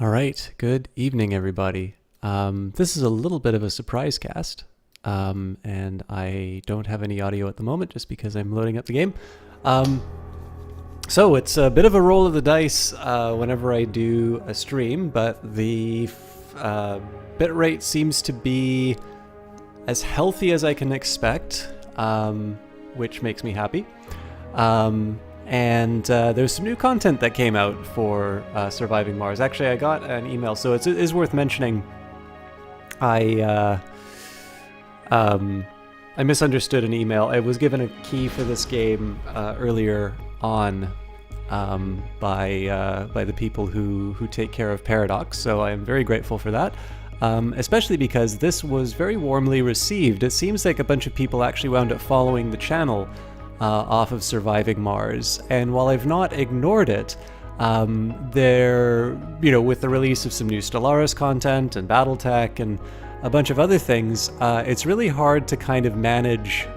All right. Good evening, everybody. This is a little bit of a surprise cast, and I don't have any audio at the moment just because I'm loading up the game. So it's a bit of a roll of the dice whenever I do a stream, but the bitrate seems to be as healthy as I can expect, which makes me happy. And there's some new content that came out for Surviving Mars. Actually, I got an email, so it is worth mentioning. I misunderstood an email. I was given a key for this game earlier on by the people who take care of Paradox, so I am very grateful for that. Especially because this was very warmly received. It seems like a bunch of people actually wound up following the channel off of Surviving Mars, and while I've not ignored it, with the release of some new Stellaris content and BattleTech and a bunch of other things, it's really hard to kind of manage.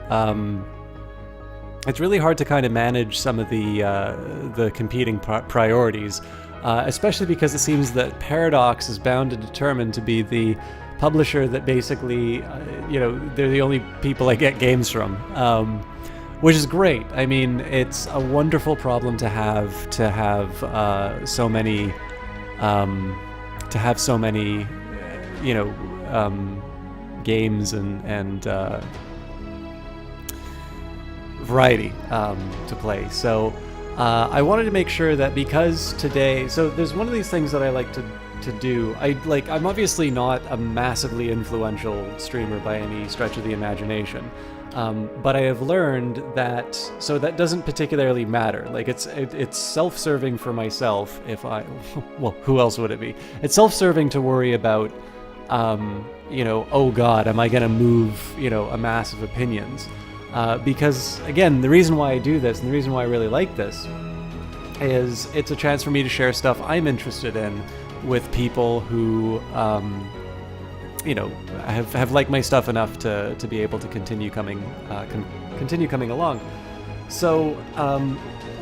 It's really hard to kind of manage some of the competing priorities, especially because it seems that Paradox is bound and determined to be the publisher that basically, they're the only people I get games from. Which is great. I mean, it's a wonderful problem to have so many games and variety to play. So I wanted to make sure that because today, so there's one of these things that I like to do. I'm obviously not a massively influential streamer by any stretch of the imagination. But I have learned that, so that doesn't particularly matter. Like it's self-serving for myself if well, who else would it be? It's self-serving to worry about, oh God, am I going to move, a mass of opinions? Because again, the reason why I do this and the reason why I really like this is it's a chance for me to share stuff I'm interested in with people who, have liked my stuff enough to be able to continue coming along. So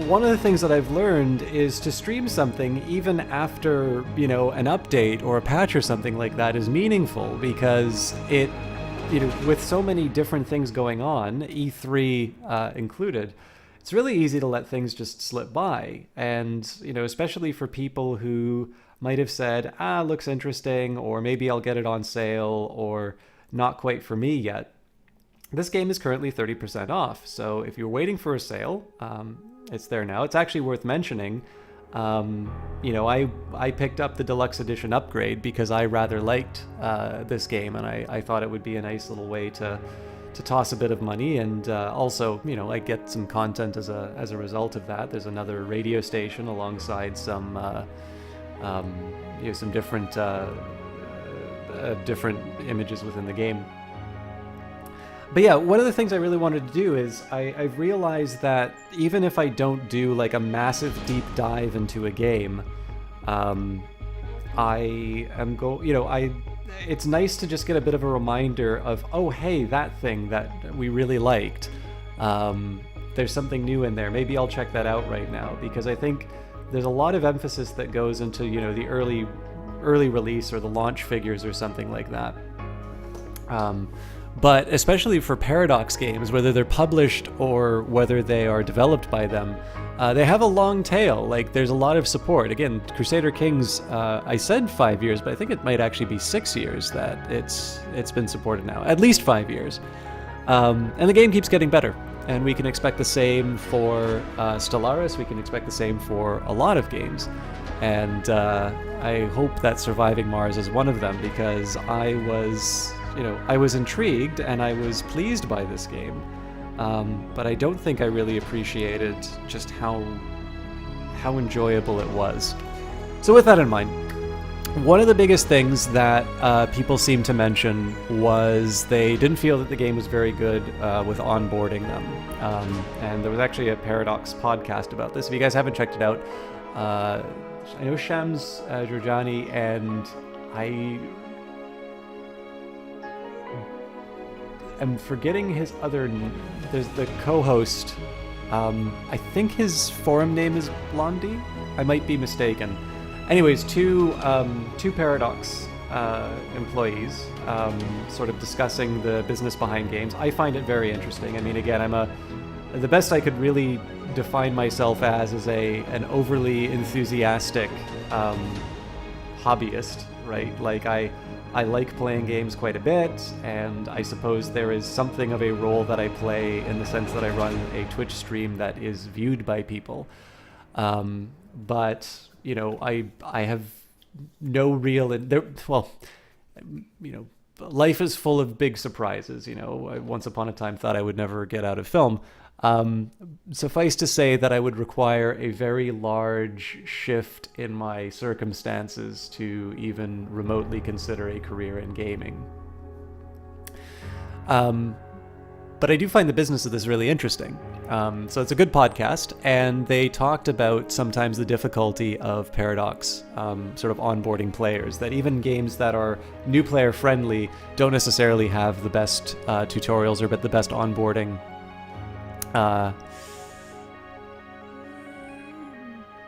one of the things that I've learned is to stream something even after an update or a patch or something like that is meaningful, because it with so many different things going on, E3 included, it's really easy to let things just slip by. And especially for people who might have said, looks interesting, or maybe I'll get it on sale, or not quite for me yet. This game is currently 30% off, so if you're waiting for a sale, it's there now. It's actually worth mentioning, I picked up the Deluxe Edition upgrade because I rather liked this game, and I thought it would be a nice little way to toss a bit of money, and also, I get some content as a result of that. There's another radio station alongside some different different images within the game. But yeah, one of the things I really wanted to do is I've realized that even if I don't do like a massive deep dive into a game, it's nice to just get a bit of a reminder of, oh hey, that thing that we really liked, there's something new in there. Maybe I'll check that out right now, because I think there's a lot of emphasis that goes into the early release or the launch figures or something like that. But especially for Paradox games, whether they're published or whether they are developed by them, they have a long tail. Like, there's a lot of support. Again, Crusader Kings, I said 5 years, but I think it might actually be 6 years that it's been supported now. At least 5 years. And the game keeps getting better. And we can expect the same for Stellaris. We can expect the same for a lot of games. And I hope that Surviving Mars is one of them, because I was intrigued and I was pleased by this game. But I don't think I really appreciated just how enjoyable it was. So with that in mind, one of the biggest things that people seemed to mention was they didn't feel that the game was very good with onboarding them. And there was actually a Paradox podcast about this. If you guys haven't checked it out, I know Shams Jorjani, and I am forgetting his other... There's the co-host. I think his forum name is Blondie. I might be mistaken. Anyways, two Paradox employees sort of discussing the business behind games. I find it very interesting. I mean, again, the best I could really define myself as is an overly enthusiastic hobbyist, right? Like I like playing games quite a bit, and I suppose there is something of a role that I play in the sense that I run a Twitch stream that is viewed by people. But you know, I have no real life is full of big surprises. You know, I once upon a time thought I would never get out of film. Suffice to say that I would require a very large shift in my circumstances to even remotely consider a career in gaming. But I do find the business of this really interesting. So it's a good podcast, and they talked about sometimes the difficulty of Paradox sort of onboarding players, that even games that are new player friendly don't necessarily have the best tutorials or the best onboarding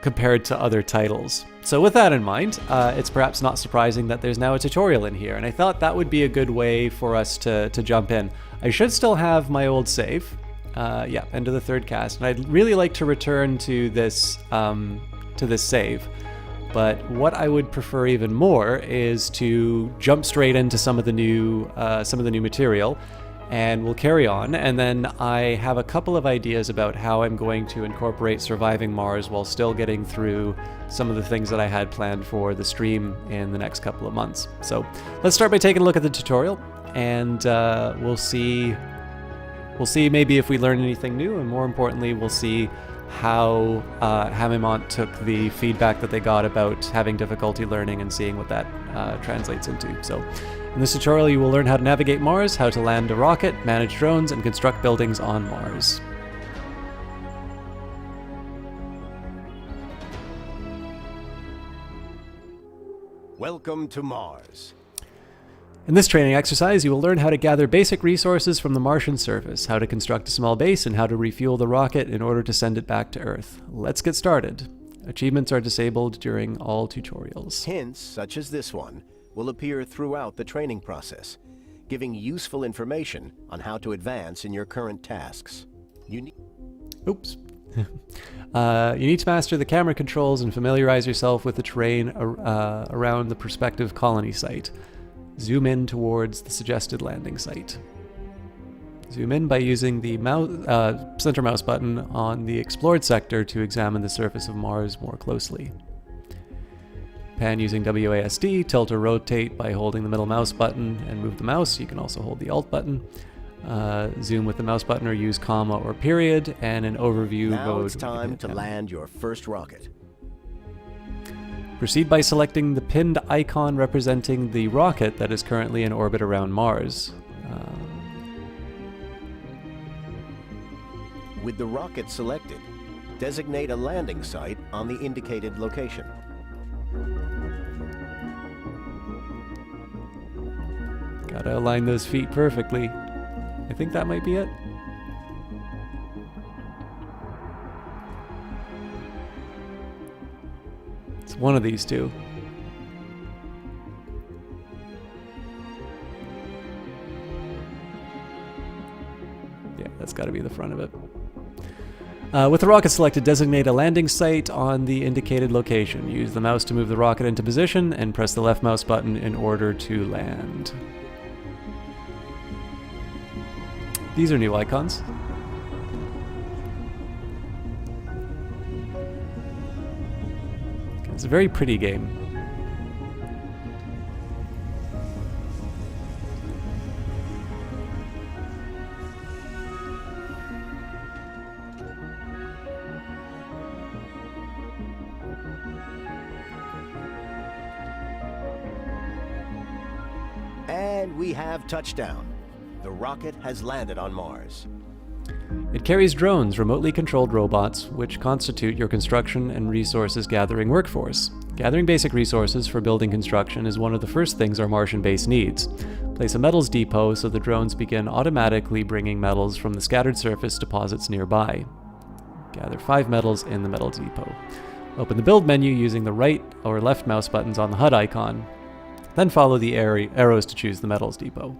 compared to other titles. So with that in mind, it's perhaps not surprising that there's now a tutorial in here, and I thought that would be a good way for us to jump in. I should still have my old save, end of the third cast, and I'd really like to return to this save. But what I would prefer even more is to jump straight into some of the new material, and we'll carry on. And then I have a couple of ideas about how I'm going to incorporate surviving Mars while still getting through some of the things that I had planned for the stream in the next couple of months. So let's start by taking a look at the tutorial, and we'll see maybe if we learn anything new, and more importantly, we'll see how Hamimont took the feedback that they got about having difficulty learning and seeing what that translates into. So in this tutorial, you will learn how to navigate Mars, how to land a rocket, manage drones, and construct buildings on Mars. Welcome to Mars. In this training exercise, you will learn how to gather basic resources from the Martian surface, how to construct a small base, and how to refuel the rocket in order to send it back to Earth. Let's get started. Achievements are disabled during all tutorials. Hints, such as this one, will appear throughout the training process, giving useful information on how to advance in your current tasks. You need to master the camera controls and familiarize yourself with the terrain around the prospective colony site. Zoom in towards the suggested landing site. Zoom in by using the center mouse button on the explored sector to examine the surface of Mars more closely. Pan using WASD, tilt or rotate by holding the middle mouse button and move the mouse. You can also hold the Alt button. Zoom with the mouse button or use comma or period, and an overview mode. Now it's time to land your first rocket. Proceed by selecting the pinned icon representing the rocket that is currently in orbit around Mars. With the rocket selected, designate a landing site on the indicated location. Gotta align those feet perfectly. I think that might be it. It's one of these two. Yeah, that's gotta be the front of it. With the rocket selected, designate a landing site on the indicated location. Use the mouse to move the rocket into position and press the left mouse button in order to land. These are new icons. It's a very pretty game. And we have touchdown. The rocket has landed on Mars. It carries drones, remotely controlled robots, which constitute your construction and resources gathering workforce. Gathering basic resources for building construction is one of the first things our Martian base needs. Place a metals depot so the drones begin automatically bringing metals from the scattered surface deposits nearby. Gather 5 metals in the metal depot. Open the build menu using the right or left mouse buttons on the HUD icon. Then follow the arrows to choose the metals depot.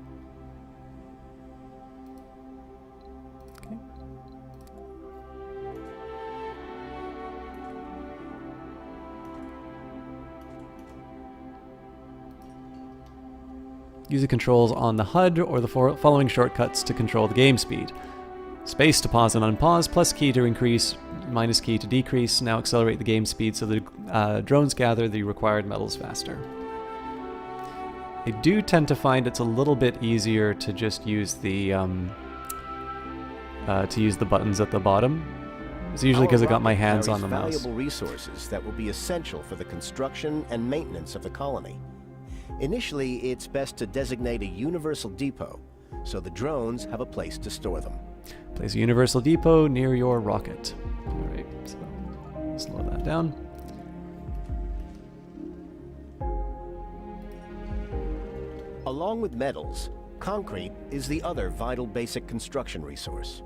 Okay. Use the controls on the HUD or the following shortcuts to control the game speed. Space to pause and unpause, plus key to increase, minus key to decrease. Now accelerate the game speed so the drones gather the required metals faster. I do tend to find it's a little bit easier to just use the buttons at the bottom. It's usually because I got my hands on the mouse. Valuable resources that will be essential for the construction and maintenance of the colony. Initially, it's best to designate a universal depot, so the drones have a place to store them. Place a universal depot near your rocket. Alright, so slow that down. Along with metals, concrete is the other vital basic construction resource.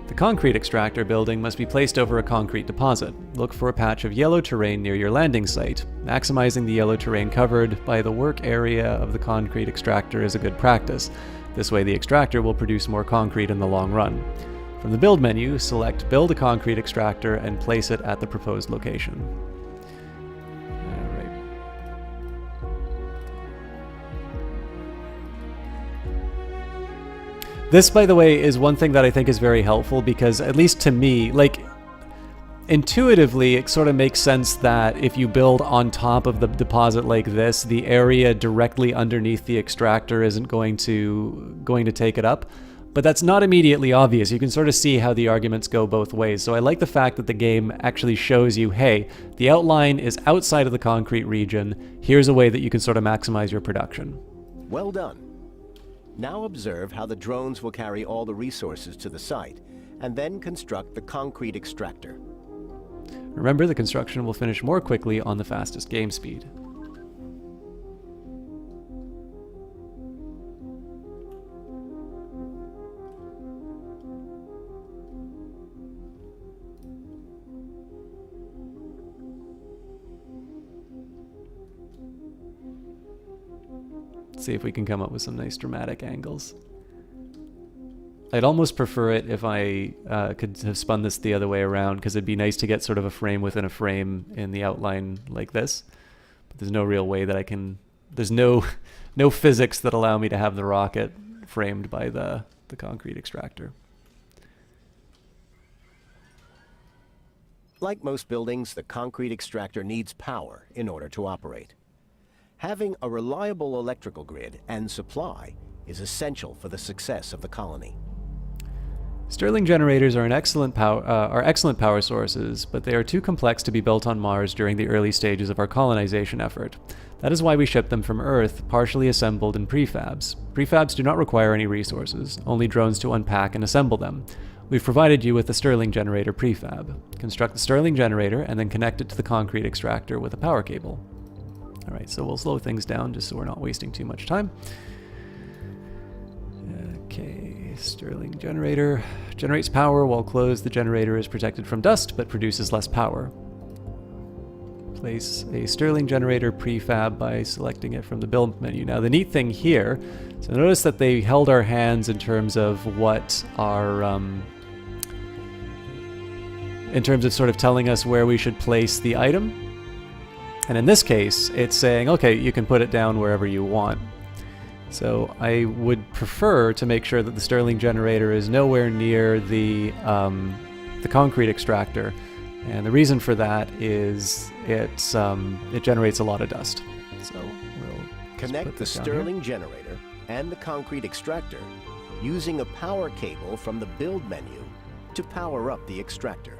The concrete extractor building must be placed over a concrete deposit. Look for a patch of yellow terrain near your landing site. Maximizing the yellow terrain covered by the work area of the concrete extractor is a good practice. This way the extractor will produce more concrete in the long run. From the build menu, select Build a Concrete Extractor and place it at the proposed location. Alright. This, by the way, is one thing that I think is very helpful because, at least to me, like, intuitively, it sort of makes sense that if you build on top of the deposit like this, the area directly underneath the extractor isn't going to take it up. But that's not immediately obvious. You can sort of see how the arguments go both ways. So I like the fact that the game actually shows you, hey, the outline is outside of the concrete region. Here's a way that you can sort of maximize your production. Well done. Now observe how the drones will carry all the resources to the site, and then construct the concrete extractor. Remember, the construction will finish more quickly on the fastest game speed. Let's see if we can come up with some nice dramatic angles. I'd almost prefer it if I could have spun this the other way around, because it'd be nice to get sort of a frame within a frame in the outline like this. But there's no real way that I can... There's no physics that allow me to have the rocket framed by the concrete extractor. Like most buildings, the concrete extractor needs power in order to operate. Having a reliable electrical grid and supply is essential for the success of the colony. Stirling generators are excellent power sources, but they are too complex to be built on Mars during the early stages of our colonization effort. That is why we ship them from Earth, partially assembled in prefabs. Prefabs do not require any resources, only drones to unpack and assemble them. We've provided you with the Stirling generator prefab. Construct the Stirling generator and then connect it to the concrete extractor with a power cable. Alright, so we'll slow things down just so we're not wasting too much time. Okay, Stirling generator. Generates power while closed. The generator is protected from dust, but produces less power. Place a Stirling generator prefab by selecting it from the build menu. Now the neat thing here, so notice that they held our hands in terms of what our, in terms of sort of telling us where we should place the item. And in this case, it's saying, okay, you can put it down wherever you want. So I would prefer to make sure that the Stirling generator is nowhere near the concrete extractor. And the reason for that is it generates a lot of dust. So we'll connect the Stirling generator and the concrete extractor using a power cable from the build menu to power up the extractor.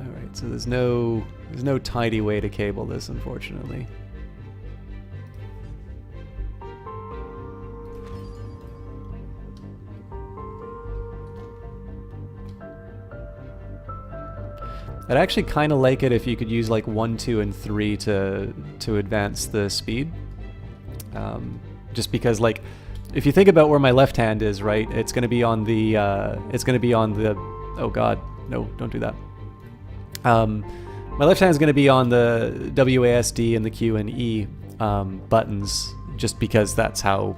Alright, so there's no tidy way to cable this, unfortunately. I'd actually kind of like it if you could use like 1, 2, and 3 to advance the speed. Just because, like, if you think about where my left hand is, right, it's going to be on the Oh god, no, don't do that. My left hand is going to be on the WASD and the Q and E buttons, just because that's how,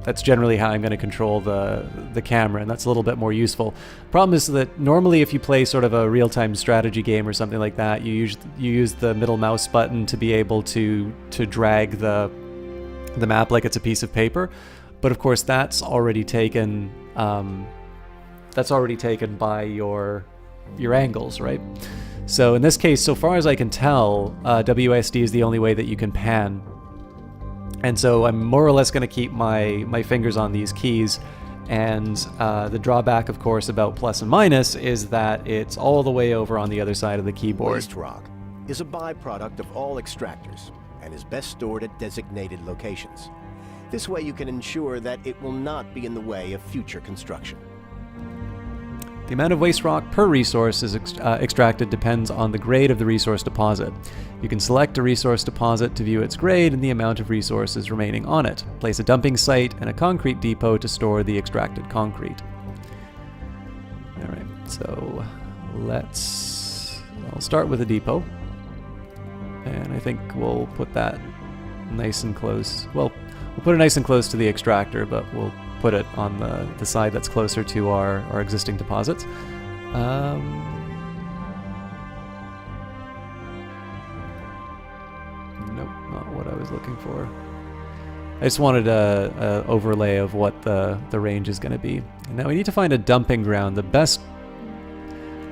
that's generally how I'm going to control the camera, and that's a little bit more useful. Problem is that normally if you play sort of a real-time strategy game or something like that, you use the middle mouse button to be able to drag the map like it's a piece of paper. But of course that's already taken by your angles, right? So in this case, so far as I can tell, WASD is the only way that you can pan. And so I'm more or less going to keep my fingers on these keys. And the drawback, of course, about plus and minus is that it's all the way over on the other side of the keyboard. Waste rock is a byproduct of all extractors and is best stored at designated locations. This way you can ensure that it will not be in the way of future construction. The amount of waste rock per resource is extracted depends on the grade of the resource deposit. You can select a resource deposit to view its grade and the amount of resources remaining on it. Place a dumping site and a concrete depot to store the extracted concrete. Alright, so I'll start with a depot. And I think we'll put that nice and close. Well, we'll put it nice and close to the extractor, but we'll put it on the side that's closer to our existing deposits. Nope, not what I was looking for. I just wanted a overlay of what the range is going to be. And now we need to find a dumping ground.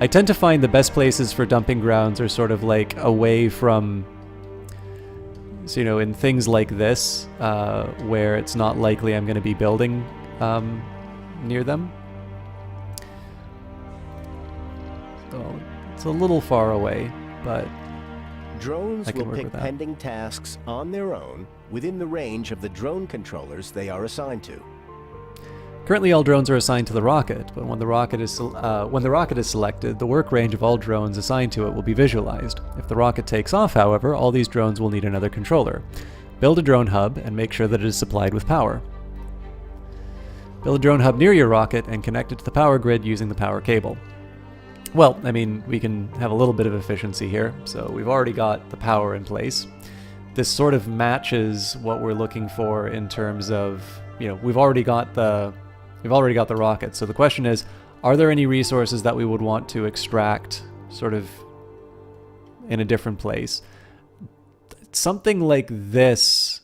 I tend to find the best places for dumping grounds are sort of like away from, so, in things like this, where it's not likely I'm going to be building near them. So it's a little far away, but drones will pick pending tasks on their own within the range of the drone controllers they are assigned to. Currently, all drones are assigned to the rocket, but when the rocket is selected, the work range of all drones assigned to it will be visualized. If the rocket takes off, however, all these drones will need another controller. Build a drone hub and make sure that it is supplied with power. Build a drone hub near your rocket and connect it to the power grid using the power cable. Well, I mean, we can have a little bit of efficiency here, so we've already got the power in place. This sort of matches what we're looking for in terms of, we've already got the rocket. So the question is, are there any resources that we would want to extract sort of in a different place? Something like this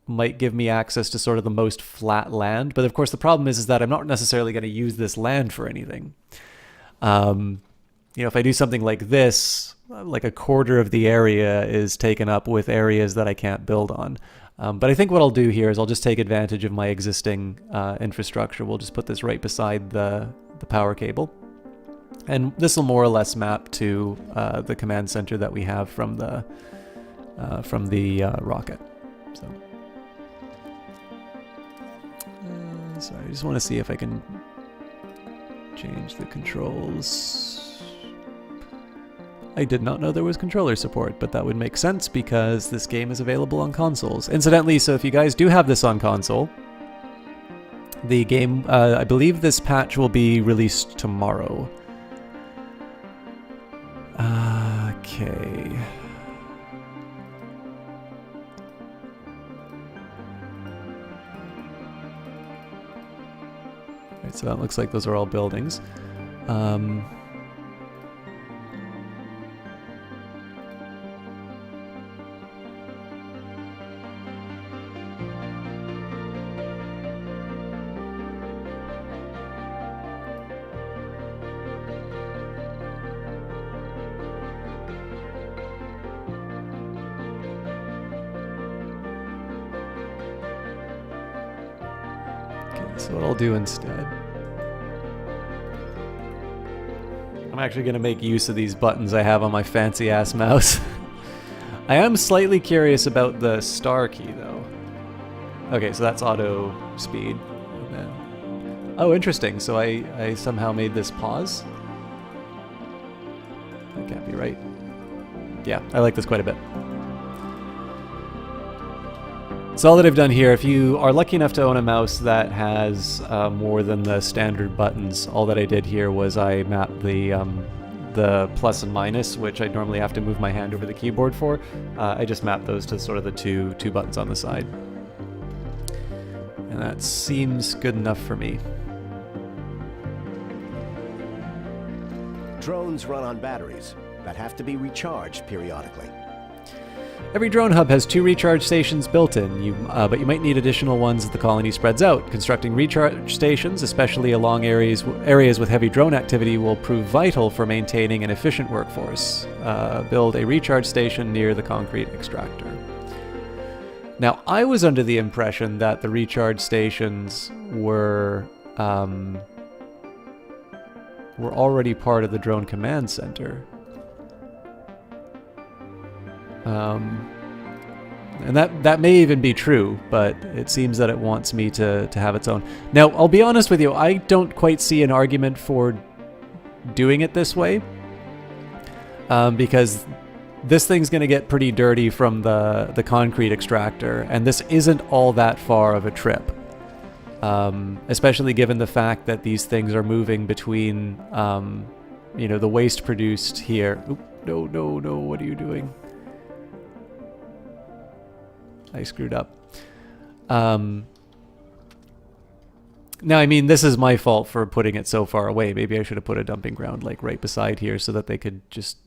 might give me access to sort of the most flat land, but of course the problem is that I'm not necessarily going to use this land for anything. If I do something like this, like a quarter of the area is taken up with areas that I can't build on. But I think what I'll do here is I'll just take advantage of my existing infrastructure. We'll just put this right beside the power cable. And this will more or less map to the command center that we have from the rocket. So I just want to see if I can change the controls. I did not know there was controller support, but that would make sense because this game is available on consoles. Incidentally, so if you guys do have this on console, the game, I believe this patch will be released tomorrow. Okay. Right, so that looks like those are all buildings. So what I'll do instead, I'm actually going to make use of these buttons I have on my fancy ass mouse. I am slightly curious about the star key though. Okay, so that's auto speed. And then, oh, interesting. So I somehow made this pause. That can't be right. Yeah, I like this quite a bit. So all that I've done here, if you are lucky enough to own a mouse that has more than the standard buttons, all that I did here was I mapped the plus and minus, which I normally have to move my hand over the keyboard for. I just mapped those to sort of the two buttons on the side. And that seems good enough for me. Drones run on batteries that have to be recharged periodically. Every drone hub has 2 recharge stations built in, but you might need additional ones as the colony spreads out. Constructing recharge stations, especially along areas with heavy drone activity, will prove vital for maintaining an efficient workforce. Build a recharge station near the concrete extractor. Now, I was under the impression that the recharge stations were already part of the drone command center. And that may even be true, but it seems that it wants me to have its own. Now, I'll be honest with you, I don't quite see an argument for doing it this way, because this thing's going to get pretty dirty from the concrete extractor, and this isn't all that far of a trip, especially given the fact that these things are moving between, the waste produced here. Oop, no, what are you doing? I screwed up. Now, I mean, this is my fault for putting it so far away. Maybe I should have put a dumping ground like right beside here so that they could just,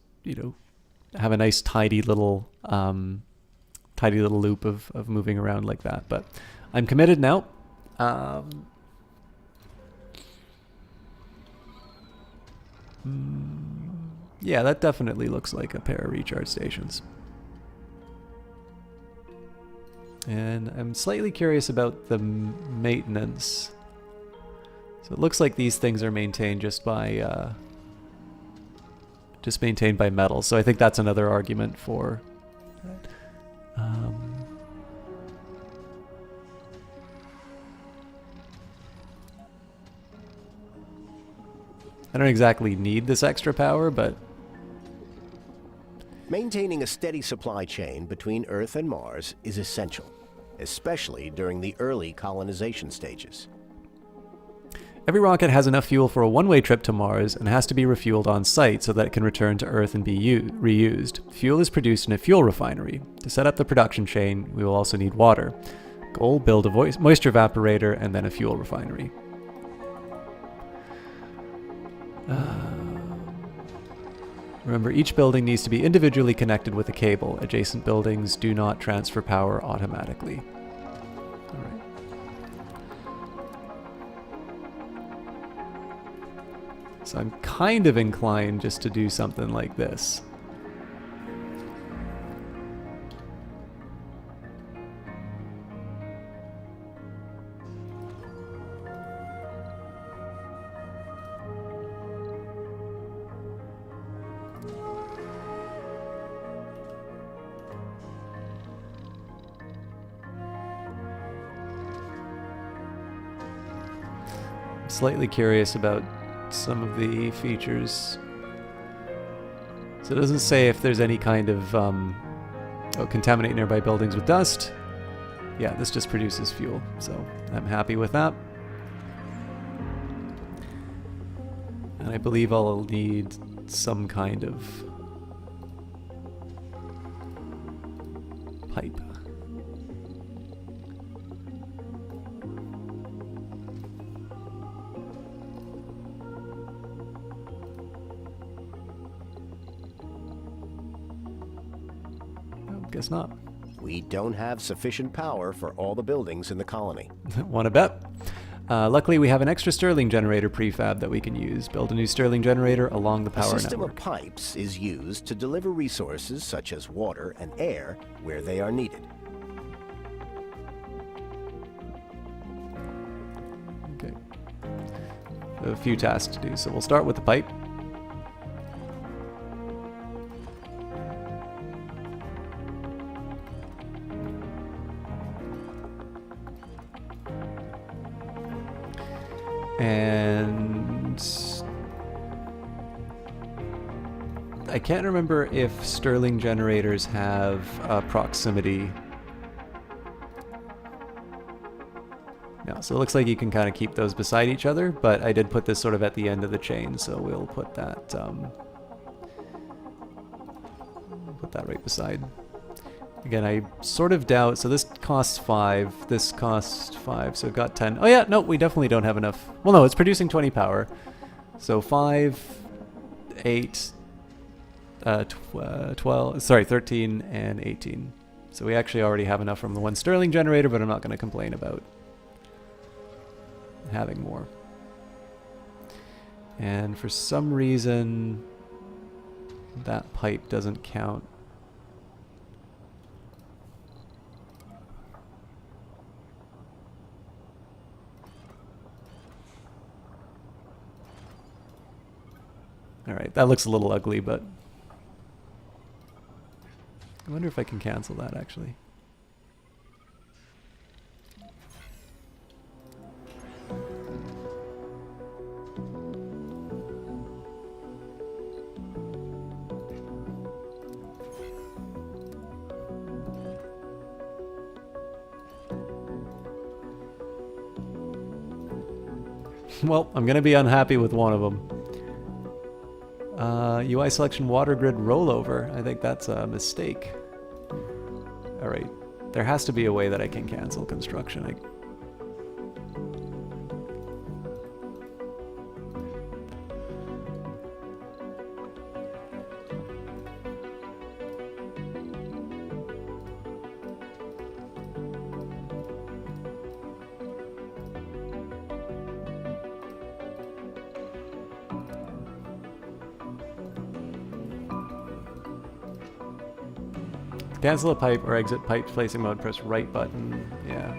have a nice tidy little loop of moving around like that. But I'm committed now. Yeah, that definitely looks like a pair of recharge stations. And I'm slightly curious about the maintenance. So it looks like these things are maintained just maintained by metal. So I think that's another argument for. I don't exactly need this extra power, but. Maintaining a steady supply chain between Earth and Mars is essential, especially during the early colonization stages. Every rocket has enough fuel for a one-way trip to Mars and has to be refueled on site so that it can return to Earth and be reused. Fuel is produced in a fuel refinery. To set up the production chain, we will also need water. Goal: build a moisture evaporator and then a fuel refinery. Remember, each building needs to be individually connected with a cable. Adjacent buildings do not transfer power automatically. All right. So I'm kind of inclined just to do something like this. Slightly curious about some of the features. So it doesn't say if there's any kind of contaminate nearby buildings with dust. Yeah, this just produces fuel, so I'm happy with that. And I believe I'll need some kind of pipe. Guess not. We don't have sufficient power for all the buildings in the colony. Wanna bet? Luckily, we have an extra Stirling generator prefab that we can use. Build a new Stirling generator along the power network. A system of pipes is used to deliver resources such as water and air where they are needed. Okay. A few tasks to do, so we'll start with the pipe. And I can't remember if Stirling generators have proximity Yeah, so it looks like you can kind of keep those beside each other, but I did put this sort of at the end of the chain, so we'll put that right beside. Again, I sort of doubt, so this costs 5, this costs 5, so it got 10. Oh yeah, no, we definitely don't have enough. Well, no, it's producing 20 power. So 5, 8, 12, sorry, 13 and 18. So we actually already have enough from the one Stirling generator, but I'm not going to complain about having more. And for some reason, that pipe doesn't count. Alright, that looks a little ugly, but I wonder if I can cancel that, actually. Well, I'm going to be unhappy with one of them. UI selection water grid rollover. I think that's a mistake. Alright. There has to be a way that I can cancel construction. Cancel a pipe or exit pipe placing mode, press right button. Yeah.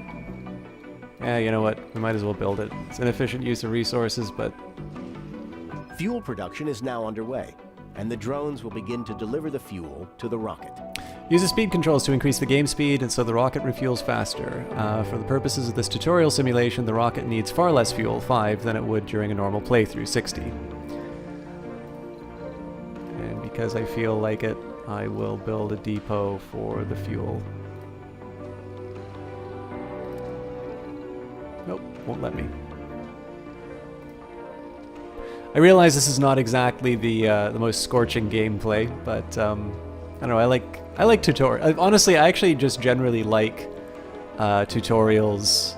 Yeah, you know what? We might as well build it. It's inefficient use of resources, but... Fuel production is now underway, and the drones will begin to deliver the fuel to the rocket. Use the speed controls to increase the game speed, and so the rocket refuels faster. For the purposes of this tutorial simulation, the rocket needs far less fuel, 5, than it would during a normal playthrough, 60. And because I feel like it, I will build a depot for the fuel. Nope, won't let me. I realize this is not exactly the most scorching gameplay, but I don't know. I like tutorial. Honestly, I actually just generally like tutorials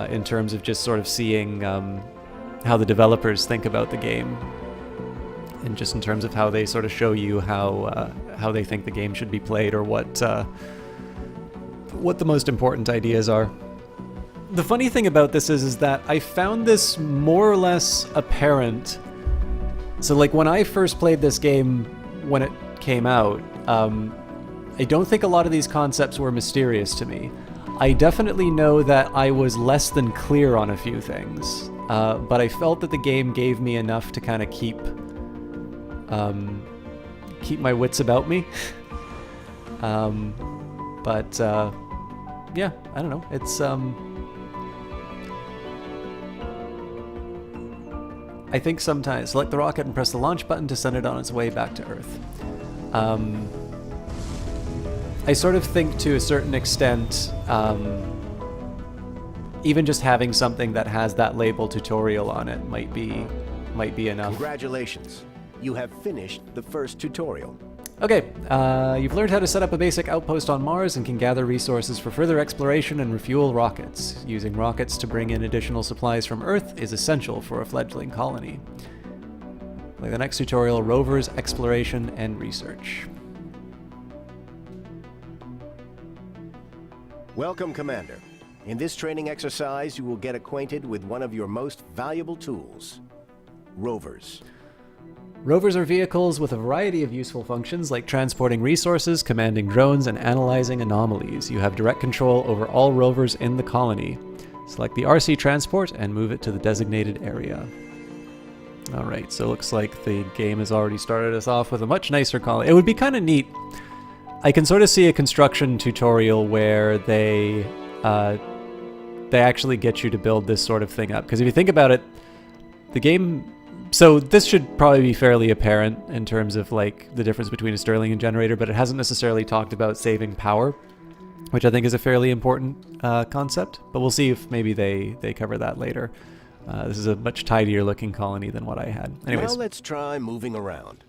in terms of just sort of seeing how the developers think about the game. And just in terms of how they sort of show you how they think the game should be played, or what the most important ideas are. The funny thing about this is that I found this more or less apparent. So like when I first played this game when it came out, I don't think a lot of these concepts were mysterious to me. I definitely know that I was less than clear on a few things, but I felt that the game gave me enough to kind of keep my wits about me. But yeah, I don't know. It's I think sometimes select the rocket and press the launch button to send it on its way back to Earth. I sort of think to a certain extent, even just having something that has that label tutorial on it might be enough. Congratulations. You have finished the first tutorial. Okay, you've learned how to set up a basic outpost on Mars and can gather resources for further exploration and refuel rockets. Using rockets to bring in additional supplies from Earth is essential for a fledgling colony. Play the next tutorial, Rovers, Exploration and Research. Welcome, Commander. In this training exercise, you will get acquainted with one of your most valuable tools, rovers. Rovers are vehicles with a variety of useful functions like transporting resources, commanding drones, and analyzing anomalies. You have direct control over all rovers in the colony. Select the RC transport and move it to the designated area. Alright, so it looks like the game has already started us off with a much nicer colony. It would be kind of neat. I can sort of see a construction tutorial where they actually get you to build this sort of thing up. Because if you think about it, the game... So this should probably be fairly apparent in terms of like the difference between a Stirling and generator, but it hasn't necessarily talked about saving power. which I think is a fairly important concept, but we'll see if maybe they cover that later. This is a much tidier looking colony than what I had. Anyways. Now let's try moving around.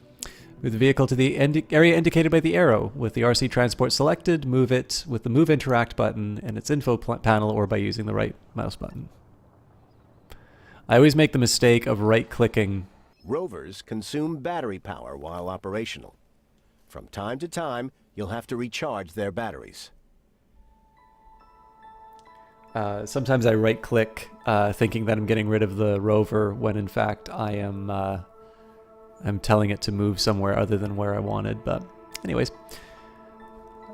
Move the vehicle to the area indicated by the arrow. With the RC transport selected, move it with the Move Interact button and its info panel, or by using the right mouse button. I always make the mistake of right-clicking. Rovers consume battery power while operational. From time to time, you'll have to recharge their batteries. Sometimes I right-click thinking that I'm getting rid of the rover when in fact I am I'm telling it to move somewhere other than where I wanted. But anyways,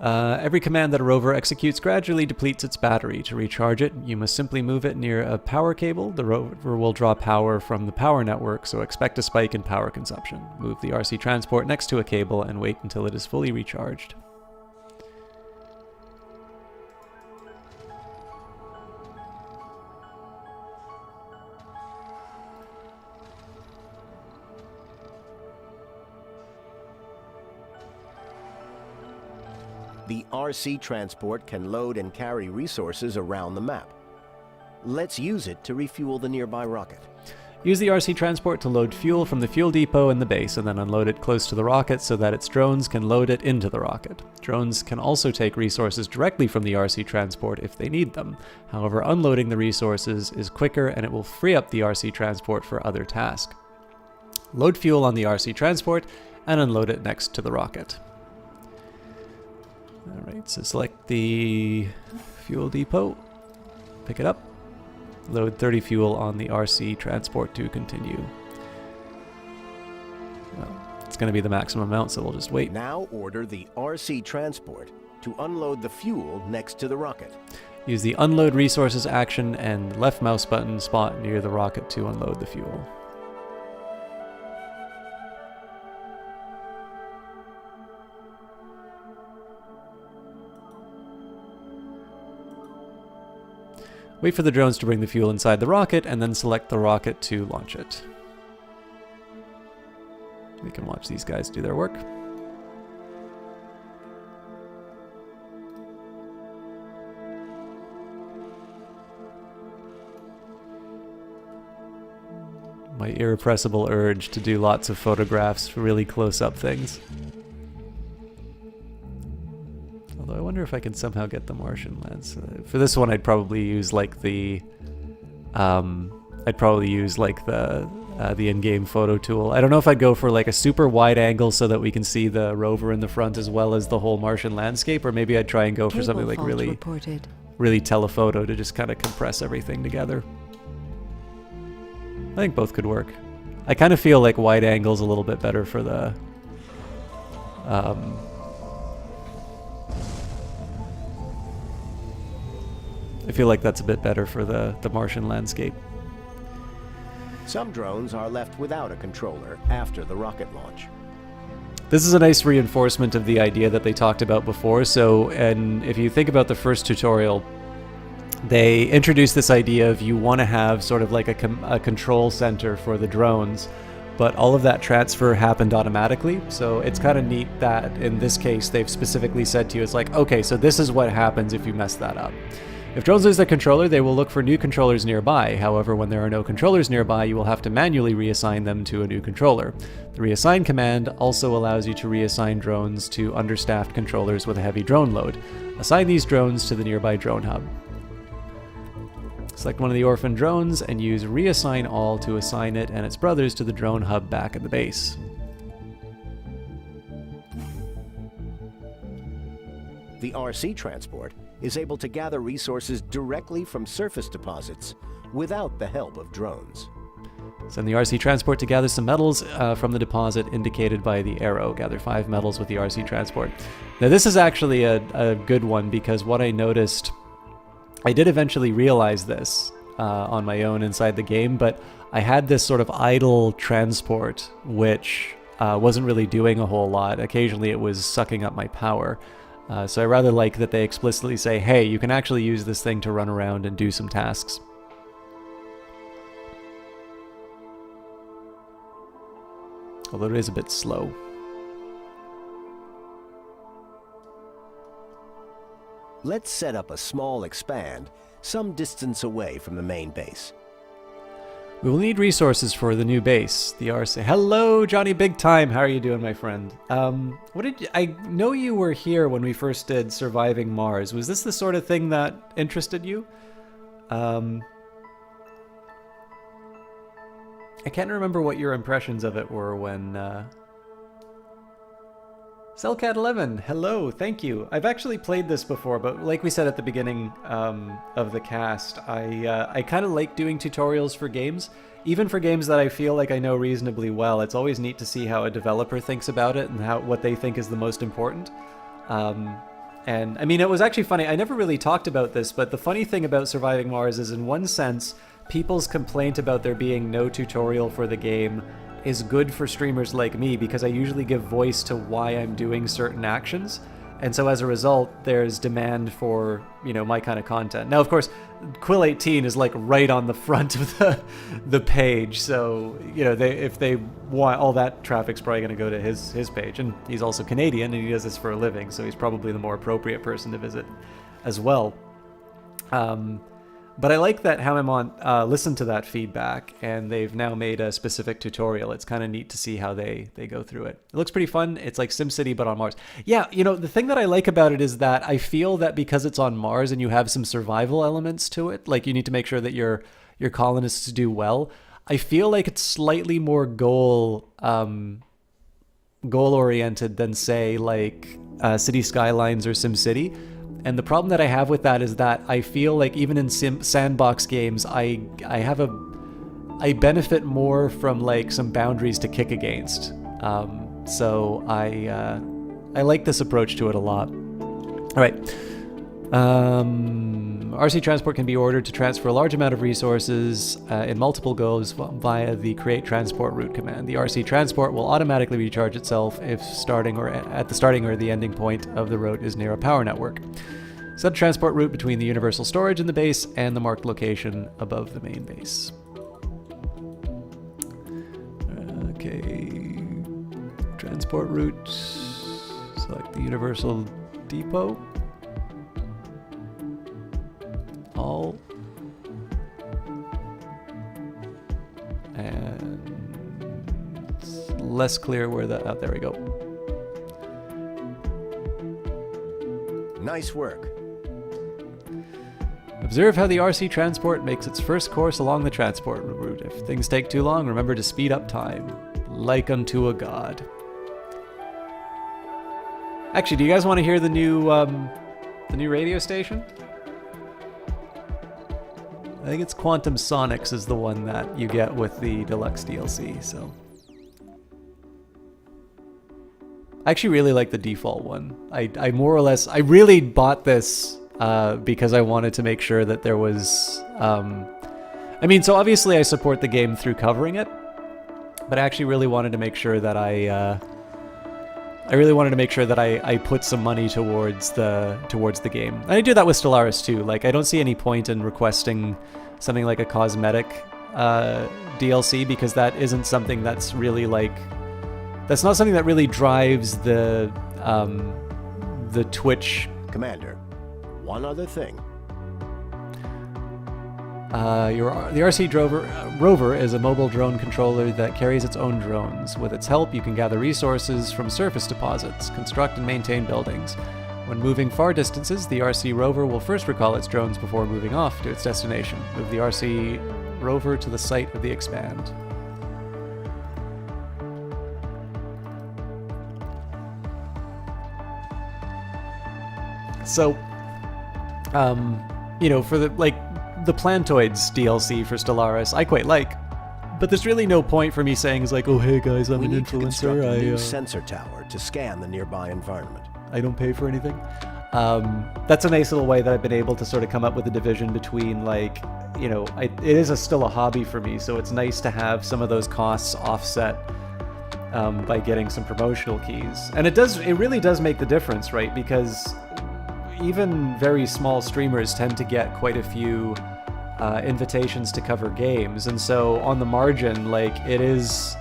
every command that a rover executes gradually depletes its battery. To recharge it, you must simply move it near a power cable. The rover will draw power from the power network, so expect a spike in power consumption. Move the RC transport next to a cable and wait until it is fully recharged. The RC transport can load and carry resources around the map. Let's use it to refuel the nearby rocket. Use the RC transport to load fuel from the fuel depot in the base and then unload it close to the rocket so that its drones can load it into the rocket. Drones can also take resources directly from the RC transport if they need them. However, unloading the resources is quicker and it will free up the RC transport for other tasks. Load fuel on the RC transport and unload it next to the rocket. Alright, so select the fuel depot, pick it up, load 30 fuel on the RC transport to continue. Well, it's going to be the maximum amount, so we'll just wait. Now order the RC transport to unload the fuel next to the rocket. Use the unload resources action and left mouse button spot near the rocket to unload the fuel. Wait for the drones to bring the fuel inside the rocket, and then select the rocket to launch it. We can watch these guys do their work. My irrepressible urge to do lots of photographs, really close-up things. Although I wonder if I can somehow get the Martian lens. For this one, I'd probably use like the in-game photo tool. I don't know if I'd go for like a super wide angle so that we can see the rover in the front as well as the whole Martian landscape, or maybe I'd try and go for something like really telephoto to just kind of compress everything together. I think both could work. I kind of feel like wide angle's a little bit better for the I feel like that's a bit better for the Martian landscape. Some drones are left without a controller after the rocket launch. This is a nice reinforcement of the idea that they talked about before. So, and if you think about the first tutorial, they introduced this idea of you want to have sort of like a control center for the drones, but all of that transfer happened automatically. So it's kind of neat that in this case, they've specifically said to you, it's like, okay, so this is what happens if you mess that up. If drones lose their controller, they will look for new controllers nearby. However, when there are no controllers nearby, you will have to manually reassign them to a new controller. The reassign command also allows you to reassign drones to understaffed controllers with a heavy drone load. Assign these drones to the nearby drone hub. Select one of the orphan drones and use reassign all to assign it and its brothers to the drone hub back at the base. The RC transport is able to gather resources directly from surface deposits without the help of drones. Send the RC transport to gather some metals from the deposit indicated by the arrow. Gather 5 metals with the RC transport. Now this is actually a good one, because what I noticed, I did eventually realize this on my own inside the game, but I had this sort of idle transport which wasn't really doing a whole lot. Occasionally it was sucking up my power. So I rather like that they explicitly say, hey, you can actually use this thing to run around and do some tasks. Although it is a bit slow. Let's set up a small expand some distance away from the main base. We will need resources for the new base, the RC. Hello, Johnny Big Time. How are you doing, my friend? I know you were here when we first did Surviving Mars. Was this the sort of thing that interested you? I can't remember what your impressions of it were when... Cellcat11, hello, thank you. I've actually played this before, but like we said at the beginning of the cast, I kind of like doing tutorials for games. Even for games that I feel like I know reasonably well, it's always neat to see how a developer thinks about it and what they think is the most important. And I mean, it was actually funny. I never really talked about this, but the funny thing about Surviving Mars is, in one sense, people's complaint about there being no tutorial for the game is good for streamers like me, because I usually give voice to why I'm doing certain actions. And so as a result, there's demand for, you know, my kind of content. Now, of course, Quill18 is like right on the front of the page. So, you know, if they want, all that traffic's probably going to go to his page. And he's also Canadian and he does this for a living. So he's probably the more appropriate person to visit as well. But I like that Hamimont listened to that feedback, and they've now made a specific tutorial. It's kind of neat to see how they go through it. It looks pretty fun. It's like SimCity, but on Mars. Yeah, you know, the thing that I like about it is that I feel that because it's on Mars and you have some survival elements to it, like you need to make sure that your colonists do well, I feel like it's slightly more goal-oriented than, say, like City Skylines or SimCity. And the problem that I have with that is that I feel like even in sandbox games, I benefit more from like some boundaries to kick against. So I like this approach to it a lot. All right. RC Transport can be ordered to transfer a large amount of resources in multiple goes via the Create Transport Route command. The RC Transport will automatically recharge itself if starting or at the starting or the ending point of the route is near a power network. Set a transport route between the universal storage in the base and the marked location above the main base. Okay. Transport route. Select the universal depot. All. And it's less clear where that... Oh, there we go. Nice work. Observe how the RC Transport makes its first course along the transport route. If things take too long, remember to speed up time, like unto a god. Actually, do you guys want to hear the new radio station? I think it's Quantum Sonics is the one that you get with the deluxe DLC. So I actually really like the default one. I more or less, I really bought this because I wanted to make sure that there was, I mean, so obviously I support the game through covering it, but I actually really wanted to make sure that I put some money towards the game. And I do that with Stellaris too. Like, I don't see any point in requesting something like a cosmetic DLC, because that isn't something that's really like, that's not something that really drives the Twitch. Commander, one other thing. The RC Rover is a mobile drone controller that carries its own drones. With its help, you can gather resources from surface deposits, construct and maintain buildings. When moving far distances, the RC Rover will first recall its drones before moving off to its destination. Move the RC Rover to the site of the expand. So, you know, for the Plantoids DLC for Stellaris, I quite like, but there's really no point for me saying it's like, oh hey guys, I'm an We need to construct influencer. a new sensor tower to scan the nearby environment. I don't pay for anything. That's a nice little way that I've been able to sort of come up with a division between, like, you know, it is still a hobby for me, so it's nice to have some of those costs offset by getting some promotional keys. And it really does make the difference, right? Because even very small streamers tend to get quite a few invitations to cover games, and so on the margin, like, it is,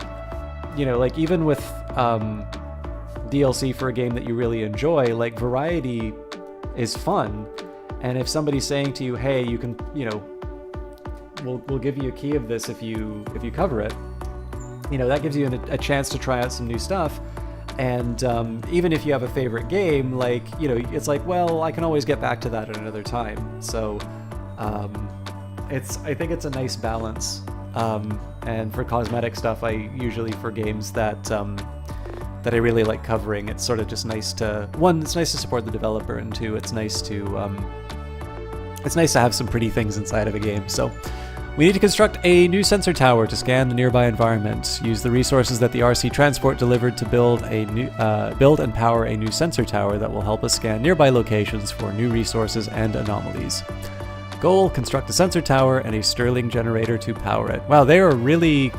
you know, like, even with DLC for a game that you really enjoy, like, variety is fun, And if somebody's saying to you, hey, you can, we'll give you a key of this if you cover it, that gives you a chance to try out some new stuff. And even if you have a favorite game, like, it's like, well, I can always get back to that at another time. So I think it's a nice balance. And for cosmetic stuff, I usually, for games that I really like covering, it's sort of just nice to, one, it's nice to support the developer, and two, it's nice to have some pretty things inside of a game. So we need to construct a new sensor tower to scan the nearby environment. Use the resources that the RC transport delivered to build and power a new sensor tower that will help us scan nearby locations for new resources and anomalies. Goal: construct a sensor tower and a Stirling generator to power it. Wow, they are really,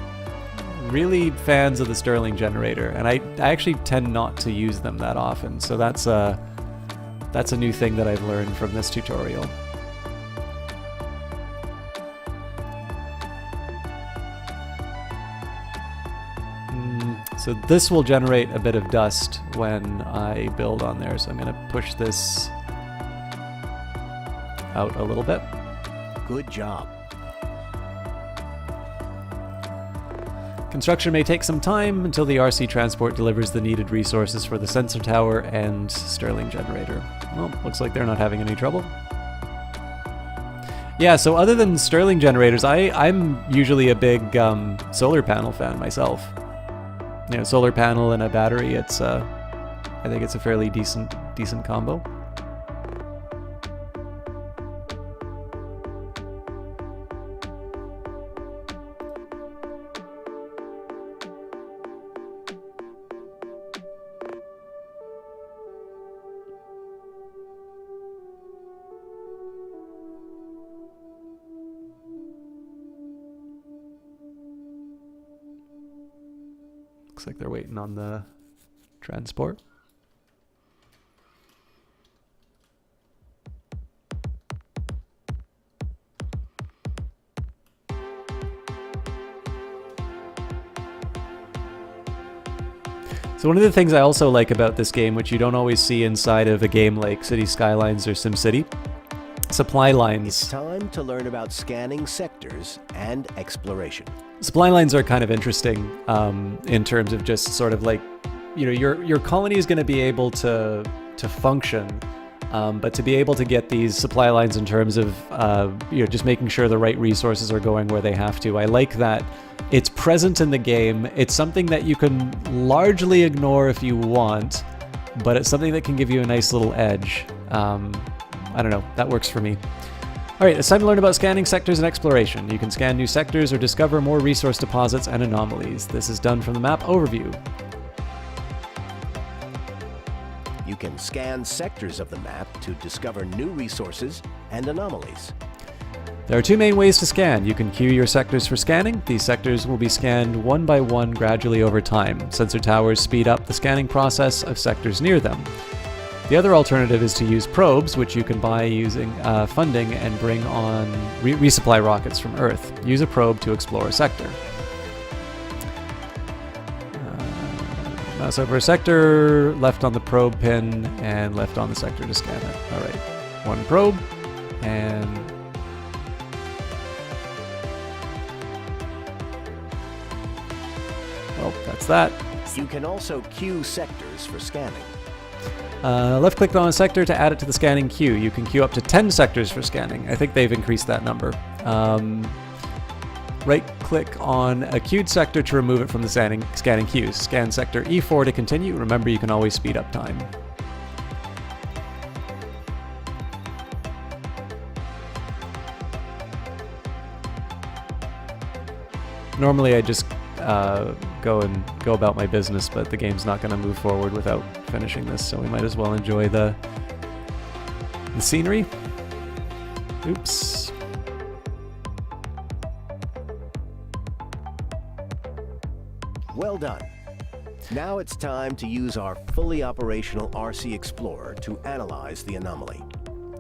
really fans of the Stirling generator, and I actually tend not to use them that often. So that's a new thing that I've learned from this tutorial. So this will generate a bit of dust when I build on there, so I'm going to push this out a little bit. Good job. Construction may take some time until the RC transport delivers the needed resources for the sensor tower and Stirling generator. Well, looks like they're not having any trouble. Yeah, so other than Stirling generators, I'm usually a big solar panel fan myself. Solar panel and a battery, I think it's a fairly decent combo. Looks like they're waiting on the transport. So one of the things I also like about this game, which you don't always see inside of a game like City Skylines or SimCity, supply lines. It's time to learn about scanning sectors and exploration. Supply lines are kind of interesting in terms of just sort of like, your colony is going to be able to function, but to be able to get these supply lines in terms of just making sure the right resources are going where they have to. I like that it's present in the game. It's something that you can largely ignore if you want, but it's something that can give you a nice little edge. I don't know, that works for me. Alright, it's time to learn about scanning sectors and exploration. You can scan new sectors or discover more resource deposits and anomalies. This is done from the map overview. You can scan sectors of the map to discover new resources and anomalies. There are two main ways to scan. You can queue your sectors for scanning. These sectors will be scanned one by one gradually over time. Sensor towers speed up the scanning process of sectors near them. The other alternative is to use probes, which you can buy using funding and bring on resupply rockets from Earth. Use a probe to explore a sector. Mouse over a sector, left on the probe pin, and left on the sector to scan it. Alright, one probe, and... well, that's that. You can also queue sectors for scanning. Left-click on a sector to add it to the scanning queue. You can queue up to 10 sectors for scanning. I think they've increased that number. Right-click on a queued sector to remove it from the scanning queue. Scan sector E4 to continue. Remember, you can always speed up time. Normally I just go about my business, but the game's not going to move forward without finishing this, so we might as well enjoy the scenery. Oops. Well done. Now it's time to use our fully operational RC Explorer to analyze the anomaly.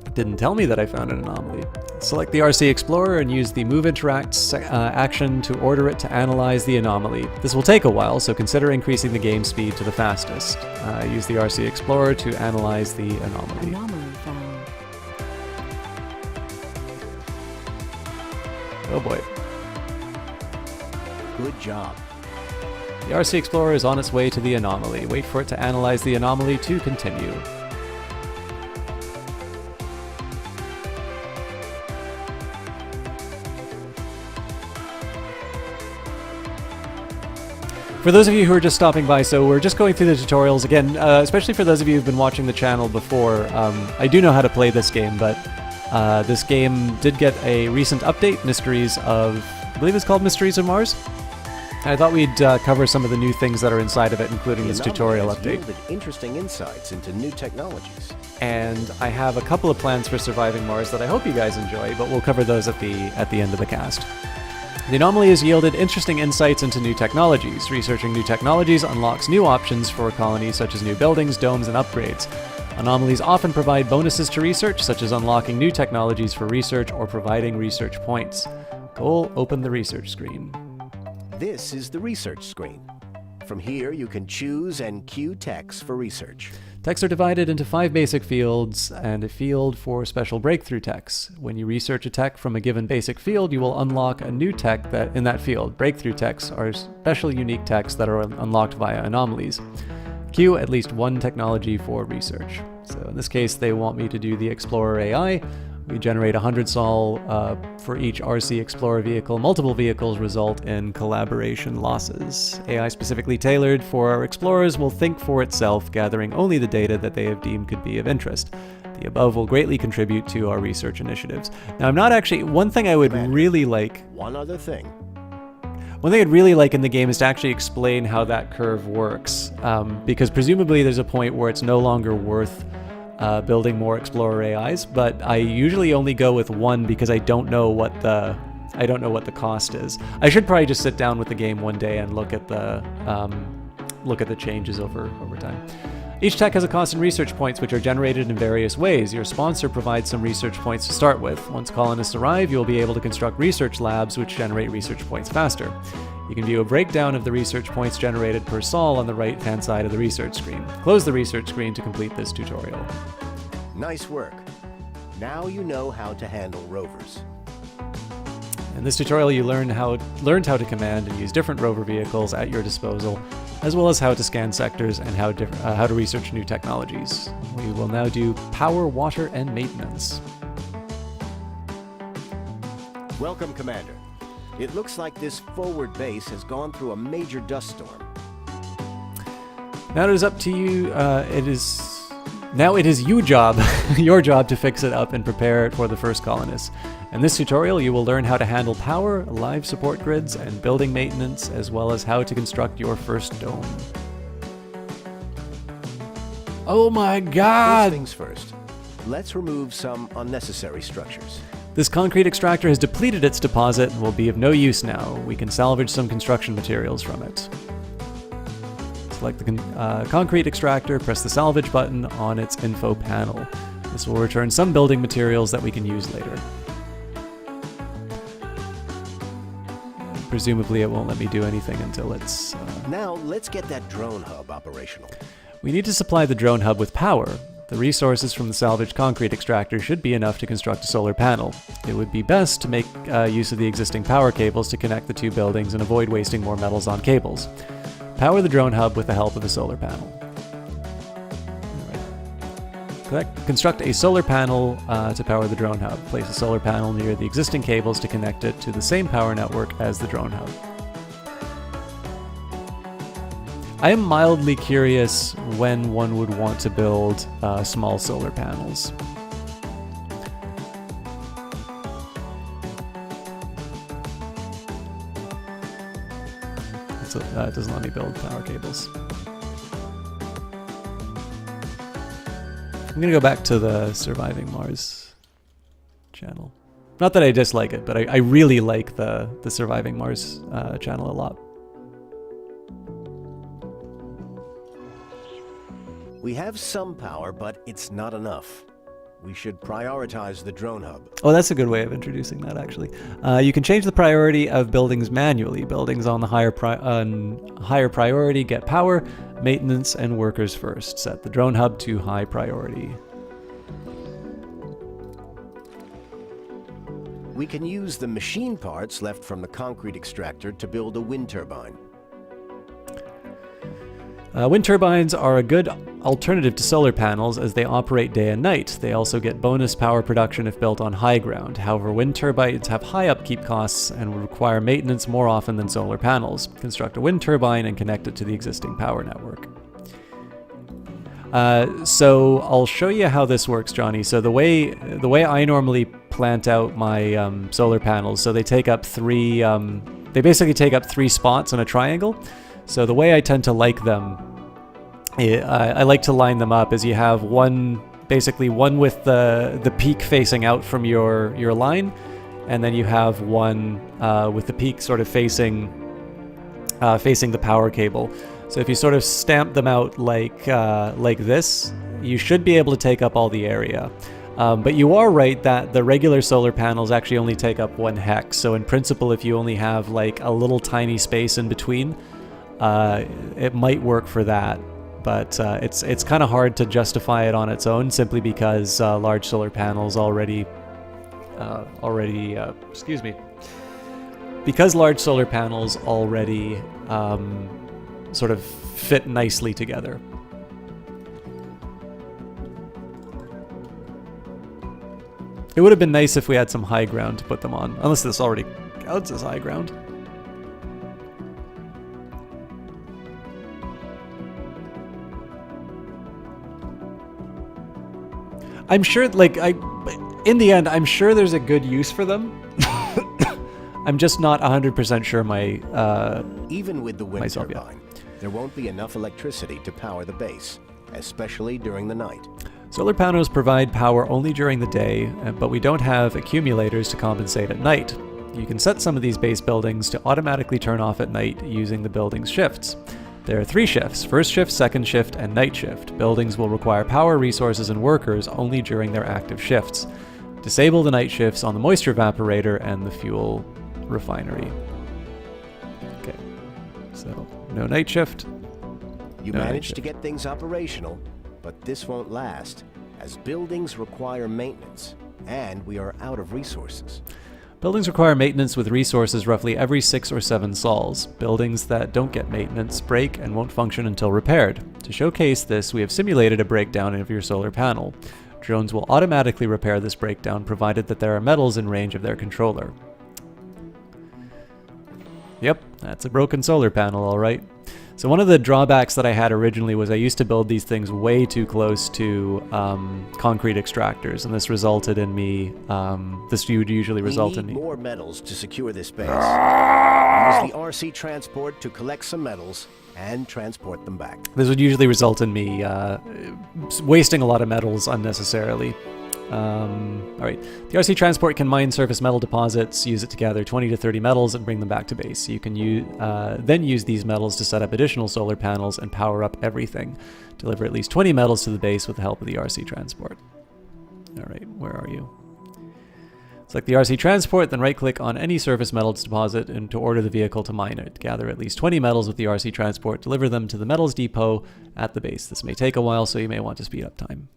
It didn't tell me that I found an anomaly. Select the RC Explorer and use the Move Interact action to order it to analyze the anomaly. This will take a while, so consider increasing the game speed to the fastest. Use the RC Explorer to analyze the anomaly. Anomaly found. Oh boy. Good job. The RC Explorer is on its way to the anomaly. Wait for it to analyze the anomaly to continue. For those of you who are just stopping by, so we're just going through the tutorials again, especially for those of you who've been watching the channel before. I do know how to play this game, but this game did get a recent update, I believe it's called Mysteries of Mars. I thought we'd cover some of the new things that are inside of it, including this tutorial update. Yielded interesting insights into new technologies. And I have a couple of plans for surviving Mars that I hope you guys enjoy, but we'll cover those at the end of the cast. The anomaly has yielded interesting insights into new technologies. Researching new technologies unlocks new options for colonies such as new buildings, domes, and upgrades. Anomalies often provide bonuses to research, such as unlocking new technologies for research or providing research points. Goal, open the research screen. This is the research screen. From here, you can choose and queue techs for research. Techs are divided into 5 basic fields and a field for special breakthrough techs. When you research a tech from a given basic field, you will unlock a new tech that in that field. Breakthrough techs are special unique techs that are unlocked via anomalies. Queue at least one technology for research. So in this case, they want me to do the Explorer AI. We generate 100 Sol for each RC Explorer vehicle. Multiple vehicles result in collaboration losses. AI specifically tailored for our explorers will think for itself, gathering only the data that they have deemed could be of interest. The above will greatly contribute to our research initiatives. Now, I'm not actually... One thing I would really like... One other thing. One thing I'd really like in the game is to actually explain how that curve works, because presumably there's a point where it's no longer worth building more Explorer AIs, but I usually only go with one because I don't know what the cost is. I should probably just sit down with the game one day and look at the changes over time. Each tech has a cost in research points, which are generated in various ways. Your sponsor provides some research points to start with. Once colonists arrive, you'll be able to construct research labs, which generate research points faster. You can view a breakdown of the research points generated per sol on the right-hand side of the research screen. Close the research screen to complete this tutorial. Nice work. Now you know how to handle rovers. In this tutorial, you learned how to command and use different rover vehicles at your disposal, as well as how to scan sectors and how to research new technologies. We will now do power, water, and maintenance. Welcome, Commander. It looks like this forward base has gone through a major dust storm. Now it is up to you. Now it is your job to fix it up and prepare it for the first colonists. In this tutorial, you will learn how to handle power, live support grids, and building maintenance, as well as how to construct your first dome. Oh my god! First things first. Let's remove some unnecessary structures. This concrete extractor has depleted its deposit and will be of no use now. We can salvage some construction materials from it. Select the concrete extractor, press the salvage button on its info panel. This will return some building materials that we can use later. Presumably it won't let me do anything until it's... Now let's get that drone hub operational. We need to supply the drone hub with power. The resources from the salvaged concrete extractor should be enough to construct a solar panel. It would be best to make use of the existing power cables to connect the two buildings and avoid wasting more metals on cables. Power the drone hub with the help of the solar panel. Construct a solar panel to power the drone hub. Place a solar panel near the existing cables to connect it to the same power network as the drone hub. I am mildly curious when one would want to build small solar panels. So, it doesn't let me build power cables. I'm gonna go back to the Surviving Mars channel. Not that I dislike it, but I really like the Surviving Mars channel a lot. We have some power, but it's not enough. We should prioritize the drone hub. Oh, that's a good way of introducing that, actually. You can change the priority of buildings manually. Buildings on the higher priority get power, maintenance, and workers first. Set the drone hub to high priority. We can use the machine parts left from the concrete extractor to build a wind turbine. Wind turbines are a good alternative to solar panels as they operate day and night. They also get bonus power production if built on high ground. However, wind turbines have high upkeep costs and will require maintenance more often than solar panels. Construct a wind turbine and connect it to the existing power network. So I'll show you how this works, Johnny. So the way I normally plant out my solar panels, so they take up they basically take up 3 spots in a triangle. So the way I tend to like them, I like to line them up as you have basically one with the peak facing out from your line, and then you have one with the peak sort of facing the power cable. So if you sort of stamp them out like this, you should be able to take up all the area. But you are right that the regular solar panels actually only take up 1 hex. So in principle, if you only have like a little tiny space in between, it might work for that. But it's kind of hard to justify it on its own simply because large solar panels because large solar panels already sort of fit nicely together. It would have been nice if we had some high ground to put them on, unless this already counts as high ground. I'm sure, in the end, I'm sure there's a good use for them. I'm just not 100% sure Even with the wind myself, turbine, there won't be enough electricity to power the base, especially during the night. Solar panels provide power only during the day, but we don't have accumulators to compensate at night. You can set some of these base buildings to automatically turn off at night using the building's shifts. There are 3 shifts: first shift, second shift, and night shift. Buildings will require power, resources, and workers only during their active shifts. Disable the night shifts on the moisture evaporator and the fuel refinery. Okay, so no night shift. You managed to get things operational, but this won't last, as buildings require maintenance, and we are out of resources. Buildings require maintenance with resources roughly every 6 or 7 sols. Buildings that don't get maintenance break and won't function until repaired. To showcase this, we have simulated a breakdown of your solar panel. Drones will automatically repair this breakdown provided that there are metals in range of their controller. Yep, that's a broken solar panel, all right. So one of the drawbacks that I had originally was I used to build these things way too close to concrete extractors, and this resulted in me. This would usually result in me. We need more metals to secure this base. Use the RC transport to collect some metals and transport them back. This would usually result in me wasting a lot of metals unnecessarily. All right, the RC transport can mine surface metal deposits, use it to gather 20 to 30 metals, and bring them back to base. You can then use these metals to set up additional solar panels and power up everything. Deliver at least 20 metals to the base with the help of the RC transport. All right, where are you? Select the RC transport, then right-click on any surface metals deposit and to order the vehicle to mine it. Gather at least 20 metals with the RC transport, deliver them to the metals depot at the base. This may take a while, so you may want to speed up time.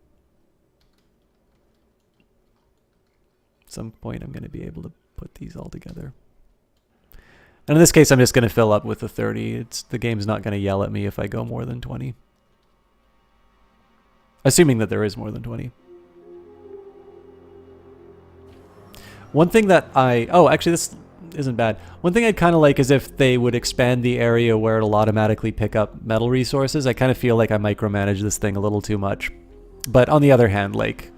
At some point I'm going to be able to put these all together. And in this case I'm just going to fill up with the 30. The game's not going to yell at me if I go more than 20. Assuming that there is more than 20. One thing that actually this isn't bad. One thing I'd kind of like is if they would expand the area where it'll automatically pick up metal resources. I kind of feel like I micromanage this thing a little too much. But on the other hand, like,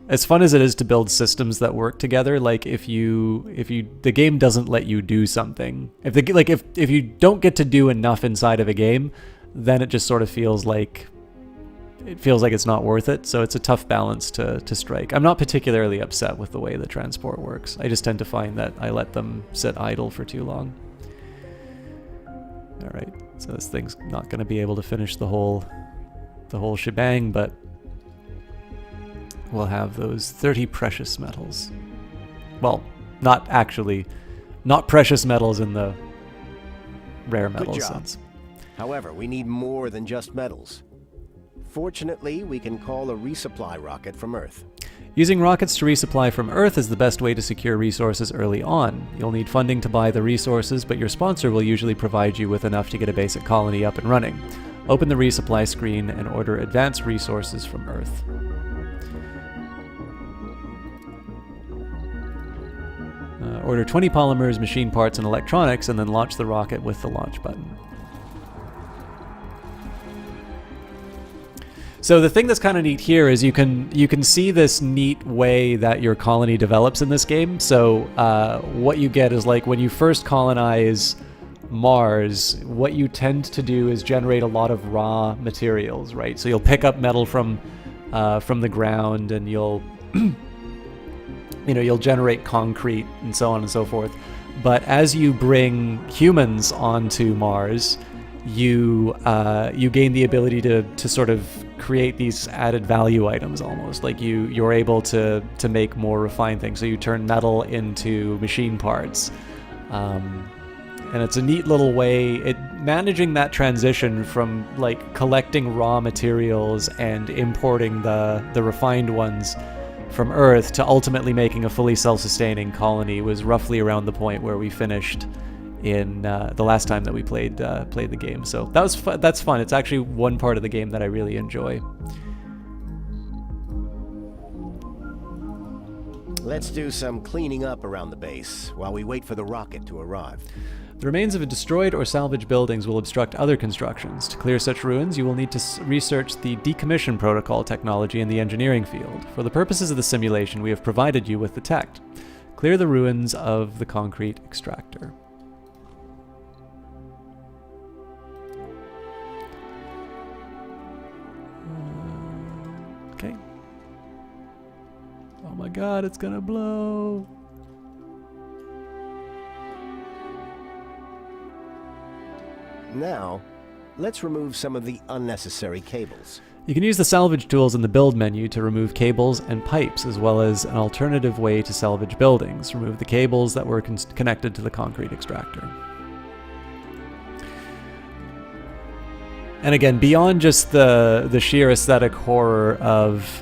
as fun as it is to build systems that work together, like if the game doesn't let you do something, if you don't get to do enough inside of a game, then it just sort of feels like it's not worth it. So it's a tough balance to strike. I'm not particularly upset with the way the transport works. I just tend to find that I let them sit idle for too long. All right, so this thing's not going to be able to finish the whole shebang, but we'll have those 30 precious metals. Well, not precious metals in the rare metals sense. However, we need more than just metals. Fortunately, we can call a resupply rocket from Earth. Using rockets to resupply from Earth is the best way to secure resources early on. You'll need funding to buy the resources, but your sponsor will usually provide you with enough to get a basic colony up and running. Open the resupply screen and order advanced resources from Earth. Order 20 polymers, machine parts, and electronics, and then launch the rocket with the launch button. So the thing that's kind of neat here is you can see this neat way that your colony develops in this game. So what you get is, like, when you first colonize Mars, what you tend to do is generate a lot of raw materials, right? So you'll pick up metal from the ground, and you'll you'll generate concrete and so on and so forth. But as you bring humans onto Mars, you gain the ability to sort of create these added value items, almost like you're able to make more refined things. So you turn metal into machine parts, and it's a neat little way managing that transition from, like, collecting raw materials and importing the refined ones from Earth to ultimately making a fully self-sustaining colony was roughly around the point where we finished in the last time that we played the game. So that's fun. It's actually one part of the game that I really enjoy. Let's do some cleaning up around the base while we wait for the rocket to arrive. The remains of destroyed or salvaged buildings will obstruct other constructions. To clear such ruins, you will need to research the decommission protocol technology in the engineering field. For the purposes of the simulation, we have provided you with the tech. Clear the ruins of the concrete extractor. Okay. Oh my god, it's gonna blow. Now, let's remove some of the unnecessary cables. You can use the salvage tools in the build menu to remove cables and pipes, as well as an alternative way to salvage buildings. Remove the cables that were connected to the concrete extractor. And again, beyond just the sheer aesthetic horror of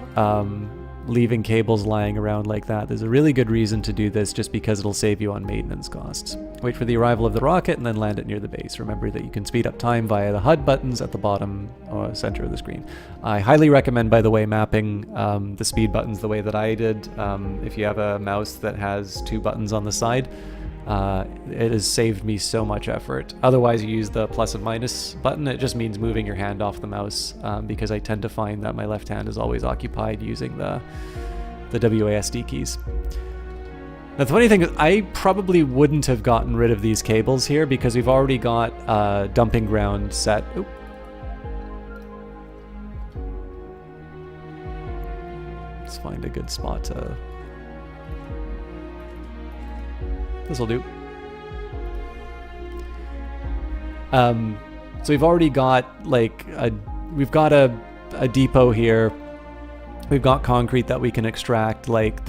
leaving cables lying around like that, there's a really good reason to do this, just because it'll save you on maintenance costs. Wait for the arrival of the rocket and then land it near the base. Remember that you can speed up time via the HUD buttons at the bottom or center of the screen. I highly recommend, by the way, mapping the speed buttons the way that I did. If you have a mouse that has 2 buttons on the side, it has saved me so much effort. Otherwise, you use the plus and minus button. It just means moving your hand off the mouse, because I tend to find that my left hand is always occupied using the WASD keys. Now, the funny thing is, I probably wouldn't have gotten rid of these cables here, because we've already got a dumping ground set. Oop. Let's find a good spot to... This'll do. So we've already got, like, we've got a depot here. We've got concrete that we can extract. Like,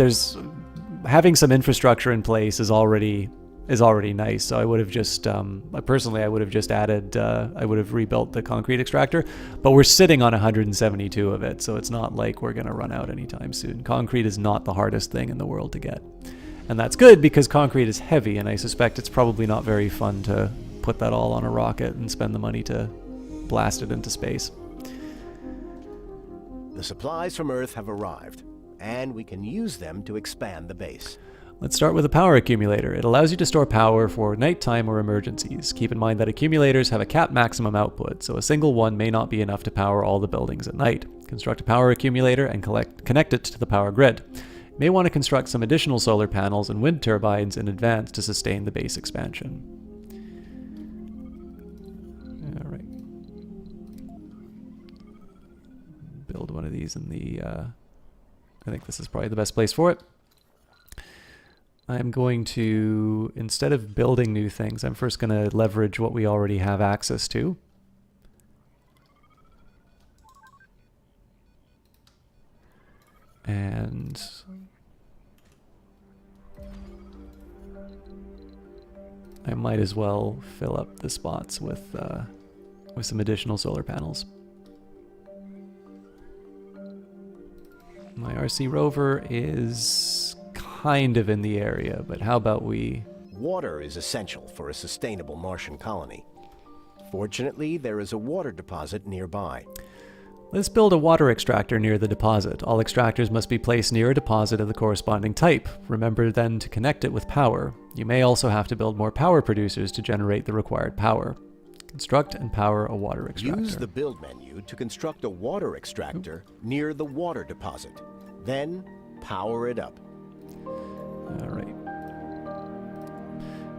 having some infrastructure in place is already nice. So I would have just personally, I would have just added, I would have rebuilt the concrete extractor, but we're sitting on 172 of it, so it's not like we're gonna run out anytime soon. Concrete is not the hardest thing in the world to get. And that's good, because concrete is heavy, and I suspect it's probably not very fun to put that all on a rocket and spend the money to blast it into space. The supplies from Earth have arrived, and we can use them to expand the base. Let's start with a power accumulator. It allows you to store power for nighttime or emergencies. Keep in mind that accumulators have a capped maximum output, so a single one may not be enough to power all the buildings at night. Construct a power accumulator and connect it to the power grid. You may want to construct some additional solar panels and wind turbines in advance to sustain the base expansion. All right. Build one of these in the... I think this is probably the best place for it. I'm going to, instead of building new things, I'm first going to leverage what we already have access to. And I might as well fill up the spots with some additional solar panels. My RC rover is kind of in the area, but how about we... Water is essential for a sustainable Martian colony. Fortunately, there is a water deposit nearby. Let's build a water extractor near the deposit. All extractors must be placed near a deposit of the corresponding type. Remember then to connect it with power. You may also have to build more power producers to generate the required power. Construct and power a water extractor. Use the build menu to construct a water extractor near the water deposit. Then, power it up. All right.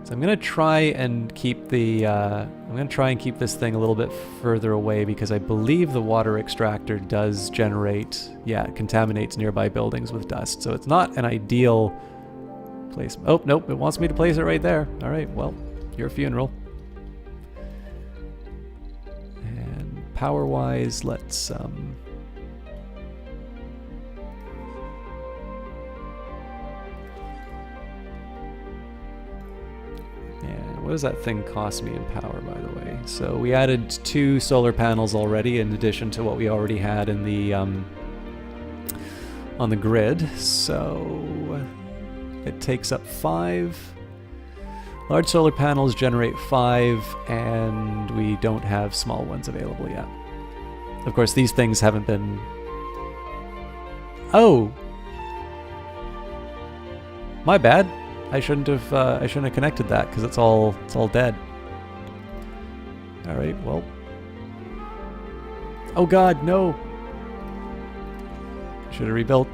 So I'm gonna try and keep the this thing a little bit further away because I believe the water extractor does generate, it contaminates nearby buildings with dust. So it's not an ideal place. Oh, nope, it wants me to place it right there. All right, well, your funeral. And power-wise, let's what does that thing cost me in power, by the way? So we added 2 solar panels already, in addition to what we already had in the on the grid. So it takes up 5. Large solar panels generate 5, and we don't have small ones available yet. Of course, these things haven't been... Oh! My bad. I shouldn't have connected that because it's all dead. All right, well. Oh God, no! Should have rebuilt.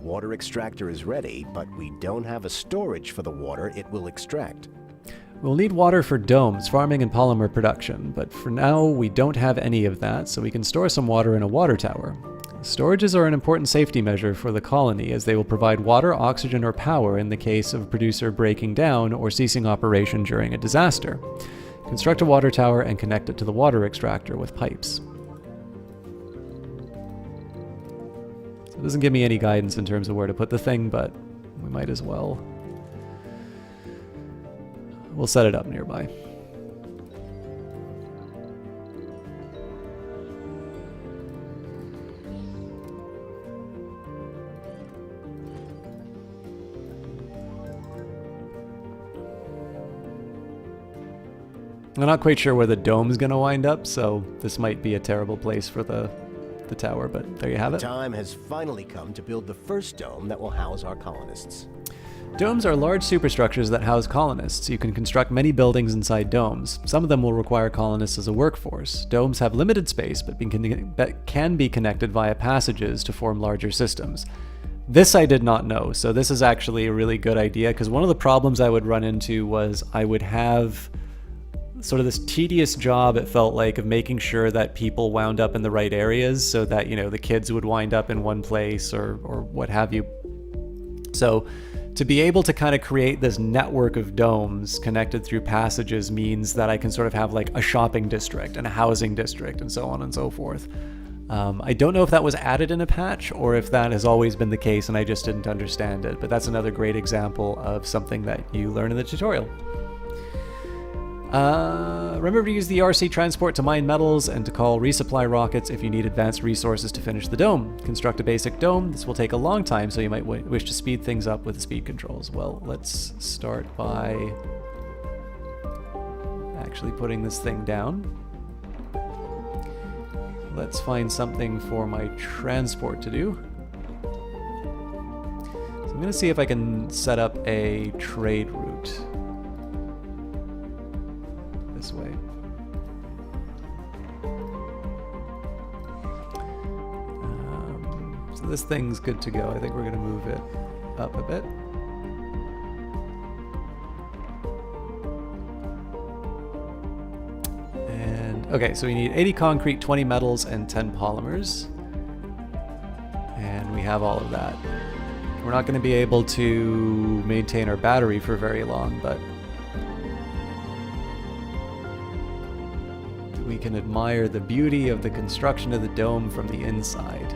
Water extractor is ready, but we don't have a storage for the water it will extract. We'll need water for domes, farming, and polymer production, but for now we don't have any of that, so we can store some water in a water tower. Storages are an important safety measure for the colony, as they will provide water, oxygen, or power in the case of a producer breaking down or ceasing operation during a disaster. Construct a water tower and connect it to the water extractor with pipes. It doesn't give me any guidance in terms of where to put the thing, but we might as well. We'll set it up nearby. I'm not quite sure where the dome's going to wind up, so this might be a terrible place for the tower, but there you have it. The time has finally come to build the first dome that will house our colonists. Domes are large superstructures that house colonists. You can construct many buildings inside domes. Some of them will require colonists as a workforce. Domes have limited space, but can be connected via passages to form larger systems. This I did not know, so this is actually a really good idea, because one of the problems I would run into was I would have sort of this tedious job, it felt like, of making sure that people wound up in the right areas so that, the kids would wind up in one place or what have you. So to be able to kind of create this network of domes connected through passages means that I can sort of have like a shopping district and a housing district and so on and so forth. I don't know if that was added in a patch or if that has always been the case and I just didn't understand it, but that's another great example of something that you learn in the tutorial. Remember to use the RC transport to mine metals and to call resupply rockets if you need advanced resources to finish the dome. Construct a basic dome. This will take a long time, so you might wish to speed things up with the speed controls. Well, let's start by actually putting this thing down. Let's find something for my transport to do. So I'm going to see if I can set up a trade route this way. So this thing's good to go. I think we're going to move it up a bit. And okay, so we need 80 concrete, 20 metals, and 10 polymers. And we have all of that. We're not going to be able to maintain our battery for very long, but we can admire the beauty of the construction of the dome from the inside.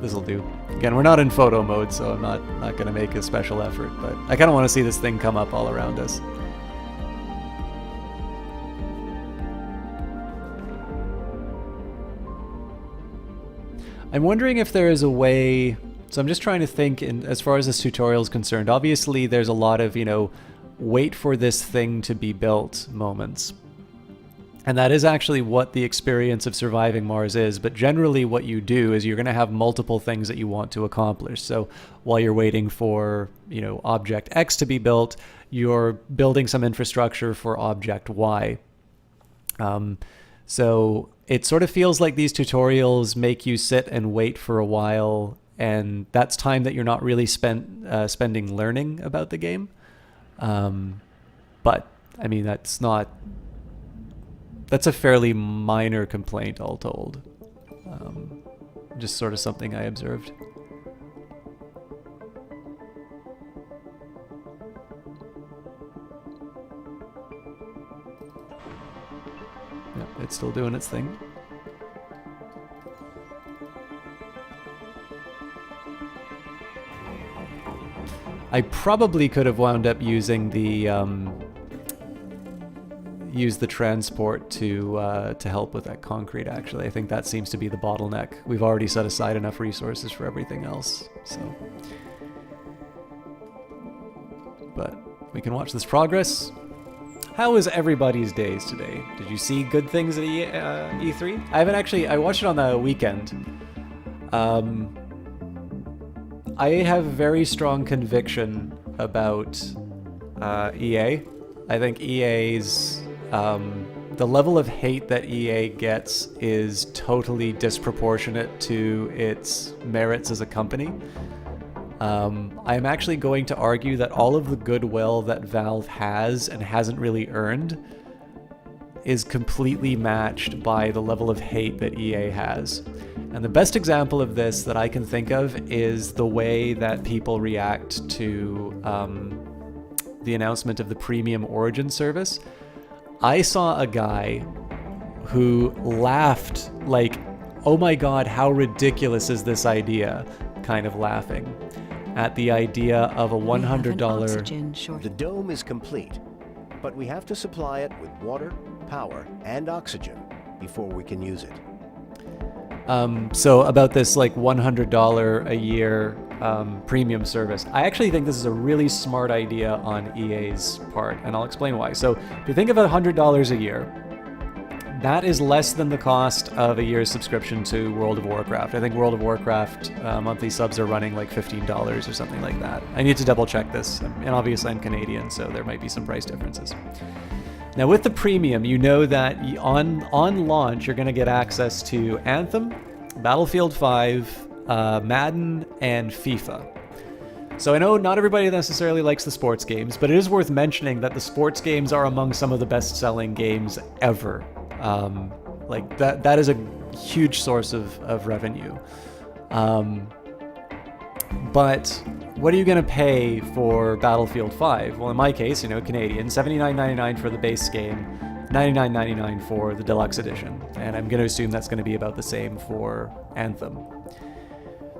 This'll do. Again, we're not in photo mode, so I'm not going to make a special effort, but I kind of want to see this thing come up all around us. I'm wondering if there is a way... So I'm just trying to think, as far as this tutorial is concerned, obviously there's a lot of, wait for this thing to be built moments. And that is actually what the experience of surviving Mars is, but generally what you do is you're going to have multiple things that you want to accomplish. So while you're waiting for, object X to be built, you're building some infrastructure for object Y. So it sort of feels like these tutorials make you sit and wait for a while, and that's time that you're not really spending learning about the game. But, I mean, that's a fairly minor complaint, all told. Just sort of something I observed. Yep, it's still doing its thing. I probably could have wound up using the transport to help with that concrete, actually. I think that seems to be the bottleneck. We've already set aside enough resources for everything else, so. But we can watch this progress. How was everybody's days today? Did you see good things at E3? I watched it on the weekend. I have very strong conviction about EA. I think EA's the level of hate that EA gets is totally disproportionate to its merits as a company. I'm actually going to argue that all of the goodwill that Valve has and hasn't really earned is completely matched by the level of hate that EA has. And the best example of this that I can think of is the way that people react to the announcement of the Premium Origin service. I saw a guy who laughed like, oh my god, how ridiculous is this idea, kind of laughing at the idea of a $100... The dome is complete, but we have to supply it with water, power, and oxygen before we can use it. So about this like $100 a year premium service, I actually think this is a really smart idea on EA's part, and I'll explain why. So if you think of $100 a year, that is less than the cost of a year's subscription to World of Warcraft. I think World of Warcraft monthly subs are running like $15 or something like that. I need to double check this, and obviously I'm Canadian, so there might be some price differences. Now with the premium, you know that on launch, you're going to get access to Anthem, Battlefield 5, Madden, and FIFA. So I know not everybody necessarily likes the sports games, but it is worth mentioning that the sports games are among some of the best-selling games ever. Like that is a huge source of revenue. But what are you going to pay for Battlefield 5? Well, in my case, Canadian, $79.99 for the base game, $99.99 for the deluxe edition. And I'm going to assume that's going to be about the same for Anthem.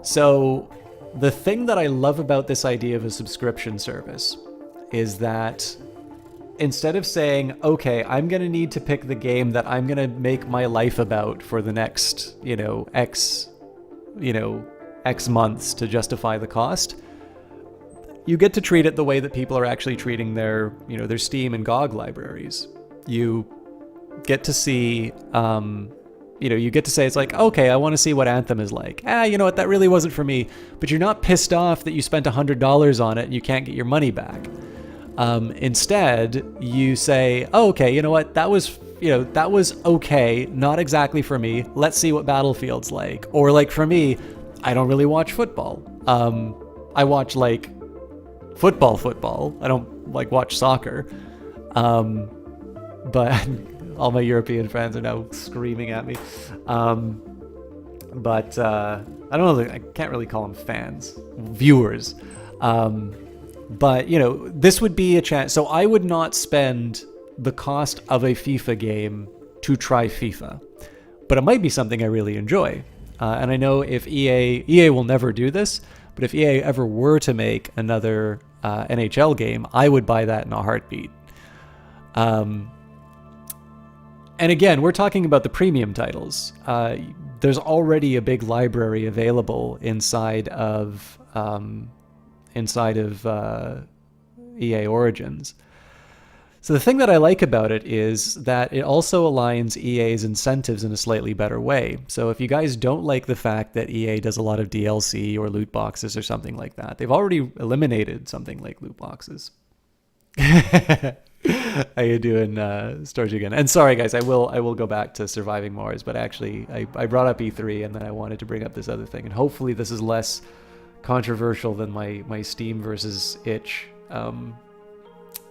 So the thing that I love about this idea of a subscription service is that instead of saying, okay, I'm going to need to pick the game that I'm going to make my life about for the next, X months to justify the cost, you get to treat it the way that people are actually treating their Steam and GOG libraries. You get to see, you get to say, it's like, okay, I want to see what Anthem is like. You know what, that really wasn't for me. But you're not pissed off that you spent $100 on it and you can't get your money back. Instead, you say, oh, okay, you know what, that was okay, not exactly for me. Let's see what Battlefield's like. Or like for me, I don't really watch football. I watch like football. I don't like watch soccer. But all my European fans are now screaming at me. But I don't know, I can't really call them fans, viewers. But, you know, this would be a chance. So I would not spend the cost of a FIFA game to try FIFA. But it might be something I really enjoy. And I know if EA will never do this, but if EA ever were to make another NHL game, I would buy that in a heartbeat. And again, we're talking about the premium titles. There's already a big library available inside of EA Origins. So the thing that I like about it is that it also aligns EA's incentives in a slightly better way. So if you guys don't like the fact that EA does a lot of DLC or loot boxes or something like that, they've already eliminated something like loot boxes. How you doing, Storage again? And sorry guys, I will go back to Surviving Mars, but actually I brought up E3 and then I wanted to bring up this other thing, and hopefully this is less controversial than my Steam versus itch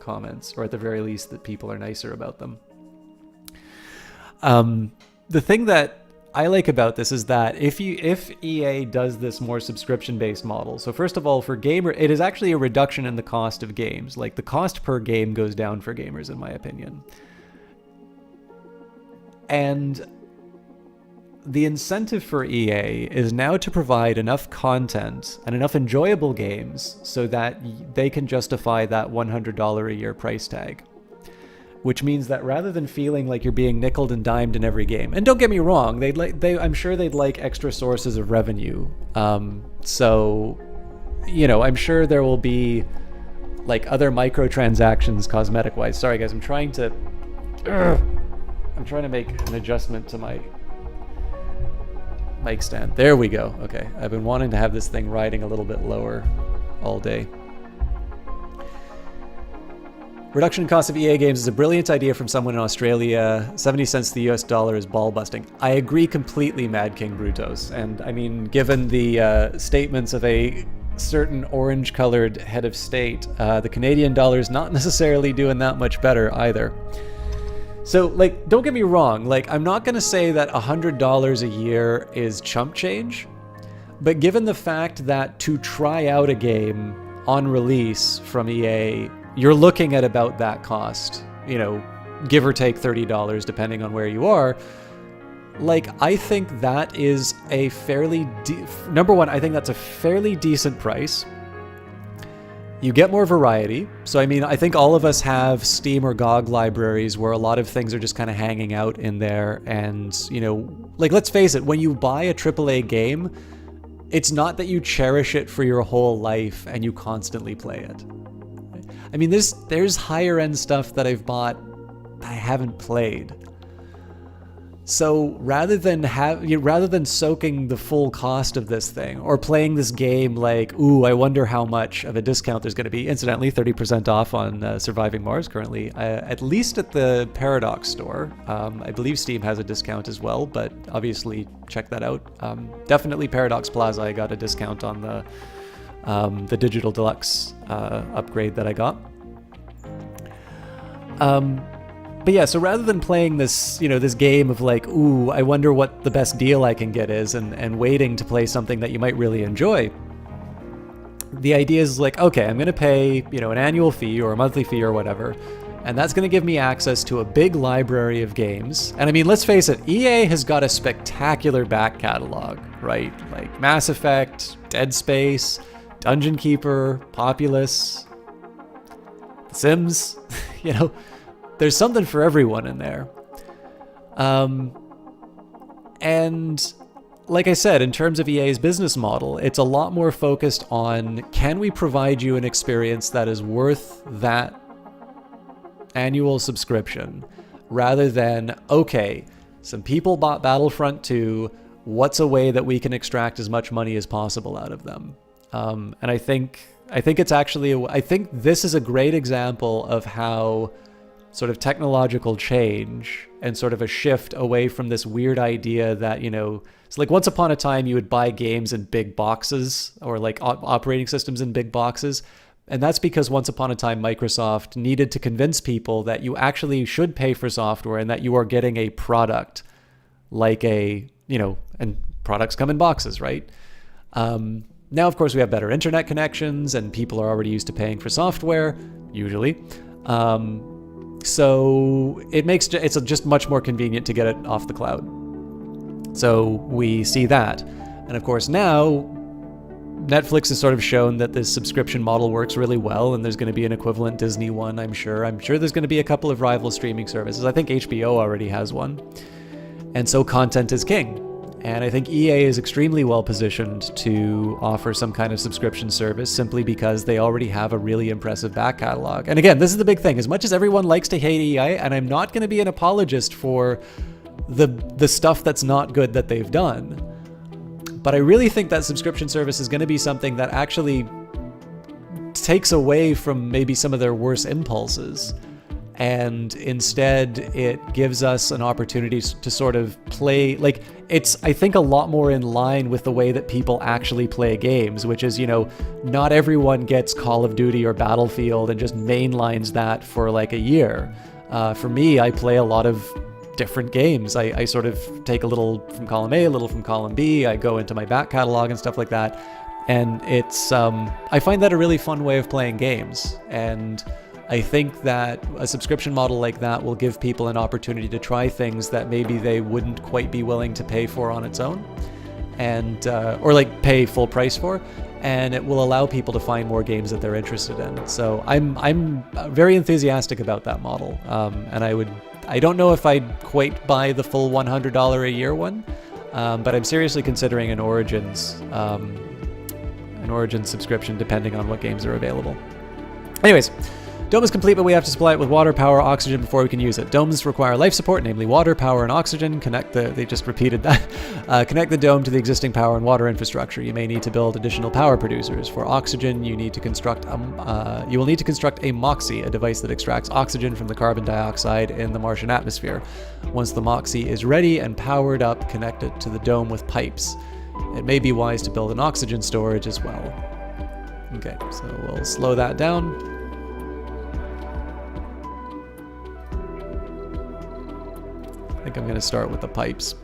comments, or at the very least that people are nicer about them. The thing that I like about this is that if EA does this more subscription-based model, so first of all, for gamer, it is actually a reduction in the cost of games. Like, the cost per game goes down for gamers, in my opinion. And the incentive for EA is now to provide enough content and enough enjoyable games so that they can justify that $100 a year price tag. Which means that rather than feeling like you're being nickeled and dimed in every game, and don't get me wrong, I'm sure they'd like extra sources of revenue. So, you know, I'm sure there will be like other microtransactions cosmetic-wise. Sorry guys, I'm trying to make an adjustment to my mic stand. There we go. Okay, I've been wanting to have this thing riding a little bit lower all day. Reduction in cost of EA games is a brilliant idea from someone in Australia. 70 cents to the US dollar is ball busting. I agree completely, Mad King Brutos. And I mean, given the statements of a certain orange-colored head of state, the Canadian dollar is not necessarily doing that much better either. So, like, don't get me wrong. Like, I'm not going to say that $100 a year is chump change. But given the fact that to try out a game on release from EA, you're looking at about that cost, you know, give or take $30 depending on where you are. Like, I think that is a fairly, number one, I think that's a fairly decent price. You get more variety. So, I mean, I think all of us have Steam or GOG libraries where a lot of things are just kind of hanging out in there. And, you know, like, let's face it, when you buy a AAA game, it's not that you cherish it for your whole life and you constantly play it. I mean, there's higher end stuff that I've bought that I haven't played. So rather than soaking the full cost of this thing or playing this game like, ooh, I wonder how much of a discount there's going to be. Incidentally, 30% off on Surviving Mars currently, at least at the Paradox store. I believe Steam has a discount as well, but obviously check that out. Definitely Paradox Plaza, I got a discount on the Digital Deluxe upgrade that I got. But yeah, so rather than playing this, you know, this game of like, ooh, I wonder what the best deal I can get is, and waiting to play something that you might really enjoy, the idea is like, okay, I'm going to pay, you know, an annual fee or a monthly fee or whatever, and that's going to give me access to a big library of games. And I mean, let's face it, EA has got a spectacular back catalog, right? Like Mass Effect, Dead Space, Dungeon Keeper, Populous, The Sims, you know, there's something for everyone in there. And like I said, in terms of EA's business model, it's a lot more focused on, can we provide you an experience that is worth that annual subscription, rather than, okay, some people bought Battlefront 2, what's a way that we can extract as much money as possible out of them? And I think it's actually, I think this is a great example of how sort of technological change and sort of a shift away from this weird idea that, you know, it's like once upon a time you would buy games in big boxes or like operating systems in big boxes. And that's because once upon a time, Microsoft needed to convince people that you actually should pay for software and that you are getting a product like and products come in boxes, right? Now, of course, we have better internet connections and people are already used to paying for software, usually. So it's just much more convenient to get it off the cloud. So we see that. And of course, now Netflix has sort of shown that this subscription model works really well, and there's going to be an equivalent Disney one, I'm sure. I'm sure there's going to be a couple of rival streaming services. I think HBO already has one. And so content is king. And I think EA is extremely well positioned to offer some kind of subscription service simply because they already have a really impressive back catalog. And again, this is the big thing. As much as everyone likes to hate EA, and I'm not going to be an apologist for the stuff that's not good that they've done, but I really think that subscription service is going to be something that actually takes away from maybe some of their worst impulses. And instead, it gives us an opportunity to sort of play, like, it's, I think, a lot more in line with the way that people actually play games, which is, not everyone gets Call of Duty or Battlefield and just mainlines that for like a year. For me, I play a lot of different games. I sort of take a little from column A, a little from column B. I go into my back catalog and stuff like that. And it's, I find that a really fun way of playing games. And I think that a subscription model like that will give people an opportunity to try things that maybe they wouldn't quite be willing to pay for on its own, and or like pay full price for, and it will allow people to find more games that they're interested in. So I'm very enthusiastic about that model, and I don't know if I'd quite buy the full $100 a year one, but I'm seriously considering an Origins subscription depending on what games are available. Anyways. Dome is complete, but we have to supply it with water, power, oxygen before we can use it. Domes require life support, namely water, power, and oxygen. They just repeated that. Connect the dome to the existing power and water infrastructure. You may need to build additional power producers. For oxygen, you will need to construct a MOXIE, a device that extracts oxygen from the carbon dioxide in the Martian atmosphere. Once the MOXIE is ready and powered up, connect it to the dome with pipes. It may be wise to build an oxygen storage as well. Okay, so we'll slow that down. I think I'm going to start with the pipes.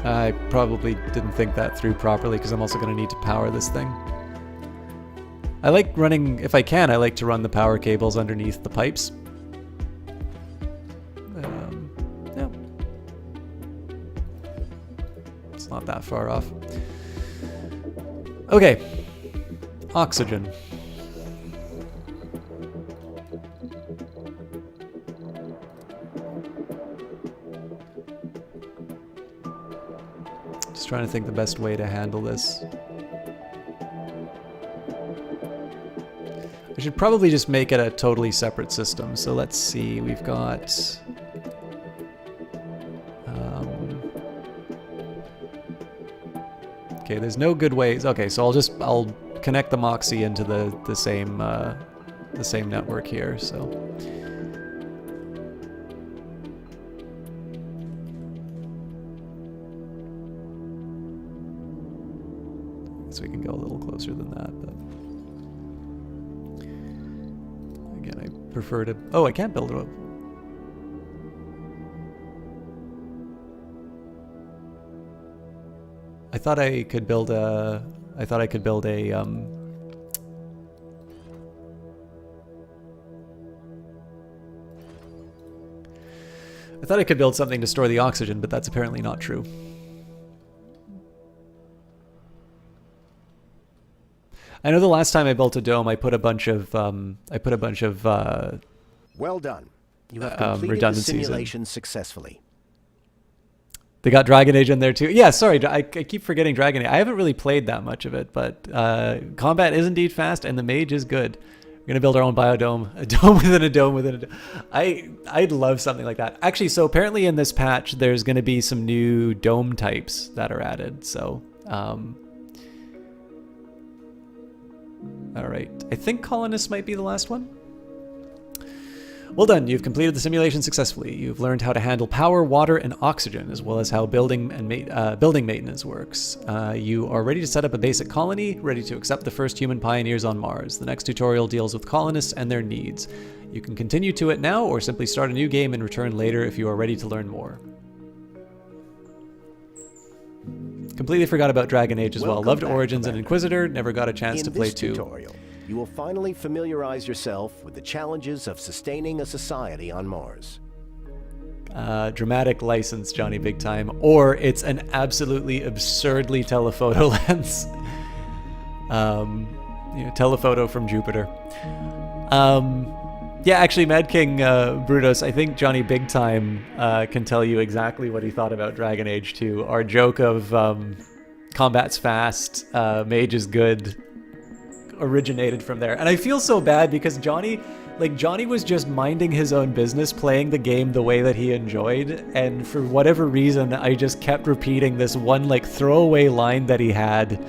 I probably didn't think that through properly because I'm also going to need to power this thing. I like running, if I can, I like to run the power cables underneath the pipes. Yeah. It's not that far off. Okay. Oxygen. Just trying to think the best way to handle this. I should probably just make it a totally separate system. So let's see, we've got... okay, there's no good ways. Okay, so I'll connect the MOXIE into the same network here, so... so we can go a little closer than that, but... again, I prefer to... oh, I can't build it up. I thought I could build a... I thought I could build a... I thought I could build something to store the oxygen, but that's apparently not true. I know the last time I built a dome, I put a bunch of well done. You have completed the simulation successfully. They got Dragon Age in there too. Yeah, sorry, I keep forgetting Dragon Age. I haven't really played that much of it, but combat is indeed fast, and the mage is good. We're gonna build our own biodome, a dome within a dome within a dome. I'd love something like that. Actually, so apparently in this patch, there's gonna be some new dome types that are added. So All right. I think colonists might be the last one. Well done. You've completed the simulation successfully. You've learned how to handle power, water, and oxygen, as well as how building maintenance works. You are ready to set up a basic colony, ready to accept the first human pioneers on Mars. The next tutorial deals with colonists and their needs. You can continue to it now, or simply start a new game and return later if you are ready to learn more. Completely forgot about Dragon Age as well. Welcome Loved back, Origins and Commander. Inquisitor. Never got a chance to play In this 2. tutorial, you will finally familiarize yourself with the challenges of sustaining a society on Mars. Dramatic license, Johnny Big Time, or it's an absolutely absurdly telephoto lens. Telephoto from Jupiter. Yeah, actually, Mad King Brutus, I think Johnny Big Time can tell you exactly what he thought about Dragon Age 2. Our joke of combat's fast, mage is good, originated from there. And I feel so bad because Johnny was just minding his own business, playing the game the way that he enjoyed, and for whatever reason, I just kept repeating this one throwaway line that he had,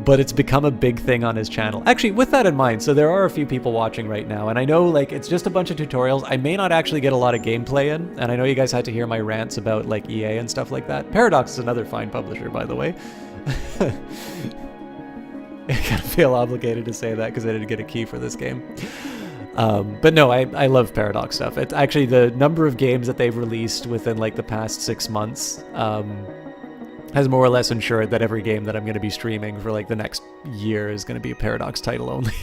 but it's become a big thing on his channel. Actually, with that in mind, so there are a few people watching right now, and I know it's just a bunch of tutorials. I may not actually get a lot of gameplay in, and I know you guys had to hear my rants about EA and stuff like that. Paradox is another fine publisher, by the way. I kind of feel obligated to say that because I didn't get a key for this game. But no, I love Paradox stuff. It's actually the number of games that they've released within the past 6 months has more or less ensured that every game that I'm going to be streaming for the next year is going to be a Paradox title only.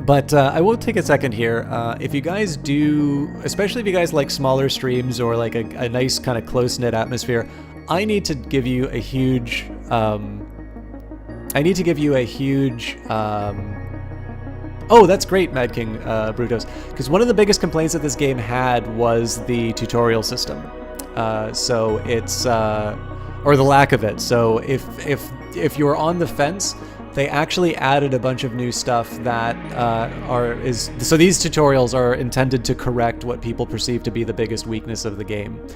But I will take a second here. If you guys do, especially if you guys like smaller streams or a nice kind of close-knit atmosphere, I need to give you a huge oh, that's great, Mad King Brutus. Because one of the biggest complaints that this game had was the tutorial system. So it's or the lack of it. So if you're on the fence, they actually added a bunch of new stuff that so these tutorials are intended to correct what people perceive to be the biggest weakness of the game.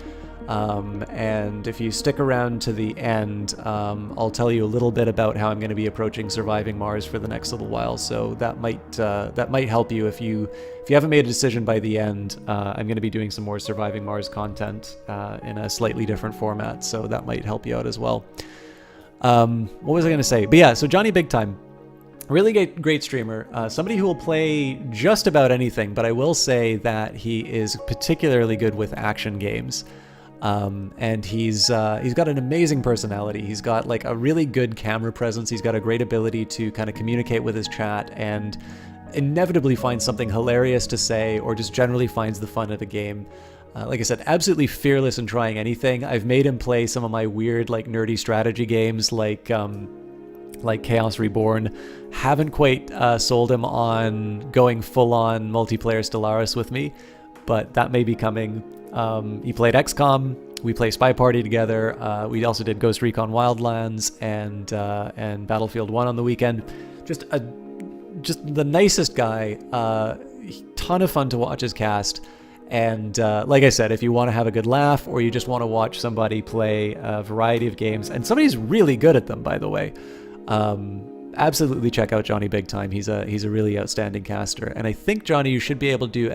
And if you stick around to the end, I'll tell you a little bit about how I'm going to be approaching surviving Mars for the next little while. So that might help you if you haven't made a decision by the end. I'm going to be doing some more surviving Mars content in a slightly different format, so that might help you out as well. What was I going to say? But yeah, so Johnny Big Time. Really great streamer, somebody who will play just about anything, but I will say that he is particularly good with action games. And he's got an amazing personality. He's got a really good camera presence. He's got a great ability to kind of communicate with his chat and inevitably finds something hilarious to say, or just generally finds the fun of the game. Like I said, absolutely fearless in trying anything. I've made him play some of my weird nerdy strategy games like Chaos Reborn. Haven't quite sold him on going full-on multiplayer Stellaris with me, but that may be coming. He played XCOM. We play Spy Party together. We also did Ghost Recon Wildlands and Battlefield 1 on the weekend. Just the nicest guy. Ton of fun to watch his cast. And like I said, if you want to have a good laugh or you just want to watch somebody play a variety of games, and somebody's really good at them, by the way, absolutely check out Johnny Big Time. He's a really outstanding caster. And I think, Johnny, you should be able to do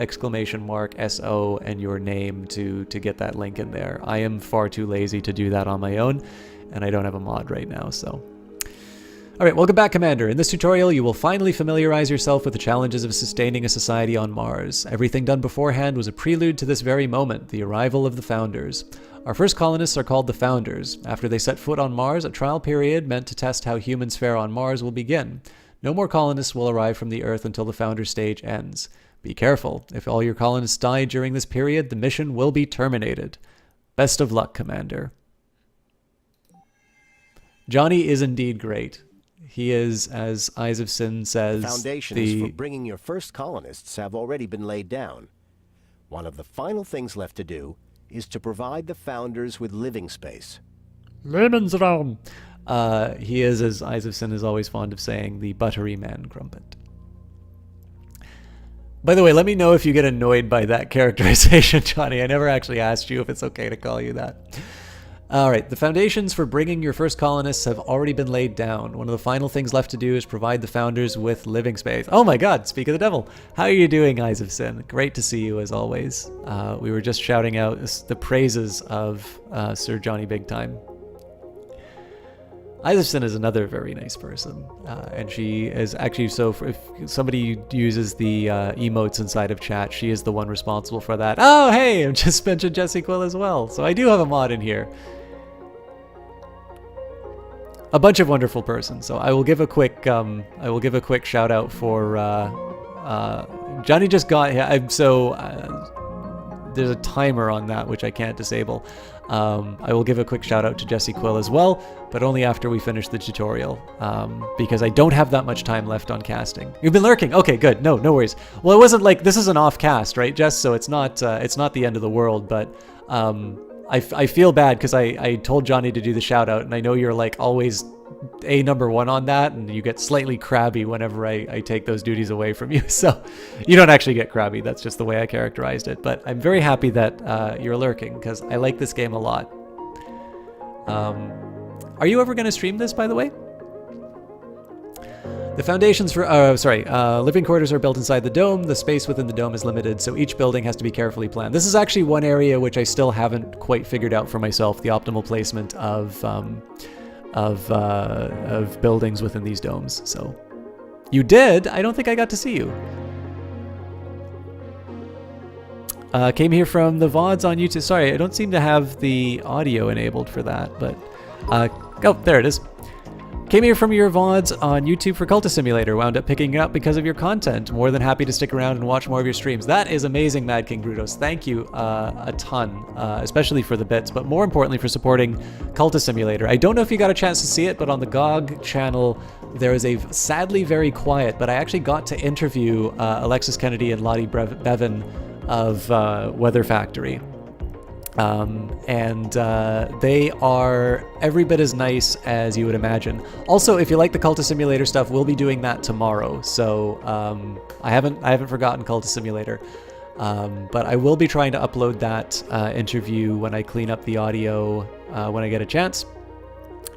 !SO and your name to get that link in there. I am far too lazy to do that on my own, and I don't have a mod right now, so... Alright, welcome back, Commander. In this tutorial, you will finally familiarize yourself with the challenges of sustaining a society on Mars. Everything done beforehand was a prelude to this very moment, the arrival of the Founders. Our first colonists are called the Founders. After they set foot on Mars, a trial period meant to test how humans fare on Mars will begin. No more colonists will arrive from the Earth until the Founder stage ends. Be careful. If all your colonists die during this period, the mission will be terminated. Best of luck, Commander. Johnny is indeed great. He is, as Eyes of Sin says, the foundations for bringing your first colonists have already been laid down. One of the final things left to do is to provide the Founders with living space. Lebensraum. He is, as Eyes of Sin is always fond of saying, the buttery man crumpet. By the way, let me know if you get annoyed by that characterization, Johnny. I never actually asked you if it's okay to call you that. All right, the foundations for bringing your first colonists have already been laid down. One of the final things left to do is provide the founders with living space. Oh my god, speak of the devil. How are you doing, Eyes of Sin? Great to see you as always. We were just shouting out the praises of Sir Johnny Big Time. Eyes of Sin is another very nice person, and she is actually, so if somebody uses the emotes inside of chat, she is the one responsible for that. Oh, hey, I just mentioned Jesse Quill as well, so I do have a mod in here. A bunch of wonderful persons. So I will give a quick shout out for Johnny just got here. There's a timer on that which I can't disable. I will give a quick shout out to Jesse Quill as well, but only after we finish the tutorial, because I don't have that much time left on casting. You've been lurking. Okay, good. No worries. Well, it wasn't like this is an off cast, right, Jess? So it's not the end of the world, but I feel bad because I told Johnny to do the shout out, and I know you're like always number one on that, and you get slightly crabby whenever I take those duties away from you. So you don't actually get crabby. That's just the way I characterized it. But I'm very happy that you're lurking because I like this game a lot. Are you ever going to stream this, by the way? The foundations for, living quarters are built inside the dome. The space within the dome is limited, so each building has to be carefully planned. This is actually one area which I still haven't quite figured out for myself, the optimal placement of buildings within these domes. So you did? I don't think I got to see you. Came here from the VODs on YouTube. Sorry, I don't seem to have the audio enabled for that, but oh, there it is. Came here from your VODs on YouTube for Cultist Simulator. Wound up picking it up because of your content. More than happy to stick around and watch more of your streams. That is amazing, Mad King Brutos. Thank you a ton, especially for the bits, but more importantly for supporting Cultist Simulator. I don't know if you got a chance to see it, but on the GOG channel, there is a sadly very quiet, but I actually got to interview Alexis Kennedy and Lottie Bevan of Weather Factory. They are every bit as nice as you would imagine. Also, if you like the Cultist Simulator stuff, we'll be doing that tomorrow. So I haven't forgotten Cultist Simulator, but I will be trying to upload that interview when I clean up the audio when I get a chance.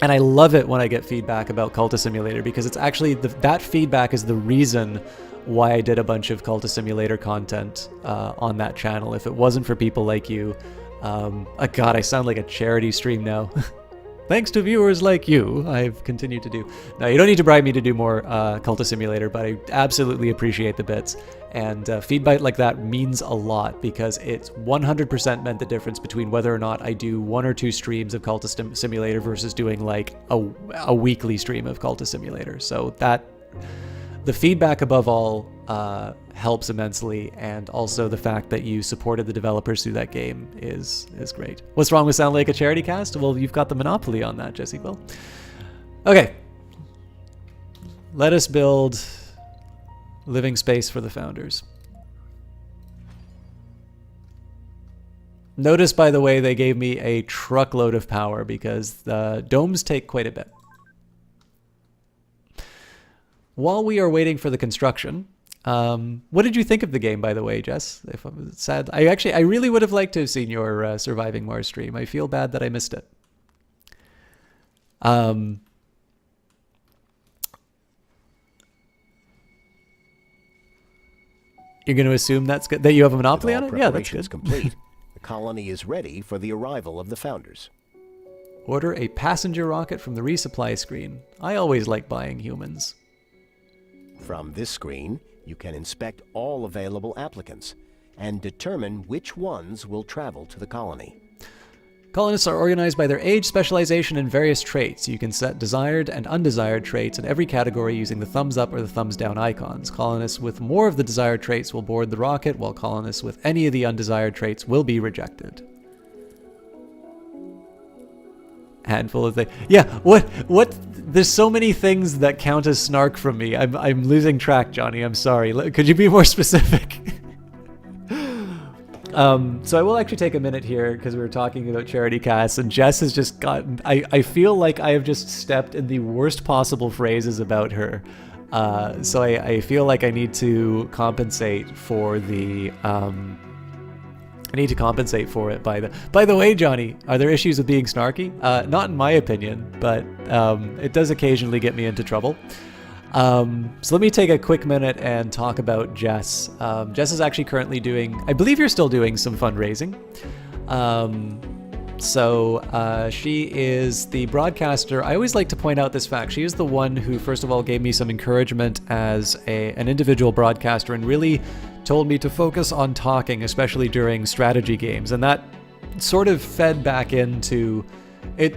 And I love it when I get feedback about Cultist Simulator because it's actually that feedback is the reason why I did a bunch of Cultist Simulator content on that channel. If it wasn't for people like you. God, I sound like a charity stream now. Thanks to viewers like you, I've continued to do. No, you don't need to bribe me to do more Cultist Simulator, but I absolutely appreciate the bits. And feedback like that means a lot because it's 100% meant the difference between whether or not I do 1 or 2 streams of Cultist Simulator versus doing like a weekly stream of Cultist Simulator. So that the feedback above all helps immensely, and also the fact that you supported the developers through that game is great. What's wrong with sound like a charity cast? Well, you've got the monopoly on that, Jesse Quill. Okay. Let us build living space for the founders. Notice, by the way, they gave me a truckload of power because the domes take quite a bit. While we are waiting for the construction, what did you think of the game, by the way, Jess? If I was sad, I really would have liked to have seen your Surviving Mars stream. I feel bad that I missed it. You're going to assume that's good, that you have a monopoly on it? Yeah, that's good. Complete. The colony is ready for the arrival of the founders. Order a passenger rocket from the resupply screen. I always like buying humans. From this screen, you can inspect all available applicants and determine which ones will travel to the colony. Colonists are organized by their age, specialization, and various traits. You can set desired and undesired traits in every category using the thumbs up or the thumbs down icons. Colonists with more of the desired traits will board the rocket, while colonists with any of the undesired traits will be rejected. Handful of things. Yeah, what? There's so many things that count as snark from me. I'm losing track, Johnny. I'm sorry. Could you be more specific? So I will actually take a minute here because we were talking about charity casts, and Jess has just gotten. I feel like I have just stepped in the worst possible phrases about her. So I feel like I need to compensate for the I need to compensate for it by the way, Johnny, are there issues with being snarky? Not in my opinion, but it does occasionally get me into trouble. So let me take a quick minute and talk about Jess. Jess is actually currently doing, I believe you're still doing some fundraising. So she is the broadcaster. I always like to point out this fact. She is the one who, first of all, gave me some encouragement as an individual broadcaster and really told me to focus on talking, especially during strategy games. And that sort of fed back into it.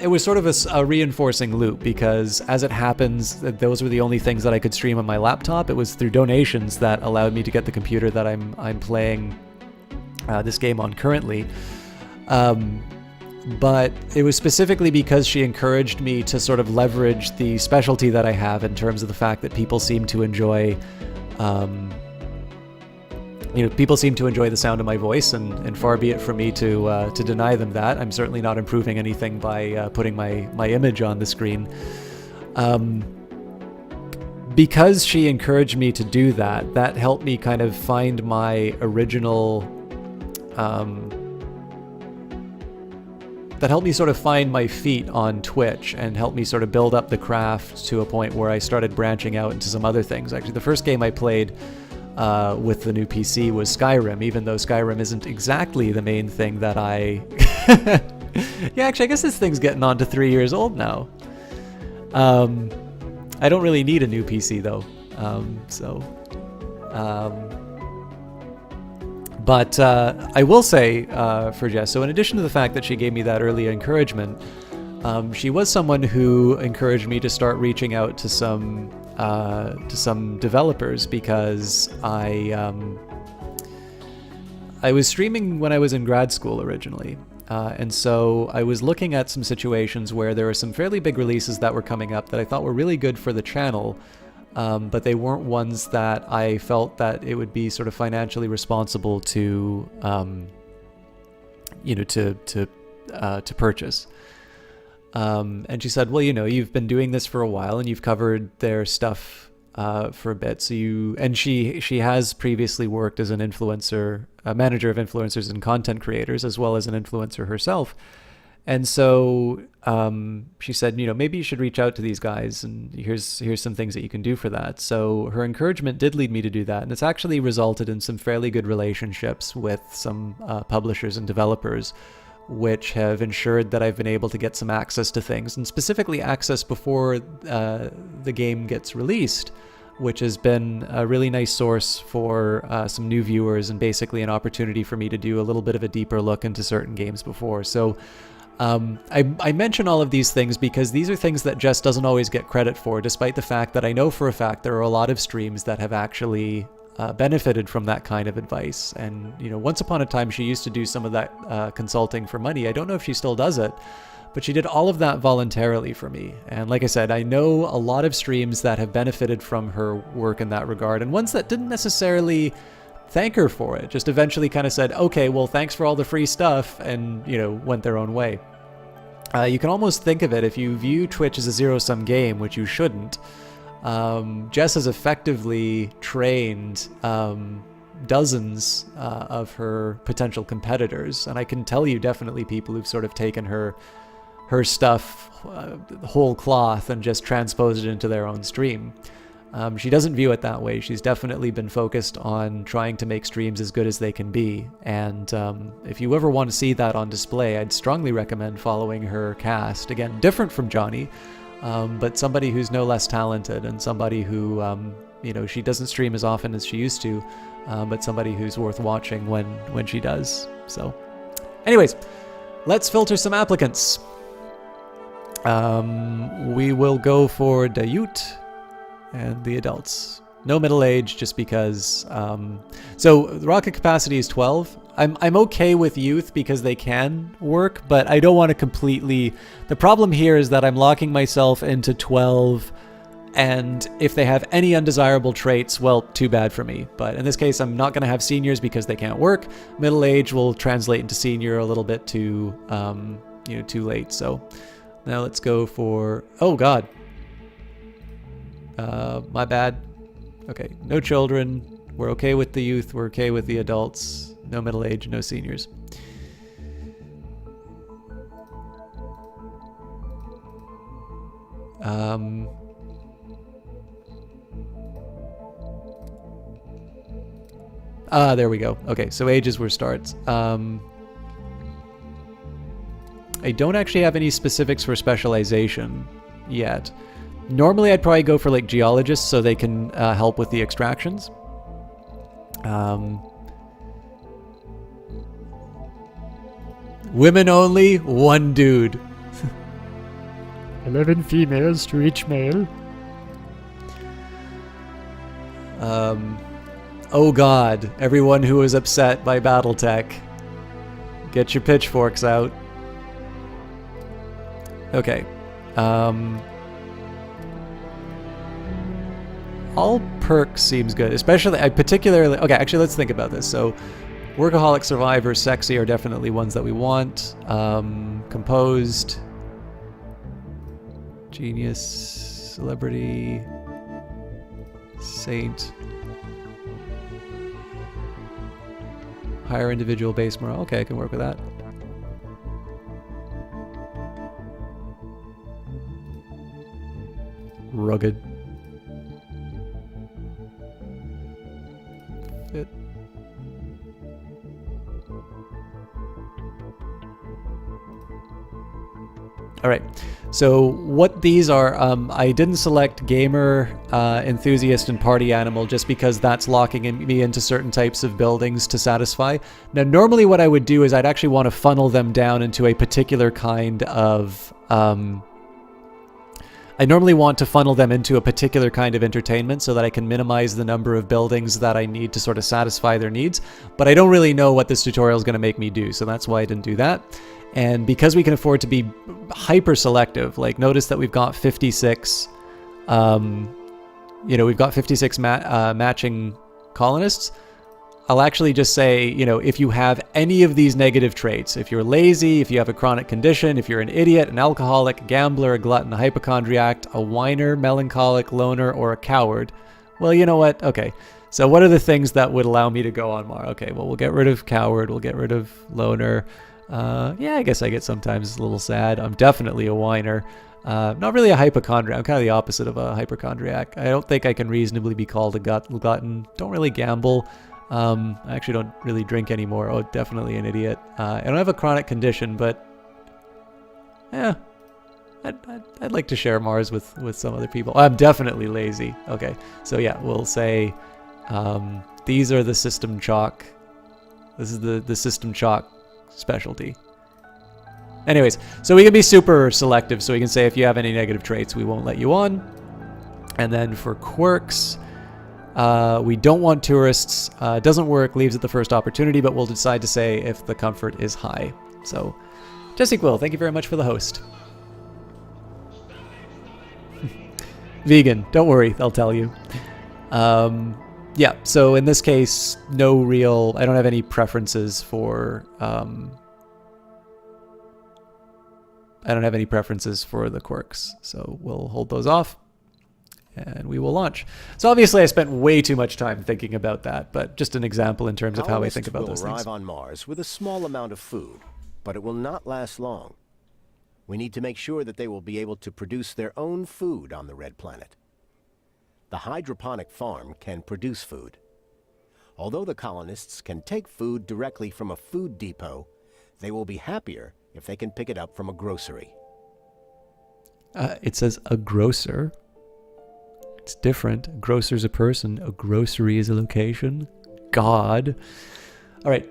It was sort of a reinforcing loop, because as it happens, those were the only things that I could stream on my laptop. It was through donations that allowed me to get the computer that I'm playing this game on currently. But it was specifically because she encouraged me to sort of leverage the specialty that I have in terms of the fact that people seem to enjoy, people seem to enjoy the sound of my voice, and far be it from me to deny them that. I'm certainly not improving anything by putting my image on the screen. Because she encouraged me to do that, that helped me kind of find my original, that helped me sort of find my feet on Twitch and helped me sort of build up the craft to a point where I started branching out into some other things. Actually, the first game I played with the new PC was Skyrim, even though Skyrim isn't exactly the main thing that I... Yeah, actually, I guess this thing's getting on to 3 years old now. I don't really need a new PC, though. But I will say for Jess, so in addition to the fact that she gave me that early encouragement, she was someone who encouraged me to start reaching out to some developers, because I was streaming when I was in grad school originally. And so I was looking at some situations where there were some fairly big releases that were coming up that I thought were really good for the channel, but they weren't ones that I felt that it would be sort of financially responsible to, to purchase. And she said, well, you've been doing this for a while and you've covered their stuff for a bit. So she has previously worked as an influencer, a manager of influencers and content creators, as well as an influencer herself. And so she said, maybe you should reach out to these guys, and here's some things that you can do for that. So her encouragement did lead me to do that. And it's actually resulted in some fairly good relationships with some publishers and developers, which have ensured that I've been able to get some access to things, and specifically access before the game gets released, which has been a really nice source for some new viewers, and basically an opportunity for me to do a little bit of a deeper look into certain games before. So I mention all of these things because these are things that Jess doesn't always get credit for, despite the fact that I know for a fact there are a lot of streams that have actually benefited from that kind of advice. And, once upon a time, she used to do some of that consulting for money. I don't know if she still does it, but she did all of that voluntarily for me. And like I said, I know a lot of streams that have benefited from her work in that regard, and ones that didn't necessarily thank her for it, just eventually kind of said, okay, well, thanks for all the free stuff, and, went their own way. You can almost think of it, if you view Twitch as a zero-sum game, which you shouldn't, Jess has effectively trained dozens of her potential competitors, and I can tell you definitely people who've sort of taken her stuff whole cloth and just transposed it into their own stream. She doesn't view it that way. She's definitely been focused on trying to make streams as good as they can be, and if you ever want to see that on display, I'd strongly recommend following her cast. Again, different from Johnny, but somebody who's no less talented, and somebody who, she doesn't stream as often as she used to, but somebody who's worth watching when she does. So, anyways, let's filter some applicants. We will go for Dayut and the adults. No middle age, just because. So the rocket capacity is 12. I'm okay with youth because they can work, but I don't want to completely... The problem here is that I'm locking myself into 12, and if they have any undesirable traits, well, too bad for me. But in this case, I'm not going to have seniors because they can't work. Middle age will translate into senior a little bit too late. So now let's go for... Oh, God. My bad. Okay, no children. We're okay with the youth. We're okay with the adults. No middle age, no seniors. There we go. Okay, so ages were starts. I don't actually have any specifics for specialization yet. Normally, I'd probably go for like geologists so they can help with the extractions. Women only, one dude. 11 females to each male. Oh god, everyone who is upset by Battletech, get your pitchforks out. Okay. All perks seems good, especially, I particularly, okay, actually let's think about this. So, Workaholic, Survivor, Sexy are definitely ones that we want. Composed, Genius, Celebrity, Saint. Higher individual base morale. Okay, I can work with that. Rugged. Fit. All right. So what these are, I didn't select gamer, enthusiast, and party animal just because that's locking me into certain types of buildings to satisfy. Now, normally what I would do is I'd actually want to funnel them down into a particular kind of, I normally want to funnel them into a particular kind of entertainment so that I can minimize the number of buildings that I need to sort of satisfy their needs. But I don't really know what this tutorial is going to make me do, so that's why I didn't do that. And because we can afford to be hyper selective, like notice that we've got 56, we've got 56 matching colonists. I'll actually just say, if you have any of these negative traits, if you're lazy, if you have a chronic condition, if you're an idiot, an alcoholic, a gambler, a glutton, a hypochondriac, a whiner, melancholic, loner, or a coward, well, you know what? Okay. So what are the things that would allow me to go on Mars? Okay, well, we'll get rid of coward. We'll get rid of loner. Yeah, I guess I get sometimes a little sad. I'm definitely a whiner. Not really a hypochondriac. I'm kind of the opposite of a hypochondriac. I don't think I can reasonably be called a glutton. Don't really gamble. I actually don't really drink anymore. Oh, definitely an idiot. I don't have a chronic condition, but yeah, I'd like to share Mars with some other people. I'm definitely lazy. Okay, so yeah, we'll say these are the system chalk. This is the system chalk specialty. Anyways, so we can be super selective. So we can say if you have any negative traits, we won't let you on. And then for quirks, we don't want tourists. Doesn't work, leaves at the first opportunity, but we'll decide to say if the comfort is high. So, Jesse Quill, thank you very much for the host. Vegan, don't worry, they'll tell you. Yeah, so in this case, I don't have any preferences for, I don't have any preferences for the quirks, so we'll hold those off, and we will launch. So obviously I spent way too much time thinking about that, but just an example in terms of how I think about those things. Colonists will arrive on Mars with a small amount of food, but it will not last long. We need to make sure that they will be able to produce their own food on the Red Planet. The hydroponic farm can produce food. Although the colonists can take food directly from a food depot, they will be happier if they can pick it up from a grocery. It says a grocer. It's different. A grocer's a person. A grocery is a location. God. All right.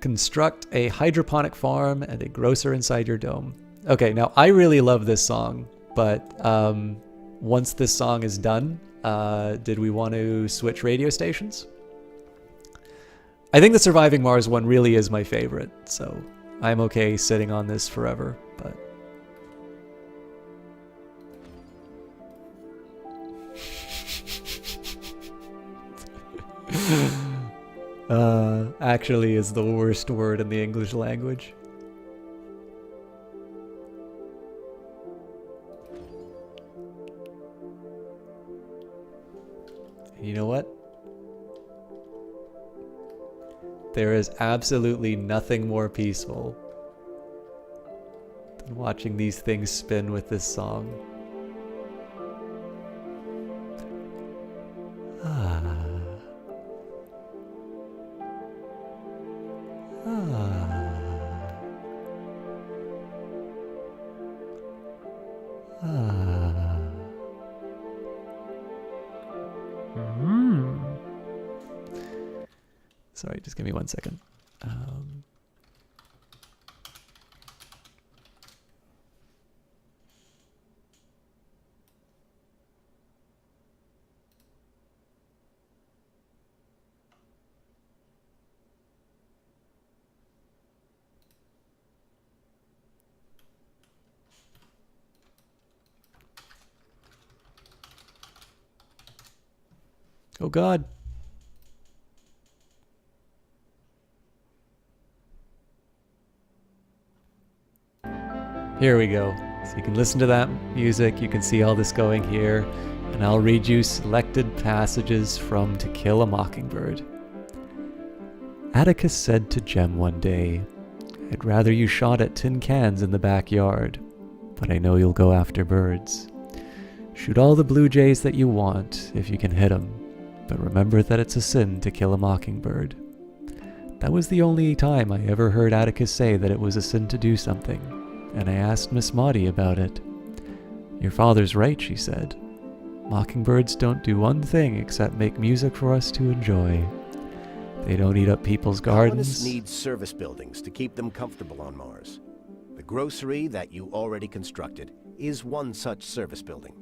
Construct a hydroponic farm and a grocer inside your dome. Okay, now I really love this song, but once this song is done, did we want to switch radio stations? I think the Surviving Mars one really is my favorite, so I'm okay sitting on this forever, but... actually is the worst word in the English language. You know what? There is absolutely nothing more peaceful than watching these things spin with this song. Ah. Ah. Ah. Sorry, just give me 1 second. Oh God. Here we go. So you can listen to that music, you can see all this going here, and I'll read you selected passages from To Kill a Mockingbird. Atticus said to Jem one day, "I'd rather you shot at tin cans in the backyard, but I know you'll go after birds. Shoot all the blue jays that you want, if you can hit 'em, but remember that it's a sin to kill a mockingbird." That was the only time I ever heard Atticus say that it was a sin to do something, and I asked Miss Maudie about it. "Your father's right," she said. "Mockingbirds don't do one thing except make music for us to enjoy. They don't eat up people's Colonists gardens." need service buildings to keep them comfortable on Mars. The grocery that you already constructed is one such service building.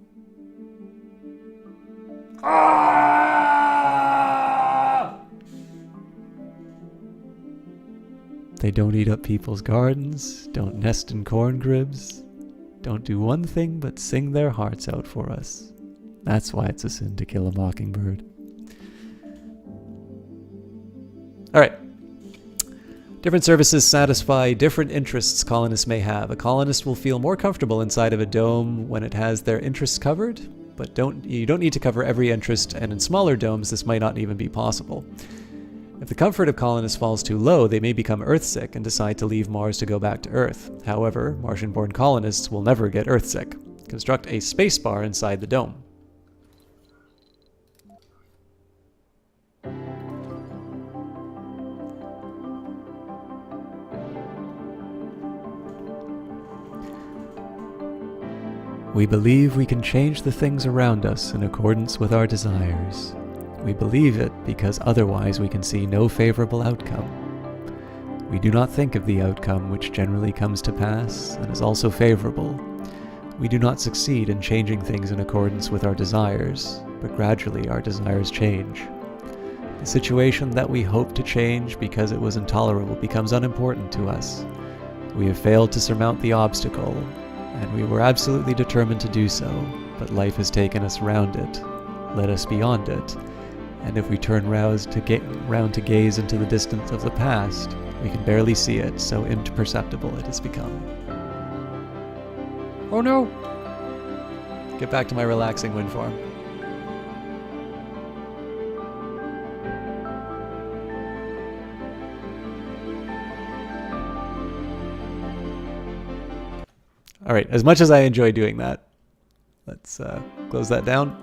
They don't eat up people's gardens, don't nest in corn cribs, don't do one thing but sing their hearts out for us. That's why it's a sin to kill a mockingbird. Alright. Different services satisfy different interests colonists may have. A colonist will feel more comfortable inside of a dome when it has their interests covered, but you don't need to cover every interest, and in smaller domes this might not even be possible. If the comfort of colonists falls too low, they may become Earthsick and decide to leave Mars to go back to Earth. However, Martian-born colonists will never get Earthsick. Construct a spacebar inside the dome. We believe we can change the things around us in accordance with our desires. We believe it because otherwise we can see no favorable outcome. We do not think of the outcome which generally comes to pass and is also favorable. We do not succeed in changing things in accordance with our desires, but gradually our desires change. The situation that we hope to change because it was intolerable becomes unimportant to us. We have failed to surmount the obstacle, and we were absolutely determined to do so, but life has taken us round it, led us beyond it, and if we turn round to gaze into the distance of the past, we can barely see it, so imperceptible it has become. Oh no! Get back to my relaxing wind farm. Alright, as much as I enjoy doing that, let's close that down.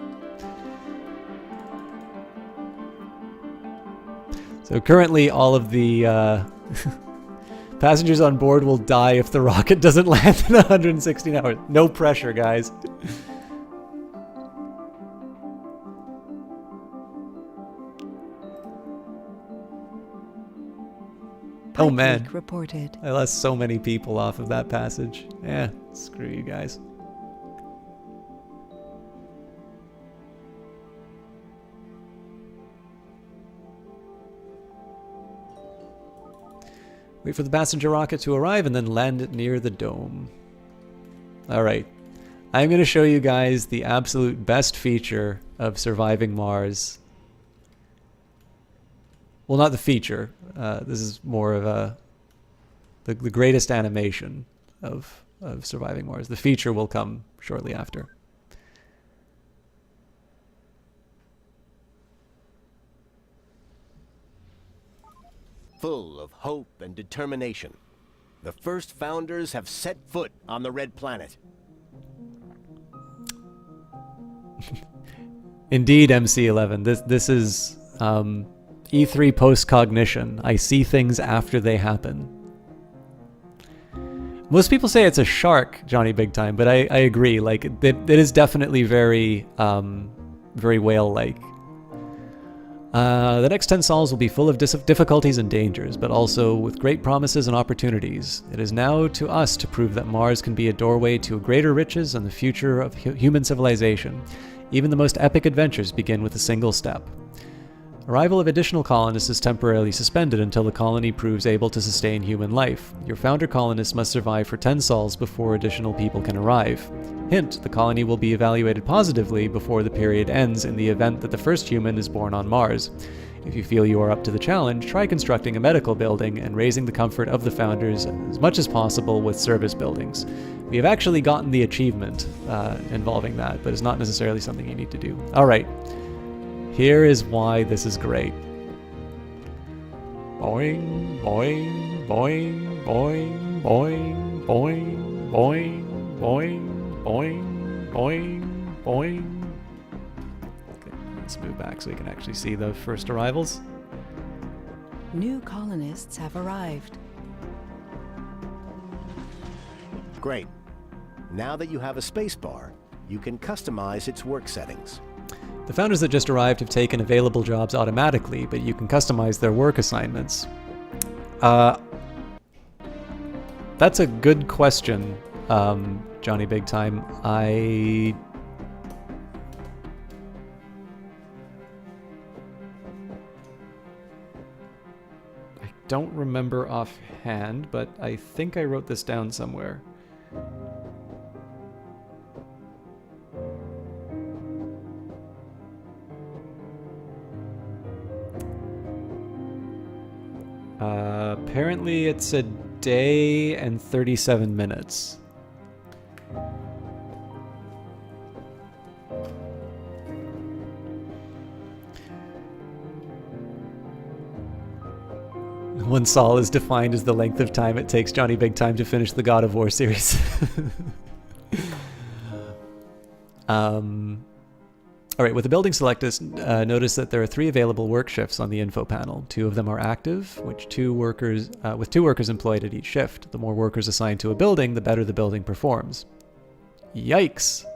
So currently all of the passengers on board will die if the rocket doesn't land in 116 hours. No pressure, guys. Oh man, reported. I lost so many people off of that passage. Yeah, screw you guys. Wait for the passenger rocket to arrive and then land it near the dome. Alright, I'm going to show you guys the absolute best feature of surviving Mars. Well, not the feature. This is more of the greatest animation of surviving Mars. The feature will come shortly after. full of hope and determination. The first founders have set foot on the Red Planet. Indeed, MC11. This is E3 post-cognition. I see things after they happen. Most people say it's a shark, Johnny Big Time, but I agree. Like it is definitely very very whale-like. The next 10 sols will be full of difficulties and dangers, but also with great promises and opportunities. It is now to us to prove that Mars can be a doorway to greater riches and the future of human civilization. Even the most epic adventures begin with a single step. Arrival of additional colonists is temporarily suspended until the colony proves able to sustain human life. Your founder colonists must survive for 10 sols before additional people can arrive. Hint, the colony will be evaluated positively before the period ends in the event that the first human is born on Mars. If you feel you are up to the challenge, try constructing a medical building and raising the comfort of the founders as much as possible with service buildings. We have actually gotten the achievement involving that, but it's not necessarily something you need to do. Alright. Here is why this is great. Boing, boing, boing, boing, boing, boing, boing, boing, boing, boing, boing. Okay, let's move back so we can actually see the first arrivals. New colonists have arrived. Great. Now that you have a spacebar, you can customize its work settings. The founders that just arrived have taken available jobs automatically, but you can customize their work assignments. That's a good question, Johnny Big Time. I don't remember offhand, but I think I wrote this down somewhere. Apparently it's a day and 37 minutes. One sol is defined as the length of time it takes Johnny Big Time to finish the God of War series. Alright, with the building selected, notice that there are 3 available work shifts on the info panel. 2 of them are active, with 2 workers employed at each shift. The more workers assigned to a building, the better the building performs. Yikes!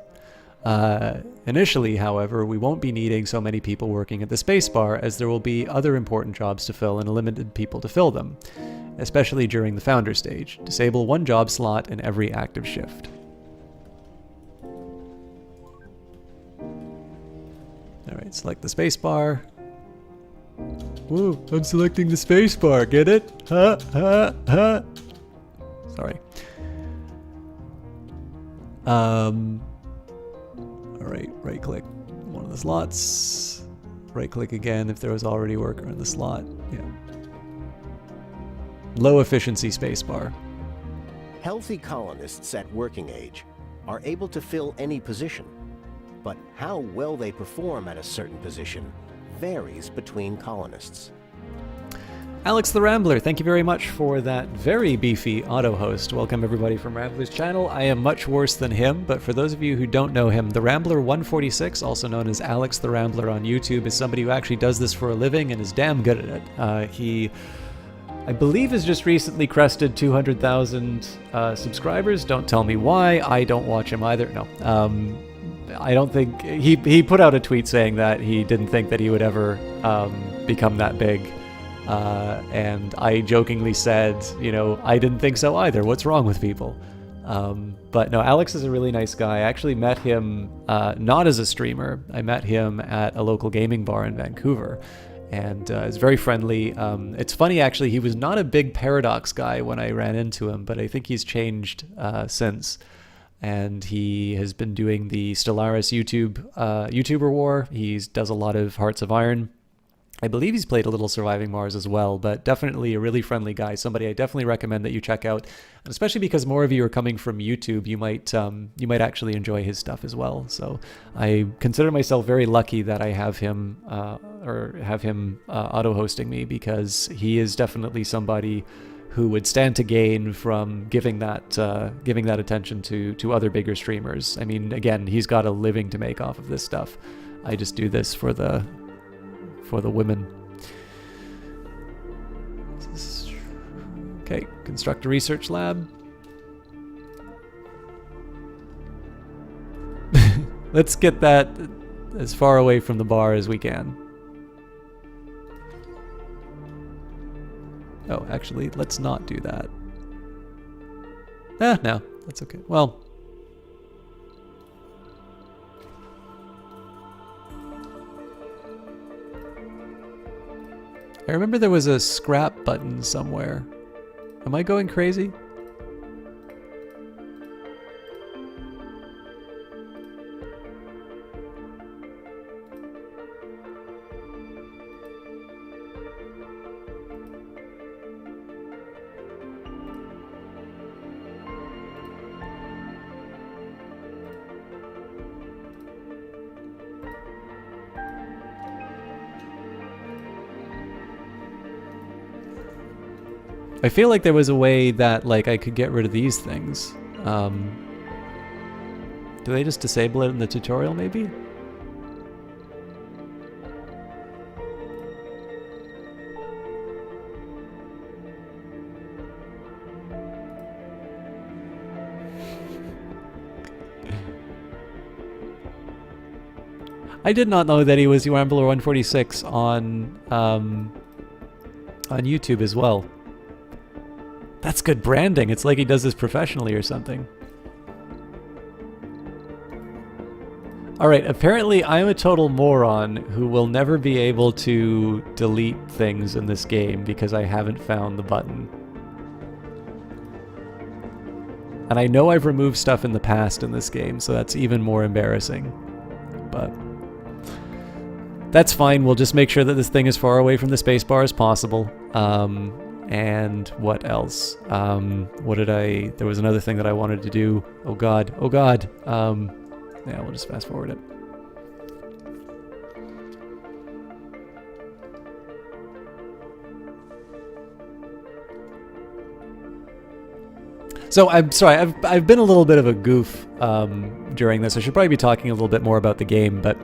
Initially, however, we won't be needing so many people working at the spacebar, as there will be other important jobs to fill and limited people to fill them, especially during the founder stage. Disable 1 job slot in every active shift. Alright, select the spacebar. Whoa, I'm selecting the spacebar, get it? Ha, ha, ha. Sorry. Alright, right click one of the slots. Right click again if there was already a worker in the slot. Yeah. Low efficiency spacebar. Healthy colonists at working age are able to fill any position, but how well they perform at a certain position varies between colonists. Alex the Rambler, thank you very much for that very beefy auto host. Welcome everybody from Rambler's channel. I am much worse than him, but for those of you who don't know him, the Rambler 146, also known as Alex the Rambler on YouTube, is somebody who actually does this for a living and is damn good at it. He, I believe, has just recently crested 200,000 subscribers. Don't tell me why. I don't watch him either. No. I don't think... He put out a tweet saying that he didn't think that he would ever become that big. And I jokingly said, you know, I didn't think so either. What's wrong with people? But no, Alex is a really nice guy. I actually met him not as a streamer. I met him at a local gaming bar in Vancouver. And is very friendly. It's funny, actually, he was not a big Paradox guy when I ran into him, but I think he's changed since. And he has been doing the Stellaris YouTuber war. He does a lot of Hearts of Iron. I believe he's played a little Surviving Mars as well, but definitely a really friendly guy. Somebody I definitely recommend that you check out, and especially because more of you are coming from YouTube, you might actually enjoy his stuff as well. So I consider myself very lucky that I have him or have him auto-hosting me, because he is definitely somebody who would stand to gain from giving that attention to other bigger streamers. I mean, again, he's got a living to make off of this stuff. I just do this for the women. Okay, construct a research lab. Let's get that as far away from the bar as we can. Oh, actually, let's not do that. No, that's okay. Well, I remember there was a scrap button somewhere. Am I going crazy? I feel like there was a way that like I could get rid of these things. Do they just disable it in the tutorial maybe? I did not know that he was Rambler 146 on YouTube as well. That's good branding. It's like he does this professionally or something. Alright, apparently I'm a total moron who will never be able to delete things in this game because I haven't found the button. And I know I've removed stuff in the past in this game, so that's even more embarrassing. But that's fine. We'll just make sure that this thing is far away from the spacebar as possible. And what else? There was another thing that I wanted to do. Oh god. Yeah, we'll just fast forward it. So I'm sorry, I've been a little bit of a goof during this. I should probably be talking a little bit more about the game, but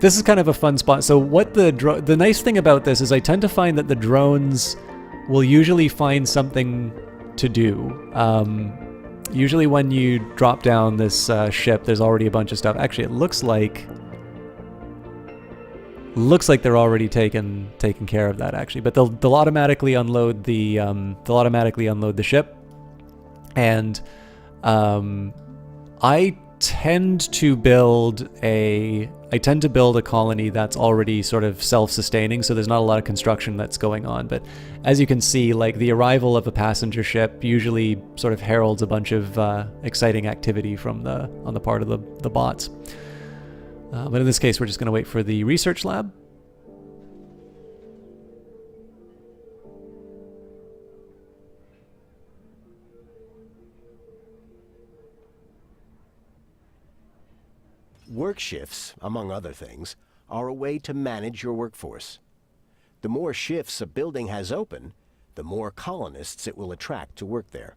this is kind of a fun spot. So what the nice thing about this is I tend to find that the drones will usually find something to do. Usually when you drop down this ship, there's already a bunch of stuff. Actually, it looks like they're already taken care of that actually. But they'll automatically unload the ship, and I tend to build a colony that's already sort of self-sustaining, so there's not a lot of construction that's going on. But as you can see, like the arrival of a passenger ship usually sort of heralds a bunch of exciting activity on the part of the bots. But in this case, we're just going to wait for the research lab. Work shifts, among other things, are a way to manage your workforce. The more shifts a building has open, the more colonists it will attract to work there.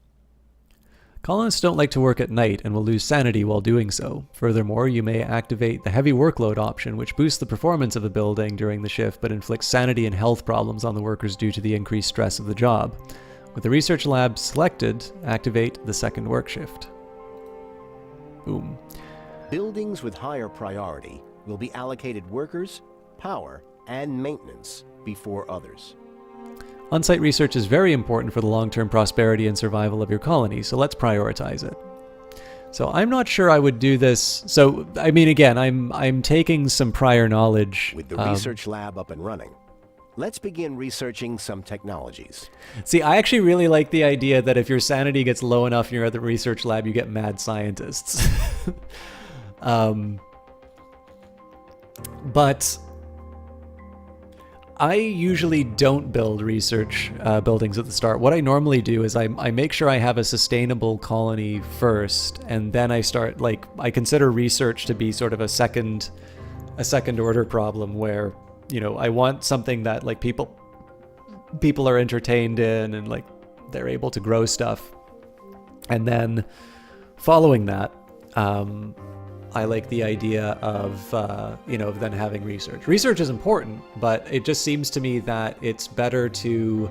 Colonists don't like to work at night and will lose sanity while doing so. Furthermore, you may activate the heavy workload option, which boosts the performance of a building during the shift but inflicts sanity and health problems on the workers due to the increased stress of the job. With the research lab selected, activate the second work shift. Boom. Buildings with higher priority will be allocated workers, power, and maintenance before others. On-site research is very important for the long-term prosperity and survival of your colony, so let's prioritize it. So I'm not sure I would do this. So, I mean, again, I'm taking some prior knowledge. With the research lab up and running, let's begin researching some technologies. See, I actually really like the idea that if your sanity gets low enough and you're at the research lab, you get mad scientists. But I usually don't build research buildings at the start. What I normally do is I make sure I have a sustainable colony first, and then I start, like, I consider research to be sort of a second order problem where I want something that like people are entertained in and like they're able to grow stuff. And then following that, I like the idea of, of then having research. Research is important, but it just seems to me that it's better to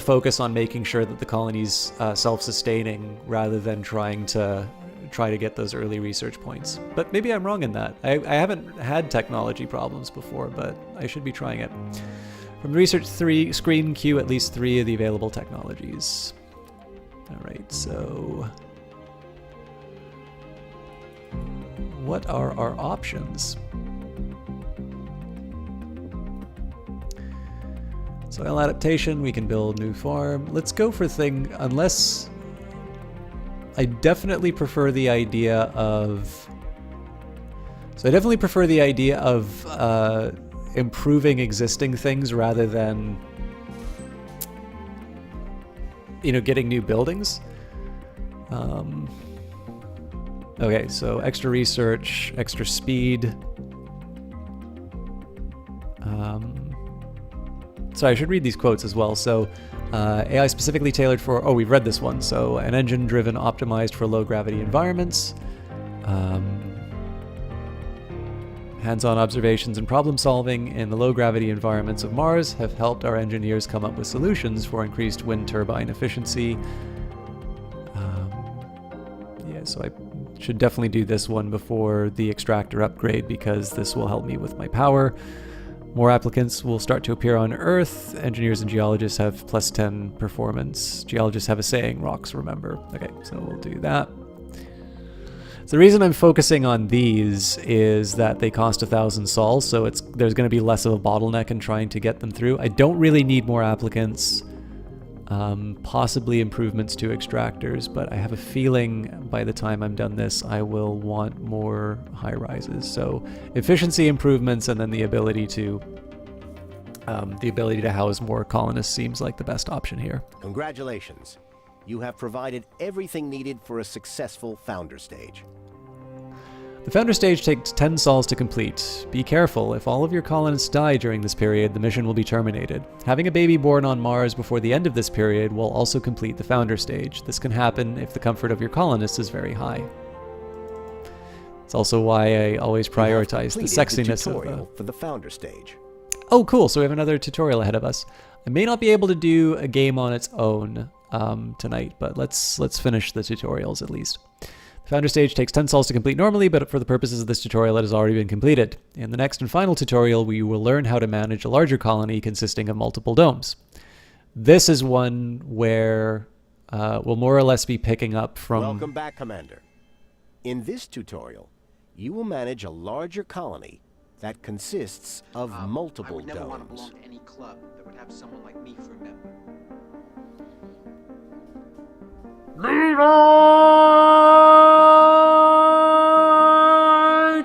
focus on making sure that the colony's self-sustaining rather than try to get those early research points. But maybe I'm wrong in that. I haven't had technology problems before, but I should be trying it. From the research screen, queue at least 3 of the available technologies. All right, so what are our options? Soil adaptation, we can build new farm. Let's go for unless I definitely prefer the idea of improving existing things rather than getting new buildings. Okay, so extra research, extra speed. Sorry, I should read these quotes as well. So, AI specifically tailored for... Oh, we've read this one. So, an engine-driven, optimized for low-gravity environments. Hands-on observations and problem-solving in the low-gravity environments of Mars have helped our engineers come up with solutions for increased wind turbine efficiency. Yeah, so I should definitely do this one before the extractor upgrade because this will help me with my power. More applicants will start to appear on Earth. Engineers and geologists have plus 10 performance. Geologists have a saying, rocks remember. Okay, so we'll do that. So the reason I'm focusing on these is that they cost 1,000 sols, so there's going to be less of a bottleneck in trying to get them through. I don't really need more applicants. Possibly improvements to extractors, but I have a feeling by the time I'm done this, I will want more high rises. So efficiency improvements and then the ability to house more colonists seems like the best option here. Congratulations. You have provided everything needed for a successful founder stage. The founder stage takes 10 sols to complete. Be careful, if all of your colonists die during this period, the mission will be terminated. Having a baby born on Mars before the end of this period will also complete the founder stage. This can happen if the comfort of your colonists is very high. It's also why I always prioritize the sexiness the tutorial for the founder stage. Oh, cool, so we have another tutorial ahead of us. I may not be able to do a game on its own tonight, but let's finish the tutorials at least. The founder stage takes 10 sols to complete normally, but for the purposes of this tutorial, it has already been completed. In the next and final tutorial, we will learn how to manage a larger colony consisting of multiple domes. This is one where we'll more or less be picking up from... Welcome back, Commander. In this tutorial, you will manage a larger colony that consists of multiple domes. I would never want to belong to any club that would have someone like me for a member. Leroy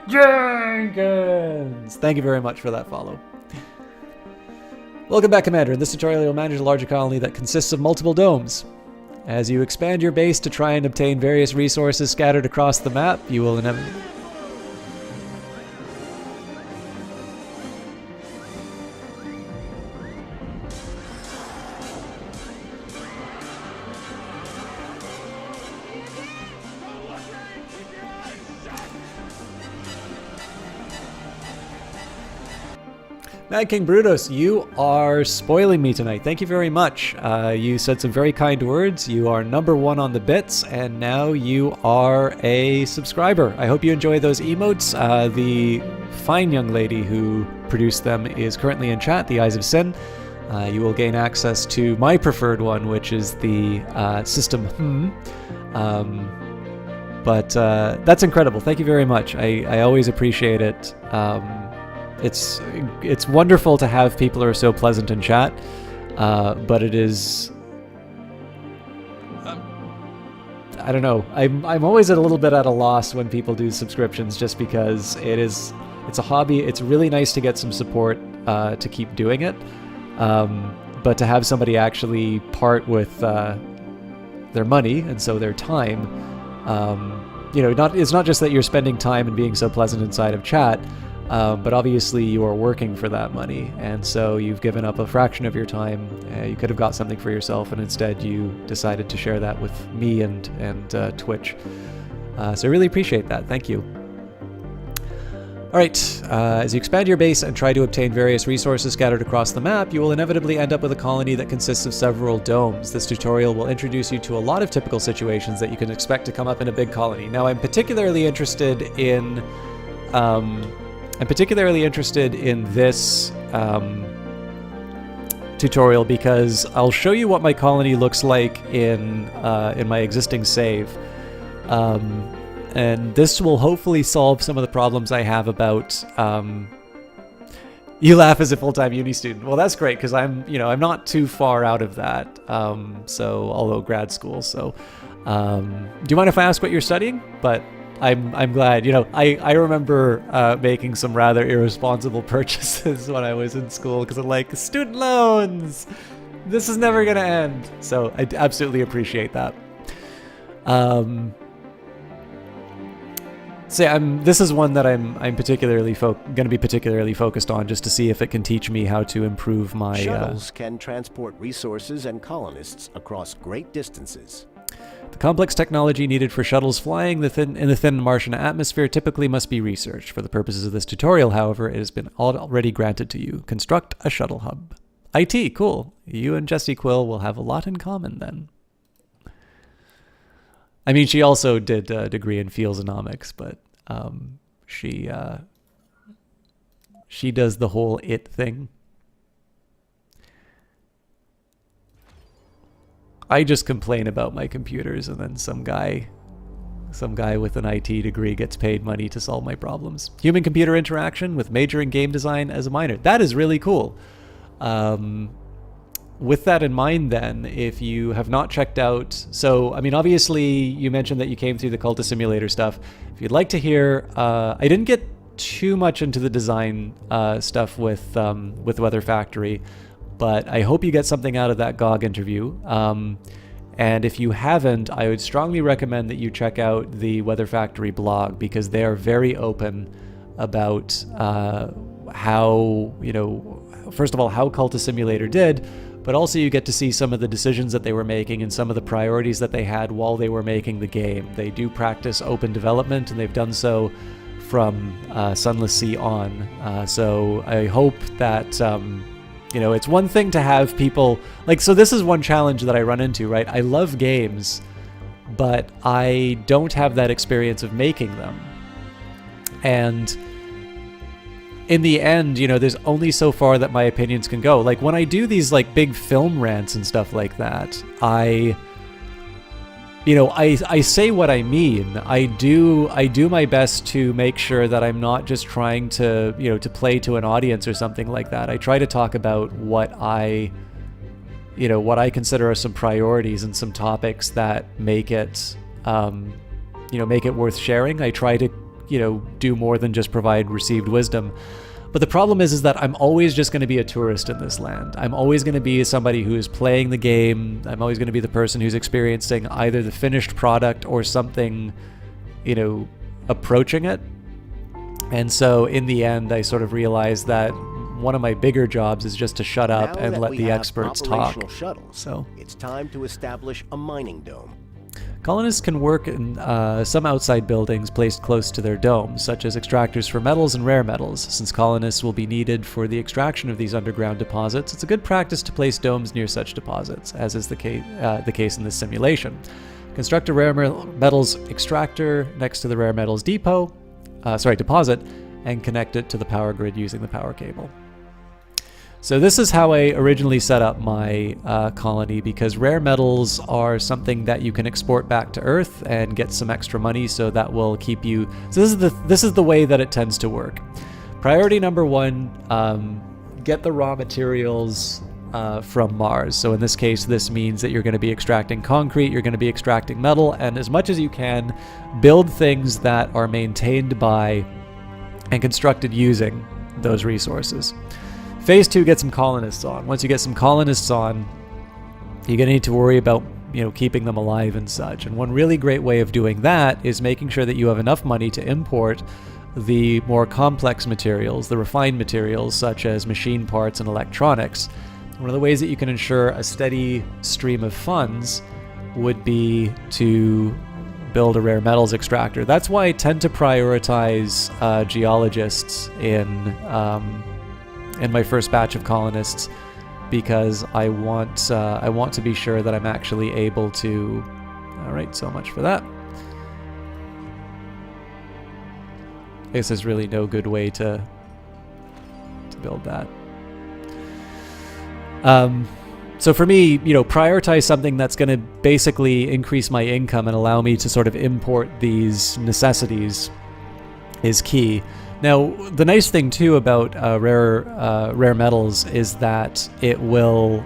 Jenkins! Thank you very much for that follow. Welcome back, Commander. In this tutorial, you'll manage a larger colony that consists of multiple domes. As you expand your base to try and obtain various resources scattered across the map, you will inevitably... Mad King Brutus, you are spoiling me tonight. Thank you very much. You said some very kind words. You are #1 on the bits, and now you are a subscriber. I hope you enjoy those emotes. The fine young lady who produced them is currently in chat, the Eyes of Sin. You will gain access to my preferred one, which is the system. But that's incredible. Thank you very much. I always appreciate it. It's wonderful to have people who are so pleasant in chat, but it is... I don't know. I'm always a little bit at a loss when people do subscriptions, just because it's a hobby. It's really nice to get some support to keep doing it, but to have somebody actually part with their money and so their time, it's not just that you're spending time and being so pleasant inside of chat. But obviously you are working for that money, and so you've given up a fraction of your time. You could have got something for yourself, and instead you decided to share that with me and Twitch. So I really appreciate that. Thank you. All right, as you expand your base and try to obtain various resources scattered across the map, you will inevitably end up with a colony that consists of several domes. This tutorial will introduce you to a lot of typical situations that you can expect to come up in a big colony. Now, I'm particularly interested in this tutorial because I'll show you what my colony looks like in my existing save. And this will hopefully solve some of the problems I have about, you laugh as a full-time uni student. Well, that's great, because I'm not too far out of that, although grad school, so, do you mind if I ask what you're studying? But I'm glad, I remember making some rather irresponsible purchases when I was in school, because I'm like, student loans! This is never gonna end! So, I absolutely appreciate that. So this is one that I'm particularly going to be particularly focused on, just to see if it can teach me how to improve my. Shuttles can transport resources and colonists across great distances. The complex technology needed for shuttles flying in the thin Martian atmosphere typically must be researched. For the purposes of this tutorial, however, it has been already granted to you. Construct a shuttle hub. IT, cool. You and Jessie Quill will have a lot in common then. I mean, she also did a degree in Feelsonomics, but she does the whole it thing. I just complain about my computers, and then some guy with an IT degree gets paid money to solve my problems. Human-computer interaction with majoring game design as a minor. That is really cool. With that in mind, then, if you have not checked out... So, I mean, obviously, you mentioned that you came through the Cultist Simulator stuff. If you'd like to hear... I didn't get too much into the design stuff with Weather Factory, but I hope you get something out of that GOG interview. And if you haven't, I would strongly recommend that you check out the Weather Factory blog, because they are very open about how, first of all, how Cultist Simulator did, but also you get to see some of the decisions that they were making and some of the priorities that they had while they were making the game. They do practice open development, and they've done so from Sunless Sea on. So I hope that, it's one thing to have people... so this is one challenge that I run into, right? I love games, but I don't have that experience of making them. And... in the end, there's only so far that my opinions can go. Like, when I do these, big film rants and stuff like that, I say what I mean. I do my best to make sure that I'm not just trying to, to play to an audience or something like that. I try to talk about what I consider are some priorities and some topics that make it, make it worth sharing. I try to do more than just provide received wisdom. But the problem is that I'm always just going to be a tourist in this land. I'm always going to be somebody who is playing the game. I'm always going to be the person who's experiencing either the finished product or something, approaching it. And so in the end, I sort of realized that one of my bigger jobs is just to shut up and let the experts talk. Shuttles, so it's time to establish a mining dome. Colonists can work in some outside buildings placed close to their domes, such as extractors for metals and rare metals. Since colonists will be needed for the extraction of these underground deposits, it's a good practice to place domes near such deposits, as is the case in this simulation. Construct a rare metals extractor next to the rare metals deposit, and connect it to the power grid using the power cable. So this is how I originally set up my colony, because rare metals are something that you can export back to Earth and get some extra money, so that will keep you... So this is the way that it tends to work. Priority number one, get the raw materials from Mars. So in this case, this means that you're going to be extracting concrete, you're going to be extracting metal, and as much as you can, build things that are maintained by and constructed using those resources. Phase 2, get some colonists on. Once you get some colonists on, you're going to need to worry about, keeping them alive and such. And one really great way of doing that is making sure that you have enough money to import the more complex materials, the refined materials such as machine parts and electronics. One of the ways that you can ensure a steady stream of funds would be to build a rare metals extractor. That's why I tend to prioritize geologists in my first batch of colonists, because I want to be sure that I'm actually able to. All right, so much for that. I guess there's really no good way to build that. So for me, prioritize something that's going to basically increase my income and allow me to sort of import these necessities is key. Now, the nice thing too about rare metals is that it will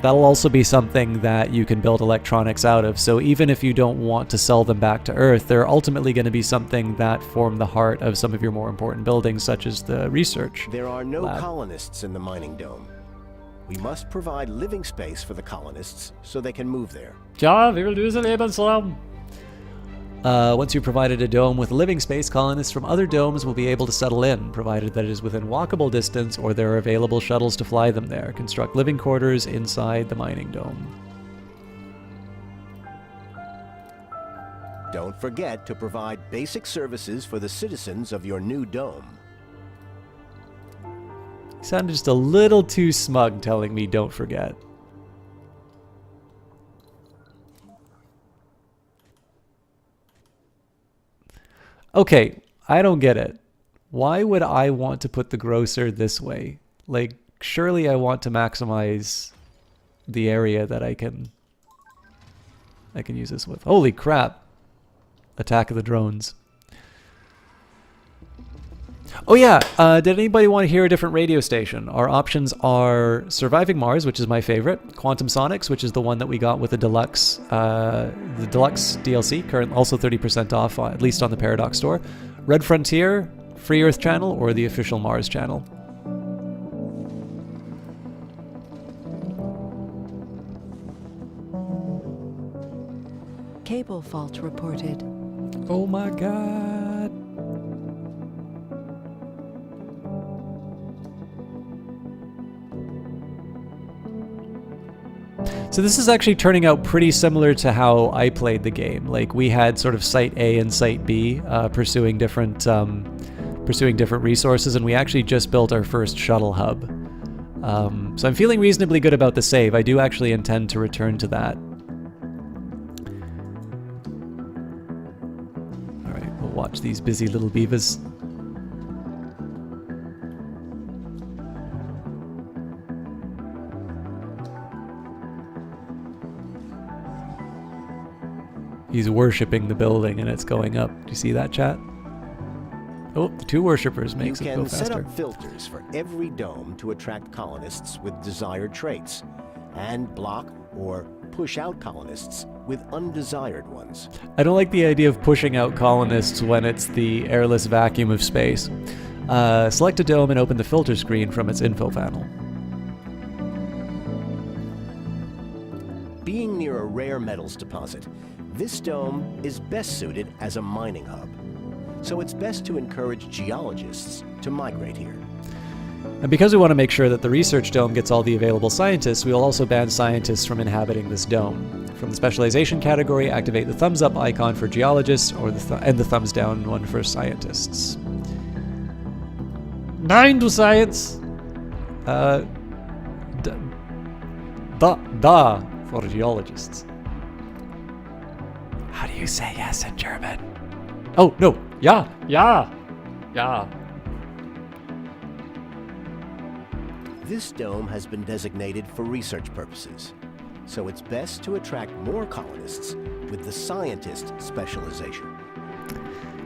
that'll also be something that you can build electronics out of. So even if you don't want to sell them back to Earth, they're ultimately going to be something that form the heart of some of your more important buildings, such as the research There are no lab. colonists in the mining dome. We must provide living space for the colonists so they can move there. Ja, wir will diese Lebensraum. Once you've provided a dome with living space, colonists from other domes will be able to settle in, provided that it is within walkable distance or there are available shuttles to fly them there. Construct living quarters inside the mining dome. Don't forget to provide basic services for the citizens of your new dome. You sounded just a little too smug telling me don't forget. Okay, I don't get it. Why would I want to put the grocer this way? Like, surely I want to maximize the area that I can use this with. Holy crap. Attack of the drones. Oh yeah, did anybody want to hear a different radio station? Our options are Surviving Mars, which is my favorite, Quantum Sonics, which is the one that we got with the deluxe DLC, current also 30% off, at least on the Paradox store, Red Frontier, Free Earth channel, or the official Mars channel. Cable fault reported. Oh my god. So this is actually turning out pretty similar to how I played the game. Like, we had sort of Site A and Site B pursuing different resources, and we actually just built our first shuttle hub. So I'm feeling reasonably good about the save. I do actually intend to return to that. All right, we'll watch these busy little beavers. He's worshipping the building and it's going up. Do you see that, chat? Oh, the two worshippers makes You it go can set faster. up filters for every dome to attract colonists with desired traits, and block or push out colonists with undesired ones. I don't like the idea of pushing out colonists when it's the airless vacuum of space. Select a dome and open the filter screen from its info panel. Being near a rare metals deposit, this dome is best suited as a mining hub. So it's best to encourage geologists to migrate here. And because we want to make sure that the research dome gets all the available scientists, we will also ban scientists from inhabiting this dome. From the specialization category, activate the thumbs up icon for geologists or and the thumbs down one for scientists. Nein, du Science. Da for geologists. How do you say yes in German? Oh, no. Ja. Ja. Ja. This dome has been designated for research purposes, so it's best to attract more colonists with the scientist specialization.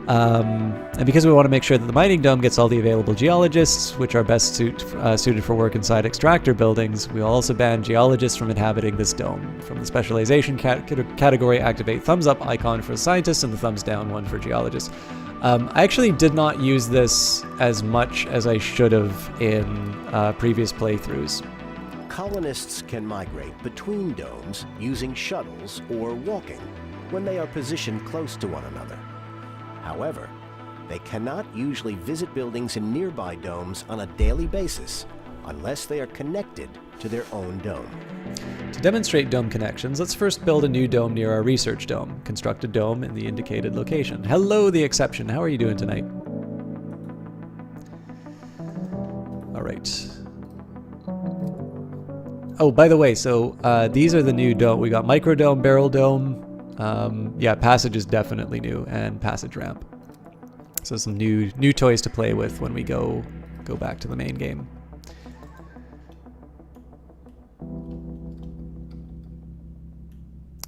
And because we want to make sure that the mining dome gets all the available geologists, which are best suited for work inside extractor buildings, we will also ban geologists from inhabiting this dome. From the specialization category, activate thumbs up icon for scientists and the thumbs down one for geologists. I actually did not use this as much as I should have in previous playthroughs. Colonists can migrate between domes using shuttles or walking when they are positioned close to one another. However, They cannot usually visit buildings in nearby domes on a daily basis unless they are connected to their own dome. To demonstrate dome connections, let's first build a new dome near our research dome. Construct a dome in the indicated location. Hello, the exception. How are you doing tonight? All right. Oh, by the way, so these are the new dome. We got microdome, barrel dome. Yeah, passage is definitely new, and passage ramp. So some new toys to play with when we go back to the main game.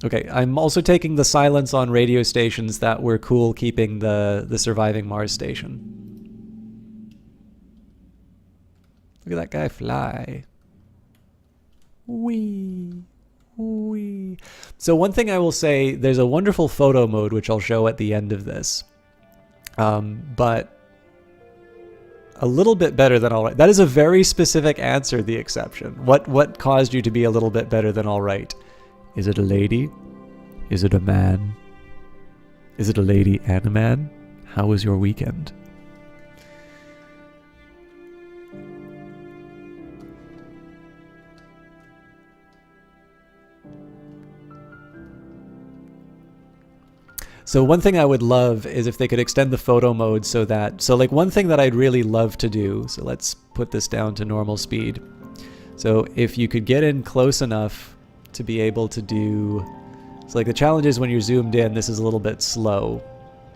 Okay, I'm also taking the silence on radio stations that were cool keeping the surviving Mars station. Look at that guy fly. Wee. Wee. So one thing I will say, there's a wonderful photo mode which I'll show at the end of this. But a little bit better than all right. That is a very specific answer, the exception. What caused you to be a little bit better than all right? Is it a lady? Is it a man? Is it a lady and a man? How was your weekend? So one thing I would love is if they could extend the photo mode so like one thing that I'd really love to do, so let's put this down to normal speed. So if you could get in close enough to be able to do, so like the challenge is when you're zoomed in, this is a little bit slow,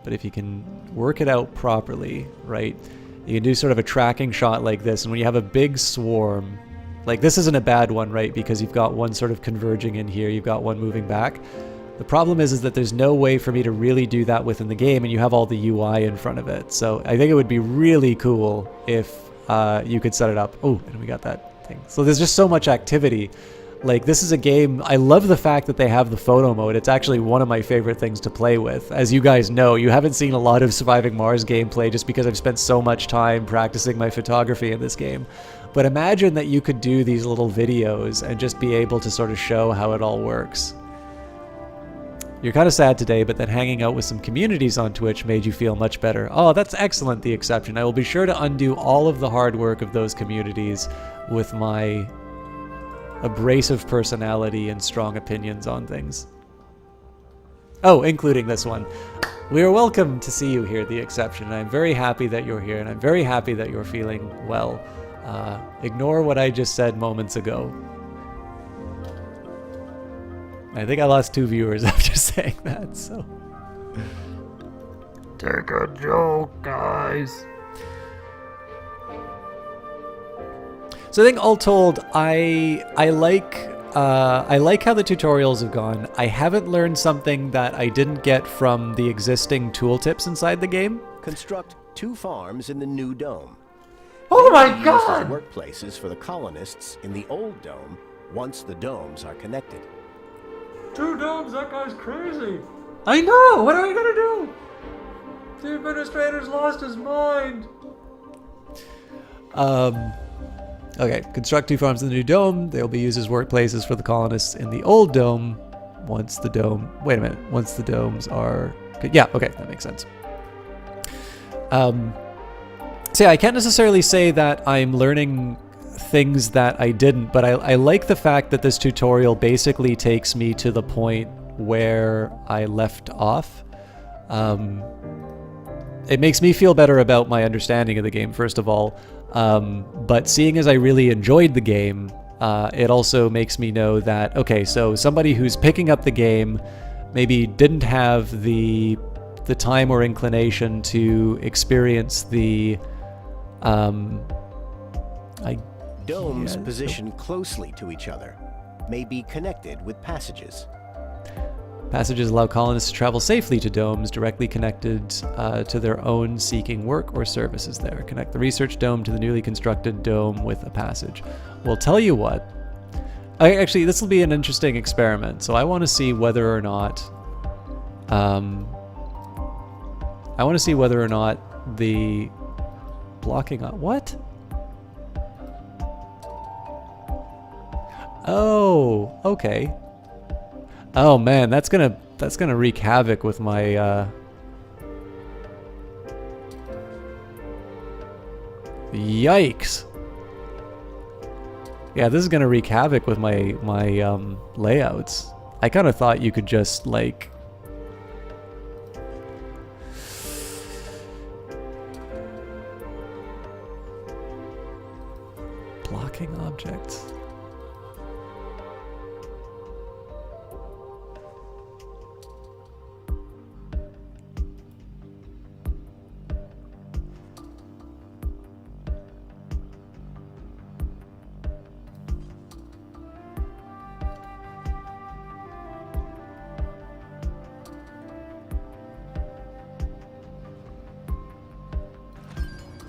but if you can work it out properly, right, you can do sort of a tracking shot like this, and when you have a big swarm, like this isn't a bad one, right, because you've got one sort of converging in here, you've got one moving back. The problem is that there's no way for me to really do that within the game, and you have all the UI in front of it. So I think it would be really cool if you could set it up. Oh, and we got that thing. So there's just so much activity. Like, this is a game, I love the fact that they have the photo mode. It's actually one of my favorite things to play with. As you guys know, you haven't seen a lot of Surviving Mars gameplay just because I've spent so much time practicing my photography in this game. But imagine that you could do these little videos and just be able to sort of show how it all works. You're kind of sad today, but then hanging out with some communities on Twitch made you feel much better. Oh, that's excellent, the exception. I will be sure to undo all of the hard work of those communities with my abrasive personality and strong opinions on things. Oh, including this one. We are welcome to see you here, the exception. I'm very happy that you're here, and I'm very happy that you're feeling well. Ignore what I just said moments ago. I think I lost 2 viewers after saying that, so. Take a joke, guys. So I think all told, I like how the tutorials have gone. I haven't learned something that I didn't get from the existing tooltips inside the game. Construct 2 farms in the new dome. Oh my They will be used god! as workplaces for the colonists in the old dome once the domes are connected. 2 domes, that guy's crazy. I know, what are we gonna do? The administrator's lost his mind. Okay, construct 2 farms in the new dome. They'll be used as workplaces for the colonists in the old dome once the dome... Wait a minute. Once the domes are... Yeah, okay, that makes sense. So yeah, I can't necessarily say that I'm learning things that I didn't, but I like the fact that this tutorial basically takes me to the point where I left off. It makes me feel better about my understanding of the game, first of all. But seeing as I really enjoyed the game, it also makes me know that, okay, so somebody who's picking up the game maybe didn't have the time or inclination to experience the, Domes positioned closely to each other may be connected with passages. Passages allow colonists to travel safely to domes directly connected to their own seeking work or services there. Connect the research dome to the newly constructed dome with a passage. Well, tell you what. Actually, this will be an interesting experiment. So I want to see whether or not... the blocking on... What? Oh, okay. Oh man, that's gonna wreak havoc with my Yikes. Yeah, this is gonna wreak havoc with my layouts. I kind of thought you could just like blocking objects.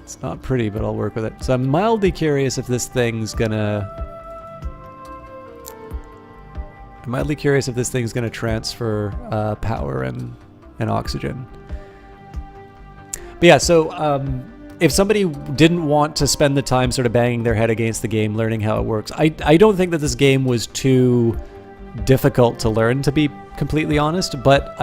It's not pretty, but I'll work with it. So I'm mildly curious if this thing's gonna... I'm mildly curious if this thing's gonna transfer power and oxygen. But yeah, so if somebody didn't want to spend the time sort of banging their head against the game, learning how it works, I don't think that this game was too difficult to learn, to be completely honest, but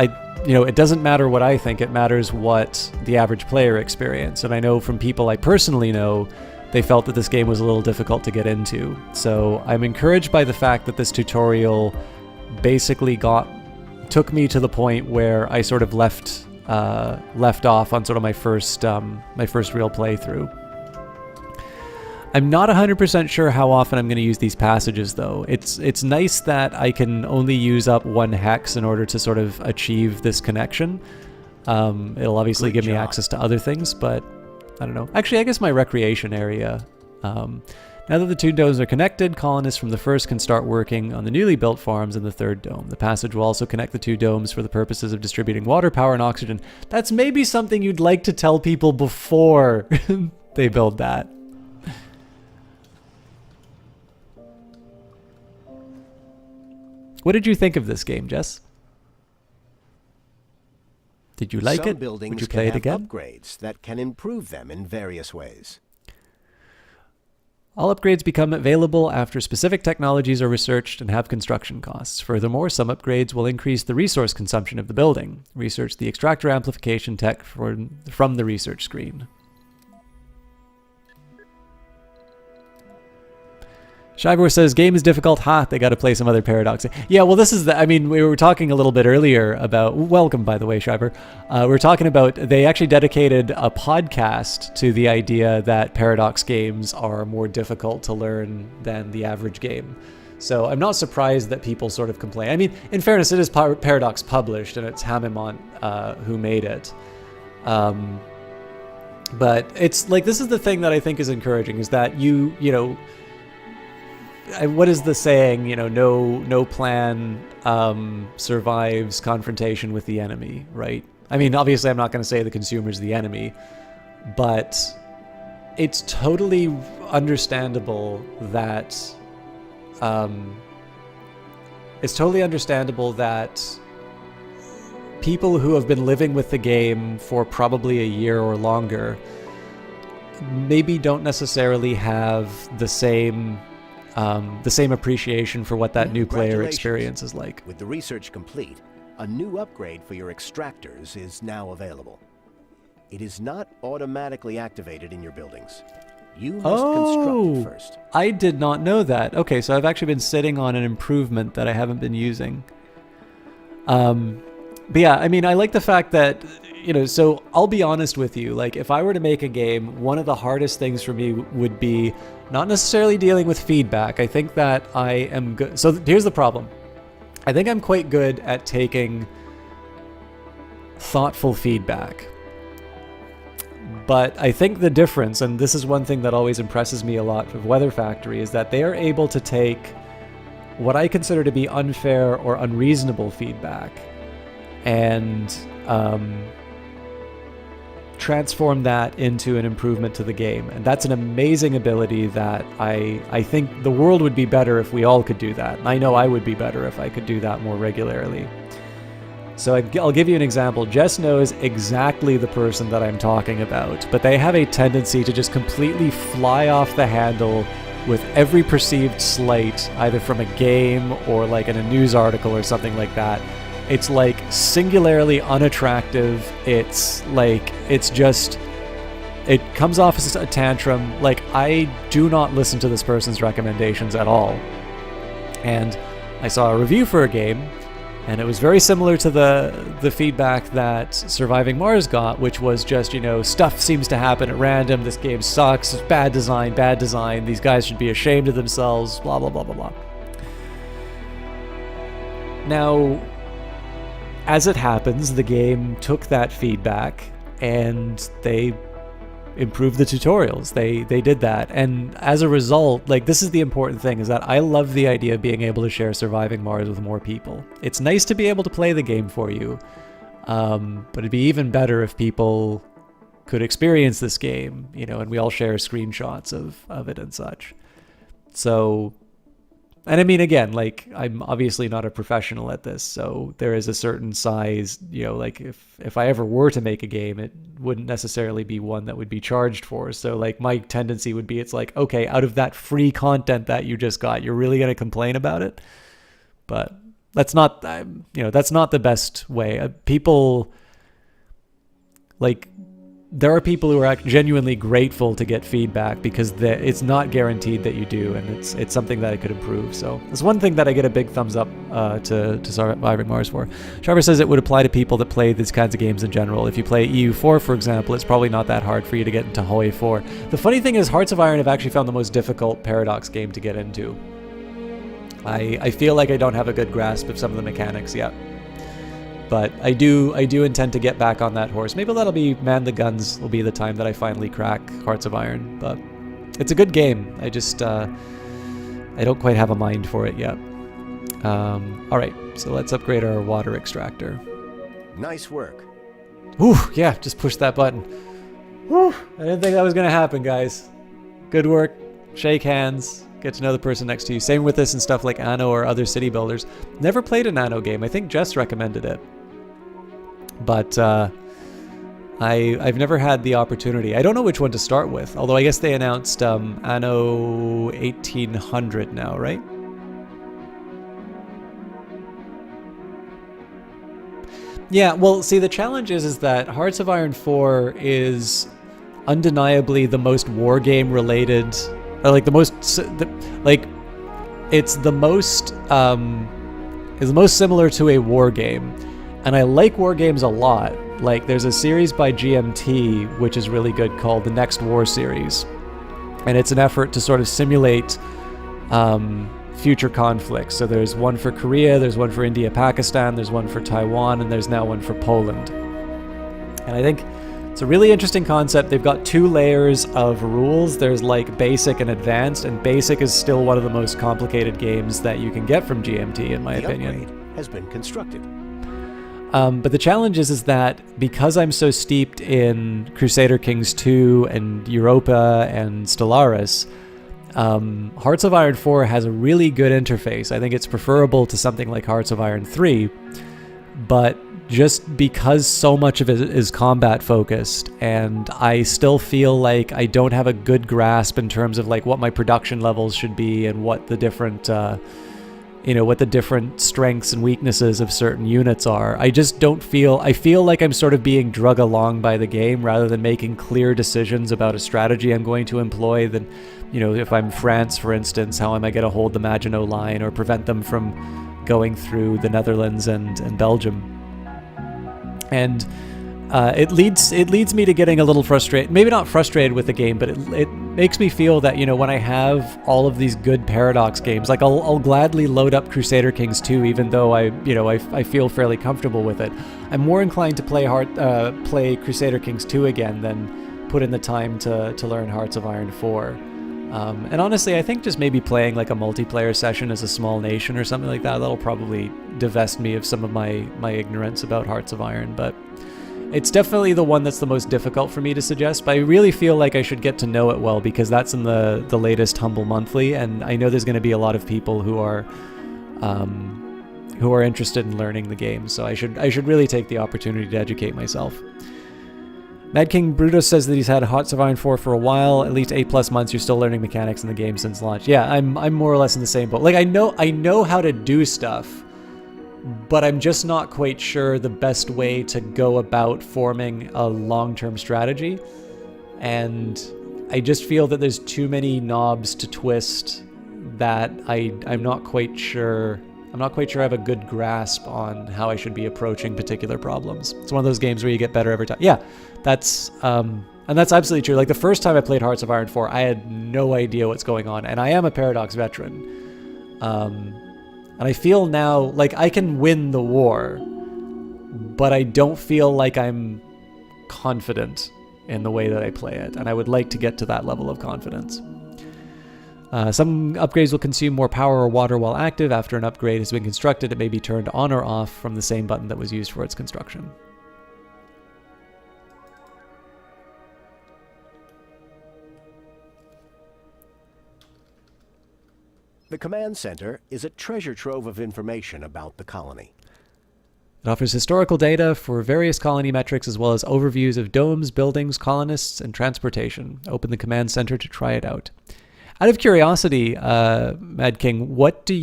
it doesn't matter what I think, it matters what the average player experienced. And I know from people I personally know, they felt that this game was a little difficult to get into. So I'm encouraged by the fact that this tutorial basically took me to the point where I sort of left off on sort of my first real playthrough. I'm not 100% sure how often I'm going to use these passages, though. It's nice that I can only use up one hex in order to sort of achieve this connection. It'll obviously give me access to other things, but I don't know. Actually, I guess my recreation area. Now that the two domes are connected, colonists from the first can start working on the newly built farms in the third dome. The passage will also connect the two domes for the purposes of distributing water, power, and oxygen. That's maybe something you'd like to tell people before they build that. What did you think of this game, Jess? Did you like Some it? buildings Would you play it can have again? upgrades that can improve them in various ways. All upgrades become available after specific technologies are researched and have construction costs. Furthermore, some upgrades will increase the resource consumption of the building. Research the extractor amplification tech from the research screen. Shivor says, game is difficult. Ha, they got to play some other Paradox. Yeah, well, this is we were talking a little bit earlier about, welcome, by the way, Shivor. We were talking about, they actually dedicated a podcast to the idea that Paradox games are more difficult to learn than the average game. So I'm not surprised that people sort of complain. I mean, in fairness, it is Paradox published, and it's Hamimont who made it. But it's like, this is the thing that I think is encouraging, is that you know, what is the saying? No plan survives confrontation with the enemy, right? I mean, obviously, I'm not going to say the consumer's the enemy, but it's totally understandable that people who have been living with the game for probably a year or longer maybe don't necessarily have the same appreciation for what that new player experience is like. With the research complete, a new upgrade for your extractors is now available. It is not automatically activated in your buildings. You must construct it first. I did not know that. Okay, so I've actually been sitting on an improvement that I haven't been using. But yeah, I mean, I like the fact that, so I'll be honest with you, like if I were to make a game, one of the hardest things for me would be not necessarily dealing with feedback. I think that I am good. So here's the problem. I think I'm quite good at taking thoughtful feedback. But I think the difference, and this is one thing that always impresses me a lot of Weather Factory, is that they are able to take what I consider to be unfair or unreasonable feedback and transform that into an improvement to the game. And that's an amazing ability that I think the world would be better if we all could do that. And I know I would be better if I could do that more regularly. So I'll give you an example. Jess knows exactly the person that I'm talking about, but they have a tendency to just completely fly off the handle with every perceived slight, either from a game or like in a news article or something like that. It's like singularly unattractive. It's like, it's just it comes off as a tantrum. Like, I do not listen to this person's recommendations at all. And I saw a review for a game, and it was very similar to the feedback that Surviving Mars got, which was just, stuff seems to happen at random, this game sucks, it's bad design, these guys should be ashamed of themselves, blah, blah, blah, blah, blah. Now, as it happens, the game took that feedback and they improved the tutorials. They did that. And as a result, like, this is the important thing, is that I love the idea of being able to share Surviving Mars with more people. It's nice to be able to play the game for you, but it'd be even better if people could experience this game, and we all share screenshots of it and such. So, and I mean, again, like, I'm obviously not a professional at this, so there is a certain size, like, if I ever were to make a game, it wouldn't necessarily be one that would be charged for. So, like, my tendency would be, it's like, okay, out of that free content that you just got, you're really going to complain about it? But that's not, that's not the best way. People, like, there are people who are genuinely grateful to get feedback because it's not guaranteed that you do, and it's something that I could improve. So that's one thing that I get a big thumbs up to Surviving Mars for. Trevor says it would apply to people that play these kinds of games in general. If you play EU4, for example, it's probably not that hard for you to get into Hoi 4. The funny thing is, Hearts of Iron I've actually found the most difficult Paradox game to get into. I feel like I don't have a good grasp of some of the mechanics yet. But I do intend to get back on that horse. Maybe that'll be Man the Guns will be the time that I finally crack Hearts of Iron. But it's a good game. I just I don't quite have a mind for it yet. All right, so let's upgrade our water extractor. Nice work. Whew, yeah, just push that button. Whew, I didn't think that was gonna happen, guys. Good work. Shake hands. Get to know the person next to you. Same with this and stuff like Anno or other city builders. Never played an Anno game. I think Jess recommended it. But I've never had the opportunity. I don't know which one to start with, although I guess they announced Anno 1800 now, right? Yeah, well, see, the challenge is that Hearts of Iron 4 is undeniably the most war game related, or like the most, it's the most similar to a war game. And I like war games a lot. Like, there's a series by GMT, which is really good, called the Next War series. And it's an effort to sort of simulate future conflicts. So there's one for Korea, there's one for India, Pakistan, there's one for Taiwan, and there's now one for Poland. And I think it's a really interesting concept. They've got 2 layers of rules. There's like basic and advanced, and basic is still one of the most complicated games that you can get from GMT, in my opinion. The upgrade has been constructed. But the challenge is that because I'm so steeped in Crusader Kings 2 and Europa and Stellaris, Hearts of Iron 4 has a really good interface. I think it's preferable to something like Hearts of Iron 3, but just because so much of it is combat focused, and I still feel like I don't have a good grasp in terms of like what my production levels should be and what the different what the different strengths and weaknesses of certain units are. I just don't feel, I feel like I'm sort of being drug along by the game rather than making clear decisions about a strategy I'm going to employ. Than, if I'm France, for instance, how am I going to hold the Maginot Line or prevent them from going through the Netherlands and Belgium? And it leads me to getting a little frustrated, maybe not frustrated with the game, but it makes me feel that, when I have all of these good Paradox games, like I'll gladly load up Crusader Kings 2, even though I feel fairly comfortable with it. I'm more inclined to play Crusader Kings 2 again than put in the time to learn Hearts of Iron 4. And honestly, I think just maybe playing like a multiplayer session as a small nation or something like that, that'll probably divest me of some of my ignorance about Hearts of Iron, but it's definitely the one that's the most difficult for me to suggest, but I really feel like I should get to know it well because that's in the latest Humble Monthly, and I know there's going to be a lot of people who are interested in learning the game, so I should really take the opportunity to educate myself. Mad King Brutus says that he's had Hearts of Iron 4 for a while, at least 8+ months. You're still learning mechanics in the game since launch. Yeah, I'm more or less in the same boat. Like, I know how to do stuff, but I'm just not quite sure the best way to go about forming a long-term strategy. and I just feel that there's too many knobs to twist that I'm not quite sure. I'm not quite sure I have a good grasp on how I should be approaching particular problems. It's one of those games where you get better every time. Yeah, that's and that's absolutely true. Like the first time I played Hearts of Iron 4, I had no idea what's going on, and I am a Paradox veteran. And I feel now like I can win the war, but I don't feel like I'm confident in the way that I play it, and I would like to get to that level of confidence. Some upgrades will consume more power or water while active. After an upgrade has been constructed, it may be turned on or off from the same button that was used for its construction. The command center is a treasure trove of information about the colony. It offers historical data for various colony metrics as well as overviews of domes, buildings, colonists, and transportation. Open the command center to try it out. Out of curiosity, Mad King, what country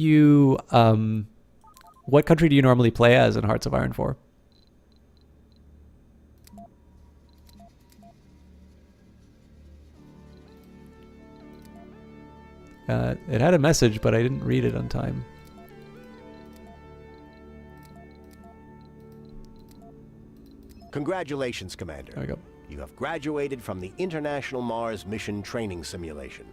do you normally play as in Hearts of Iron 4? It had a message, but I didn't read it on time. Congratulations, Commander. There we go. You have graduated from the International Mars Mission Training Simulation.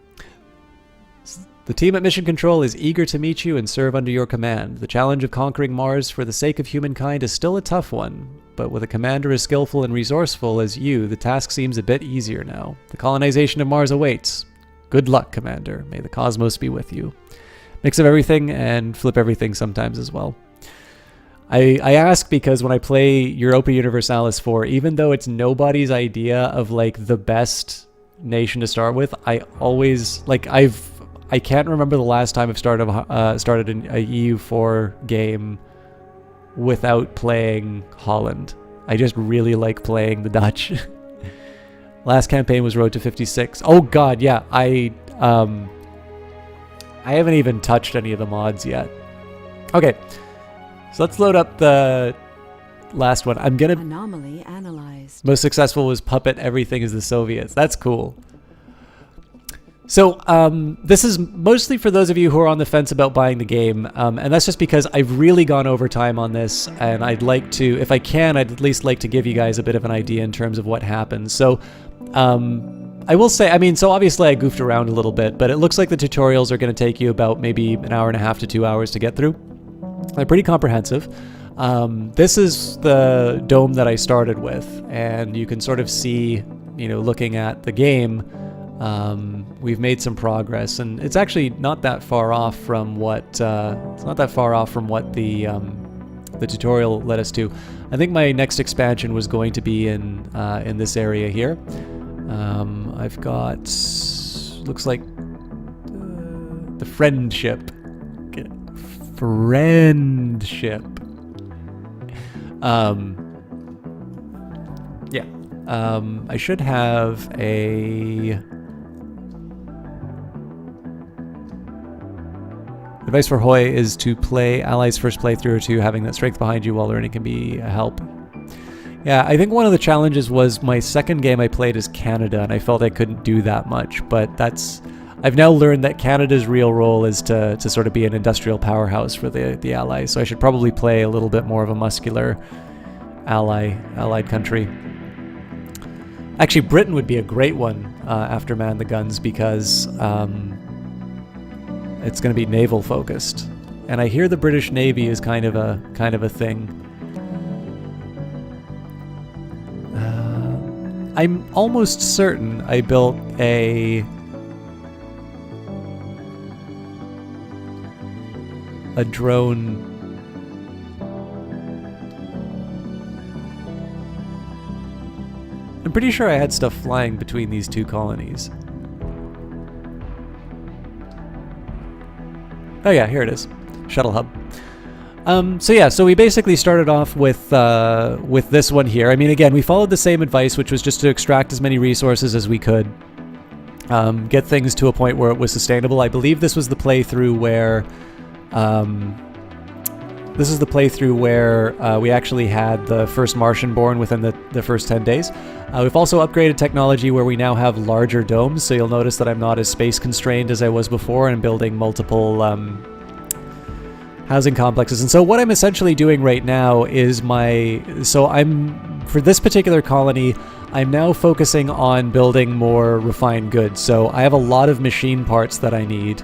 The team at Mission Control is eager to meet you and serve under your command. The challenge of conquering Mars for the sake of humankind is still a tough one, but with a commander as skillful and resourceful as you, the task seems a bit easier now. The colonization of Mars awaits. Good luck, Commander. May the cosmos be with you. Mix of everything and flip everything sometimes as well. I ask because when I play Europa Universalis 4, even though it's nobody's idea of like the best nation to start with, I always like I can't remember the last time I've started a EU4 game without playing Holland. I just really like playing the Dutch. Last campaign was Road to 56. Oh god, yeah. I haven't even touched any of the mods yet. Okay. So let's load up the last one. I'm gonna... Anomaly analyzed. Most successful was Puppet Everything is the Soviets. That's cool. So this is mostly for those of you who are on the fence about buying the game, and that's just because I've really gone over time on this, and I'd like to, if I can, I'd at least like to give you guys a bit of an idea in terms of what happens. So I will say, I mean, so obviously I goofed around a little bit, but it looks like the tutorials are going to take you about maybe an hour and a half to 2 hours to get through. They're pretty comprehensive. This is the dome that I started with, and you can sort of see, you know, looking at the game, we've made some progress, and it's actually not that far off from what the tutorial led us to. I think my next expansion was going to be in this area here. I've got, looks like the friendship. Friendship. Yeah. I should have a... Advice for Hoy is to play Allies first playthrough or two, having that strength behind you while learning can be a help. Yeah, I think one of the challenges was my second game I played as Canada, and I felt I couldn't do that much, but that's... I've now learned that Canada's real role is to sort of be an industrial powerhouse for the Allies, so I should probably play a little bit more of a muscular allied country. Actually, Britain would be a great one after Man the Guns, because it's going to be naval focused, and I hear the British Navy is kind of a thing. I'm almost certain I built a drone. I'm pretty sure I had stuff flying between these two colonies. Oh yeah, here it is. Shuttle hub. So we basically started off with this one here. I mean, again, we followed the same advice, which was just to extract as many resources as we could. Get things to a point where it was sustainable. I believe this was the playthrough where This is the playthrough where we actually had the first Martian born within the first 10 days. We've also upgraded technology where we now have larger domes, so you'll notice that I'm not as space constrained as I was before, and I'm building multiple housing complexes. And so what I'm essentially doing right now is for this particular colony, I'm now focusing on building more refined goods. So I have a lot of machine parts that I need,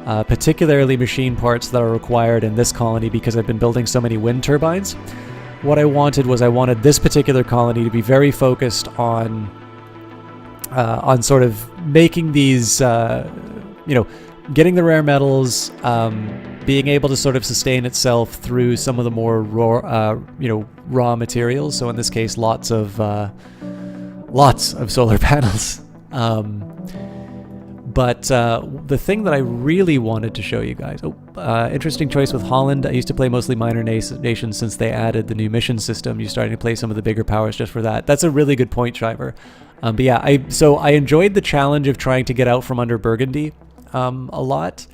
particularly machine parts that are required in this colony because I've been building so many wind turbines. What I wanted this particular colony to be very focused on sort of making these, getting the rare metals, being able to sort of sustain itself through some of the more raw materials. So in this case, lots of solar panels. But the thing that I really wanted to show you guys, interesting choice with Holland. I used to play mostly minor nations since they added the new mission system. You're starting to play some of the bigger powers just for that. That's a really good point, Shriver. But yeah, I enjoyed the challenge of trying to get out from under Burgundy a lot.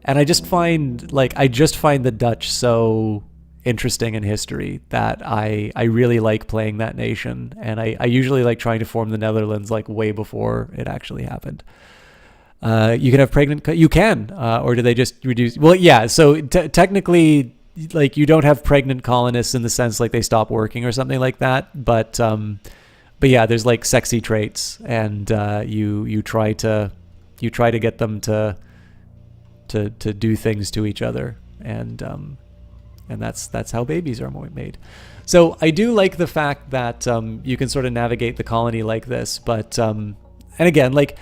And I just find the Dutch so interesting in history that I really like playing that nation, and I usually like trying to form the Netherlands like way before it actually happened. You can have pregnant, or do they just reduce? Well, yeah. So technically, like you don't have pregnant colonists in the sense like they stop working or something like that. But yeah, there's like sexy traits, and you try to get them to do things to each other, and that's how babies are made. So I do like the fact that you can sort of navigate the colony like this, but and again, like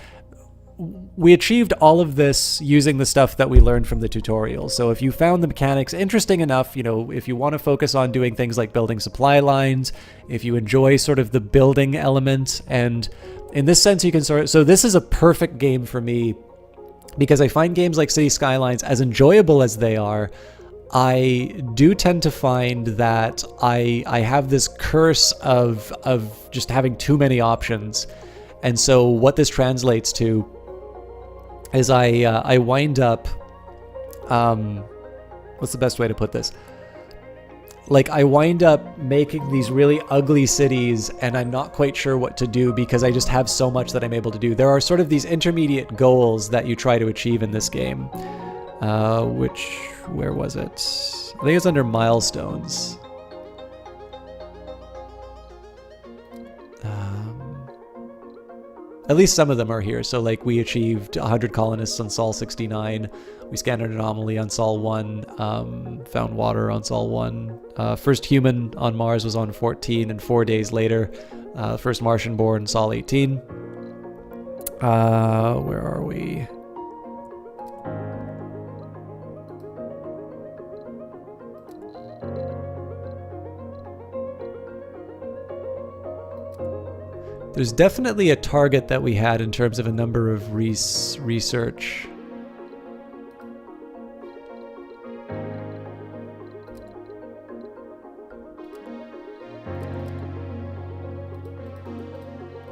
we achieved all of this using the stuff that we learned from the tutorial. So if you found the mechanics interesting enough, if you want to focus on doing things like building supply lines, if you enjoy sort of the building element, and in this sense you can so this is a perfect game for me, because I find games like City Skylines, as enjoyable as they are, I do tend to find that I have this curse of just having too many options. And so what this translates to is I wind up, what's the best way to put this? Like I wind up making these really ugly cities, and I'm not quite sure what to do because I just have so much that I'm able to do. There are sort of these intermediate goals that you try to achieve in this game, where was it? I think it's under milestones. At least some of them are here. So like we achieved 100 colonists on Sol 69. We scanned an anomaly on Sol 1, found water on Sol 1. First human on Mars was on 14, and 4 days later, first Martian born, Sol 18. Where are we? There's definitely a target that we had in terms of a number of research.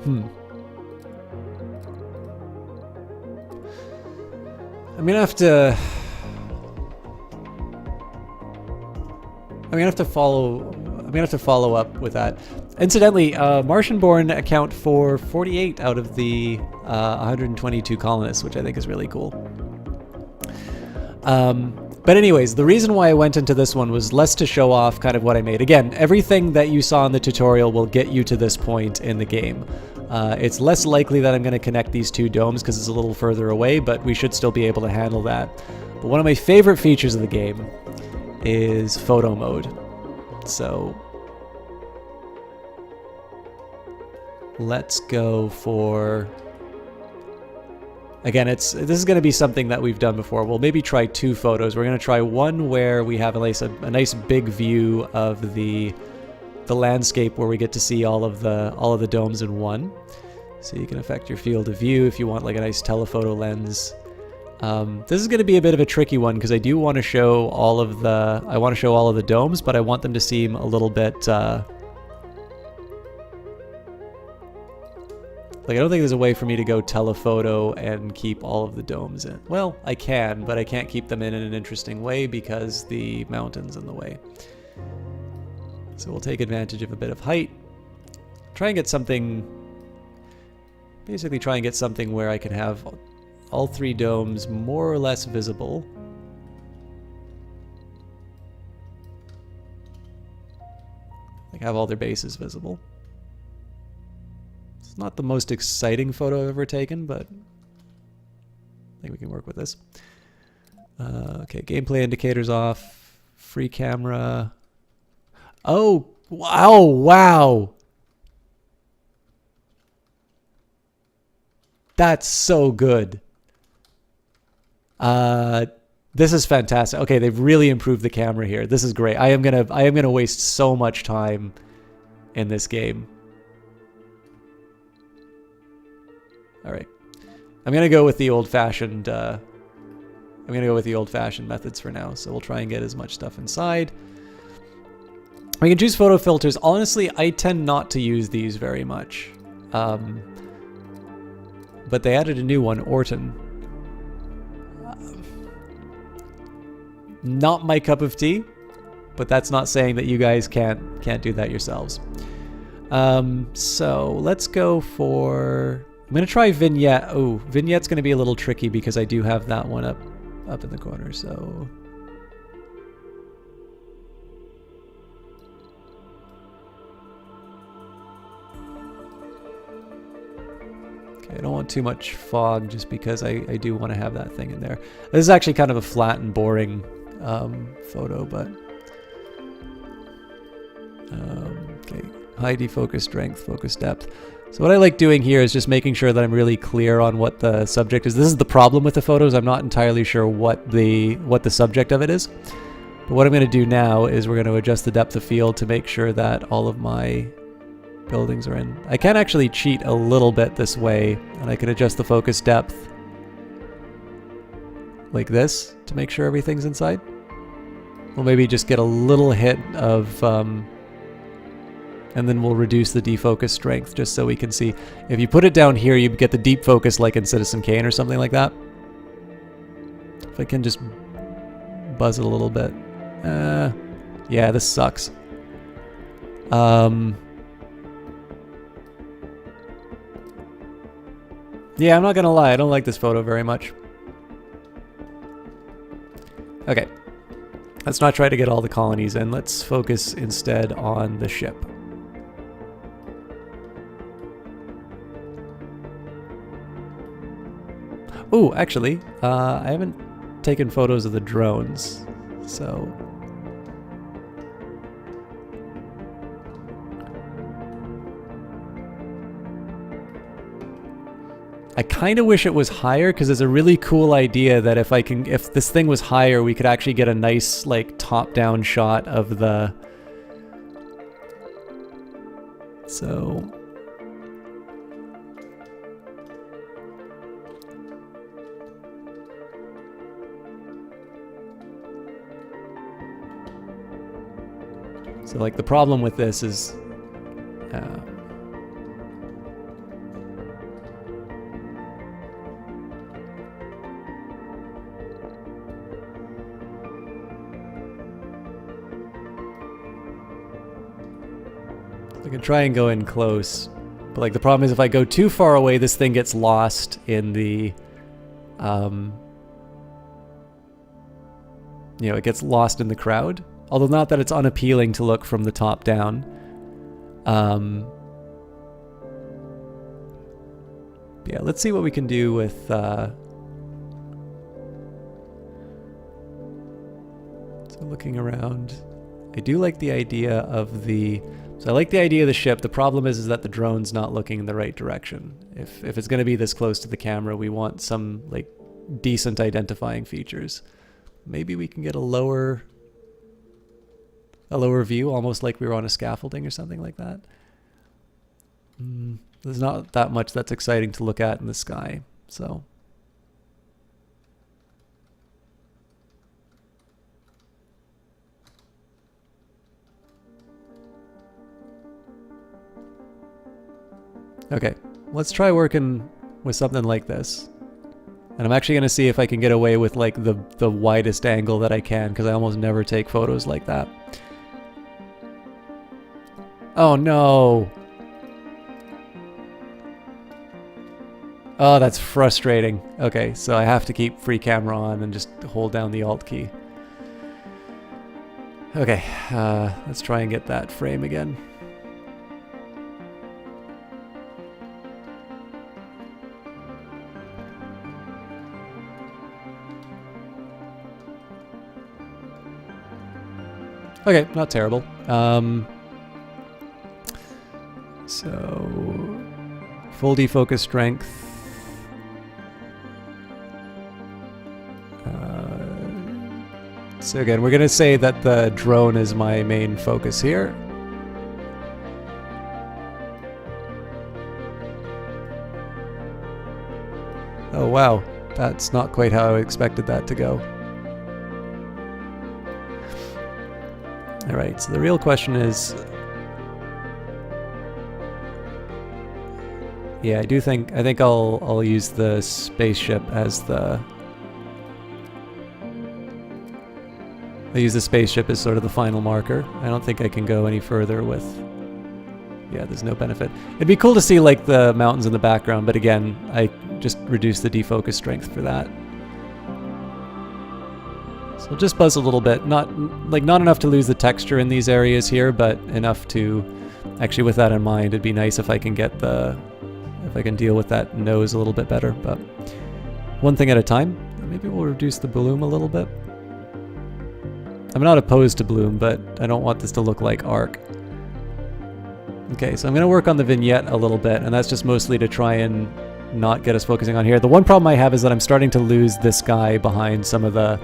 I'm gonna have to follow up with that. Incidentally, Martian-born account for 48 out of the 122 colonists, which I think is really cool. But anyways, the reason why I went into this one was less to show off kind of what I made. Again, everything that you saw in the tutorial will get you to this point in the game. It's less likely that I'm going to connect these two domes because it's a little further away, but we should still be able to handle that. But one of my favorite features of the game is photo mode. So let's go for, again, this is going to be something that we've done before. We'll maybe try two photos. We're going to try one where we have a nice big view of the landscape where we get to see all of the domes in one. So you can affect your field of view if you want like a nice telephoto lens. This is going to be a bit of a tricky one because I do want to show all of the domes, but I want them to seem a little bit Like, I don't think there's a way for me to go telephoto and keep all of the domes in. Well, I can, but I can't keep them in an interesting way because the mountain's in the way. So we'll take advantage of a bit of height. Try and get something... Basically try and get something where I can have all 3 domes more or less visible. Like, have all their bases visible. It's not the most exciting photo I've ever taken, but I think we can work with this. Okay, gameplay indicators off. Free camera. Oh, wow, wow. That's so good. This is fantastic. Okay, they've really improved the camera here. This is great. I am gonna waste so much time in this game. All right, I'm gonna go with the old-fashioned. Methods for now. So we'll try and get as much stuff inside. We can choose photo filters. Honestly, I tend not to use these very much. But they added a new one, Orton. Not my cup of tea, but that's not saying that you guys can't do that yourselves. So let's go for... I'm going to try Vignette. Oh, Vignette's going to be a little tricky because I do have that one up in the corner, so... I don't want too much fog just because I do want to have that thing in there. This is actually kind of a flat and boring photo, but... okay, high defocus strength, focus depth. So what I like doing here is just making sure that I'm really clear on what the subject is. This is the problem with the photos. I'm not entirely sure what the subject of it is. But what I'm going to do now is we're going to adjust the depth of field to make sure that all of my buildings are in. I can actually cheat a little bit this way, and I can adjust the focus depth like this to make sure everything's inside. We'll maybe just get a little hit of, and then we'll reduce the defocus strength just so we can see. If you put it down here, you get the deep focus like in Citizen Kane or something like that. If I can just buzz it a little bit. Yeah, this sucks. Yeah, I'm not gonna lie, I don't like this photo very much. Okay, let's not try to get all the colonies in. Let's focus instead on the ship. Ooh, actually, I haven't taken photos of the drones, so... I kind of wish it was higher because it's a really cool idea that if this thing was higher, we could actually get a nice like top-down shot of the... So... So like the problem with this is... I can try and go in close, but like the problem is if I go too far away, this thing gets lost in the, you know, it gets lost in the crowd. Although not that it's unappealing to look from the top down. Yeah, let's see what we can do with, so looking around. I do like the idea of the... So I like the idea of the ship. The problem is that the drone's not looking in the right direction. If it's going to be this close to the camera, we want some like decent identifying features. Maybe we can get a lower view, almost like we were on a scaffolding or something like that. There's not that much that's exciting to look at in the sky, so... Okay, let's try working with something like this. And I'm actually going to see if I can get away with like the widest angle that I can, because I almost never take photos like that. Oh no. Oh, that's frustrating. Okay, so I have to keep free camera on and just hold down the Alt key. Okay, let's try and get that frame again. Okay, not terrible. So full defocus strength. So again, we're going to say that the drone is my main focus here. Oh wow, that's not quite how I expected that to go. Alright, so the real question is... Yeah, I think I'll use the spaceship as the... I'll use the spaceship as sort of the final marker. I don't think I can go any further with... Yeah, there's no benefit. It'd be cool to see like the mountains in the background, but again, I just reduced the defocus strength for that. So I'll just buzz a little bit. Not enough to lose the texture in these areas here, but enough to... Actually, with that in mind, it'd be nice if I can get the... If I can deal with that nose a little bit better, but... One thing at a time. Maybe we'll reduce the bloom a little bit. I'm not opposed to bloom, but I don't want this to look like Ark. Okay, so I'm going to work on the vignette a little bit, and that's just mostly to try and not get us focusing on here. The one problem I have is that I'm starting to lose this guy behind some of the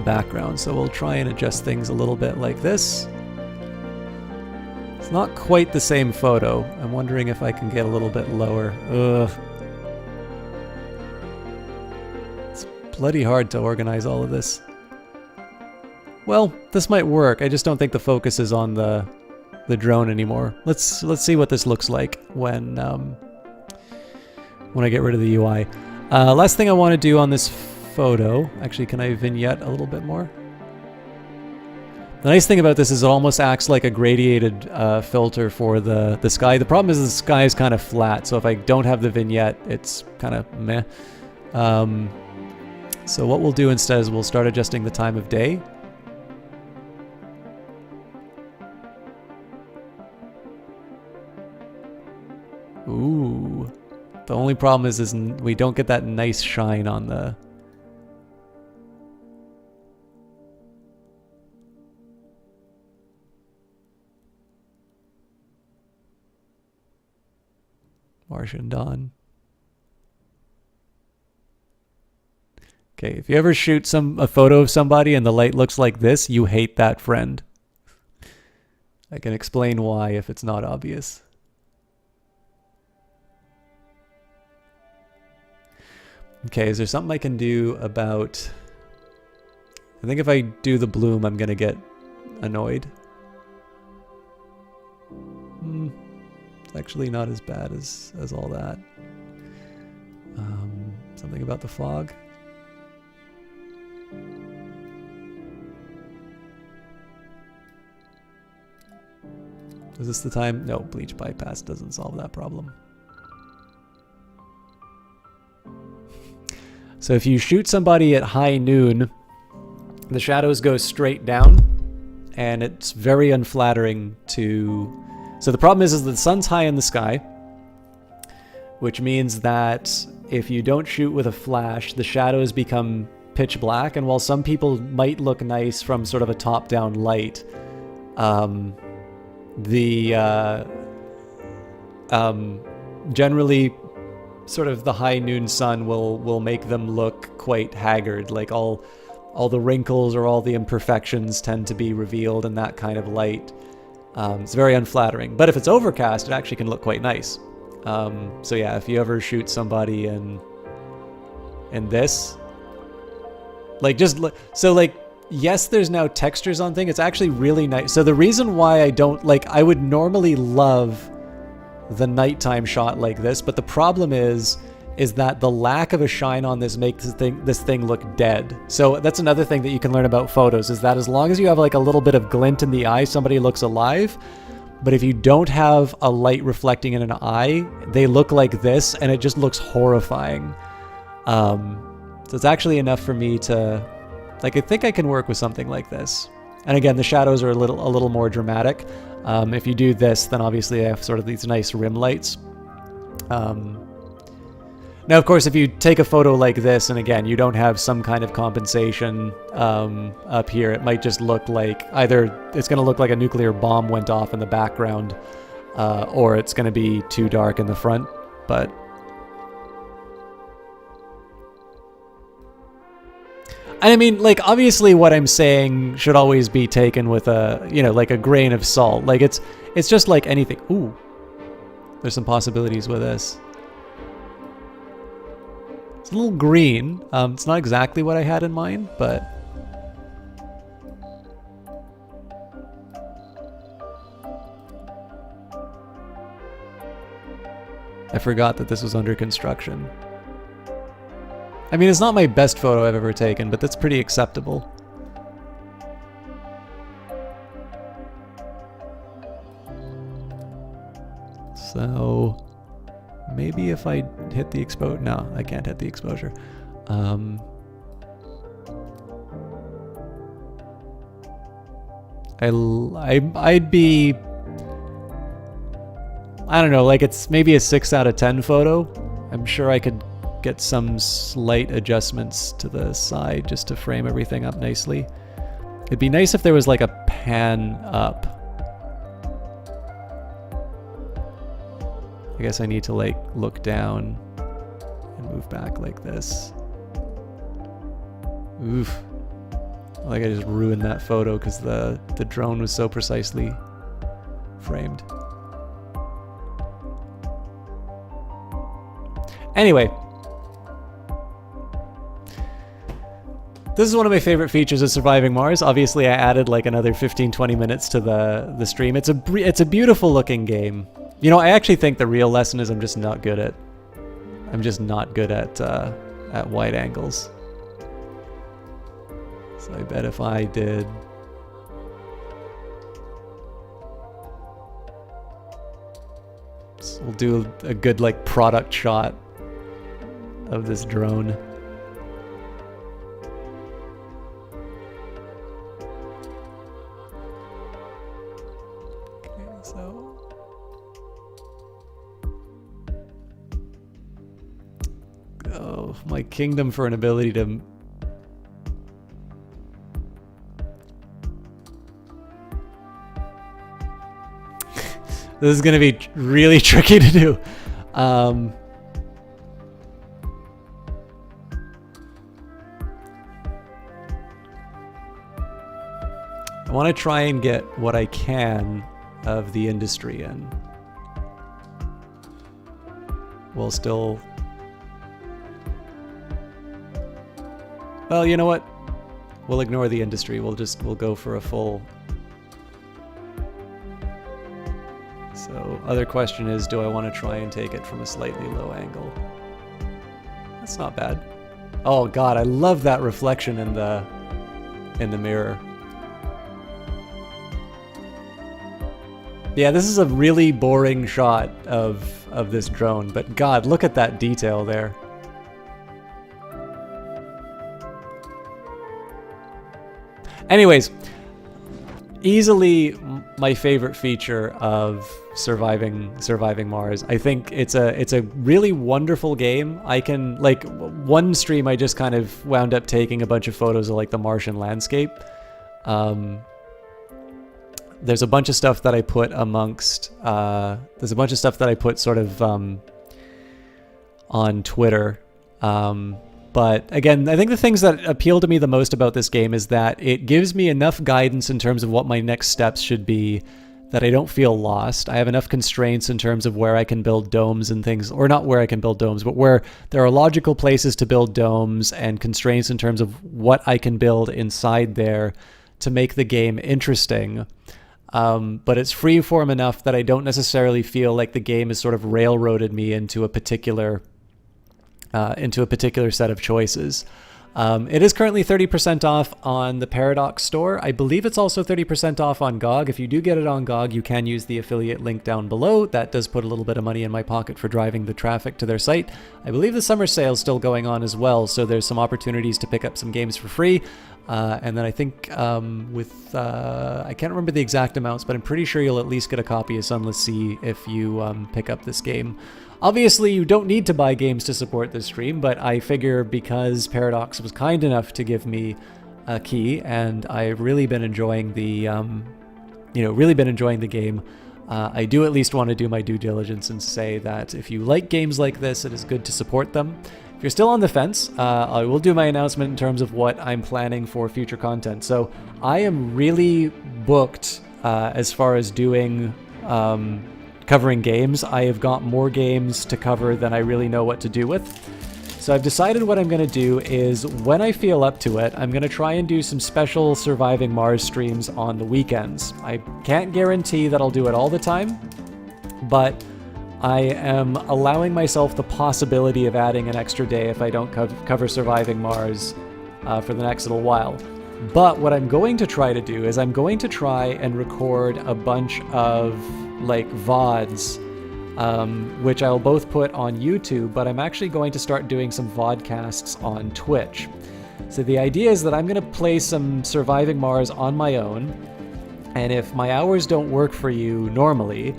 background, so we'll try and adjust things a little bit like this. It's not quite the same photo. I'm wondering if I can get a little bit lower. Ugh. It's bloody hard to organize all of this. Well, this might work. I just don't think the focus is on the drone anymore. Let's see what this looks like when I get rid of the UI. Last thing I want to do on this photo, actually, can I vignette a little bit more? The nice thing about this is it almost acts like a gradiated filter for the sky. The problem is the sky is kind of flat, so if I don't have the vignette, it's kind of meh. So what we'll do instead is we'll start adjusting the time of day. Ooh. The only problem is we don't get that nice shine on the... Martian Dawn. Okay, if you ever shoot a photo of somebody and the light looks like this, you hate that friend. I can explain why if it's not obvious. Okay, is there something I can do about... I think if I do the bloom, I'm gonna get annoyed. It's actually not as bad as all that. Something about the fog. Is this the time? No, bleach bypass doesn't solve that problem. So if you shoot somebody at high noon, the shadows go straight down, and it's very unflattering to... So the problem is that the sun's high in the sky, which means that if you don't shoot with a flash, the shadows become pitch black, and while some people might look nice from sort of a top-down light, generally sort of the high noon sun will make them look quite haggard, like all the wrinkles or all the imperfections tend to be revealed in that kind of light. It's very unflattering, but if it's overcast, it actually can look quite nice. So yeah, if you ever shoot somebody in this, like just so like yes, there's now textures on things. It's actually really nice. So the reason why I don't like, I would normally love the nighttime shot like this, but the problem is that the lack of a shine on this makes this thing look dead. So that's another thing that you can learn about photos, is that as long as you have like a little bit of glint in the eye, somebody looks alive. But if you don't have a light reflecting in an eye, they look like this, and it just looks horrifying. So it's actually enough for me to, like, I think I can work with something like this. And again, the shadows are a little more dramatic. If you do this, then obviously I have sort of these nice rim lights. Now, of course, if you take a photo like this, and again, you don't have some kind of compensation up here, it might just look like either it's going to look like a nuclear bomb went off in the background, or it's going to be too dark in the front. But I mean, like, obviously what I'm saying should always be taken with a, you know, like a grain of salt. Like, it's just like anything. Ooh, there's some possibilities with this. It's a little green. It's not exactly what I had in mind, but I forgot that this was under construction. I mean, it's not my best photo I've ever taken, but that's pretty acceptable. So maybe if I hit the exposure, no, I can't hit the exposure. I'd be, I don't know, like it's maybe a 6 out of 10 photo. I'm sure I could get some slight adjustments to the side just to frame everything up nicely. It'd be nice if there was like a pan up. I guess I need to like look down and move back like this. Oof. Like I just ruined that photo because the drone was so precisely framed. Anyway. This is one of my favorite features of Surviving Mars. Obviously, I added like another 15-20 minutes to the stream. It's a beautiful looking game. You know, I actually think the real lesson is I'm just not good at wide angles. So I bet if I did so we'll do a good like product shot of this drone. Oh, my kingdom for an ability to... This is going to be really tricky to do. I want to try and get what I can of the industry in, while still... Well, you know what? We'll ignore the industry. We'll go for a full... So, other question is, do I want to try and take it from a slightly low angle? That's not bad. Oh god, I love that reflection in the mirror. Yeah, this is a really boring shot of this drone, but god, look at that detail there. Anyways, easily my favorite feature of surviving Mars. I think it's a really wonderful game. I can, like, one stream I just kind of wound up taking a bunch of photos of like the Martian landscape. There's a bunch of stuff that I put amongst there's a bunch of stuff that I put sort of on Twitter. But again, I think the things that appeal to me the most about this game is that it gives me enough guidance in terms of what my next steps should be, that I don't feel lost. I have enough constraints in terms of where I can build domes and things, or not where I can build domes, but where there are logical places to build domes and constraints in terms of what I can build inside there to make the game interesting. But it's freeform enough that I don't necessarily feel like the game has sort of railroaded me into a particular set of choices. It is currently 30% off on the Paradox store. I believe it's also 30% off on GOG. If you do get it on GOG, you can use the affiliate link down below. That does put a little bit of money in my pocket for driving the traffic to their site. I believe the summer sale is still going on as well, so there's some opportunities to pick up some games for free. And then I think I can't remember the exact amounts, but I'm pretty sure you'll at least get a copy of Sunless Sea if you pick up this game. Obviously, you don't need to buy games to support this stream, but I figure because Paradox was kind enough to give me a key, and I've really been enjoying the, game, I do at least want to do my due diligence and say that if you like games like this, it is good to support them. If you're still on the fence, I will do my announcement in terms of what I'm planning for future content. So I am really booked as far as doing covering games. I have got more games to cover than I really know what to do with. So I've decided what I'm going to do is when I feel up to it, I'm going to try and do some special Surviving Mars streams on the weekends. I can't guarantee that I'll do it all the time, but I am allowing myself the possibility of adding an extra day if I don't cover Surviving Mars for the next little while. But what I'm going to try to do is I'm going to try and record a bunch of like VODs, which I'll both put on YouTube, but I'm actually going to start doing some vodcasts on Twitch. So the idea is that I'm going to play some Surviving Mars on my own, and if my hours don't work for you normally,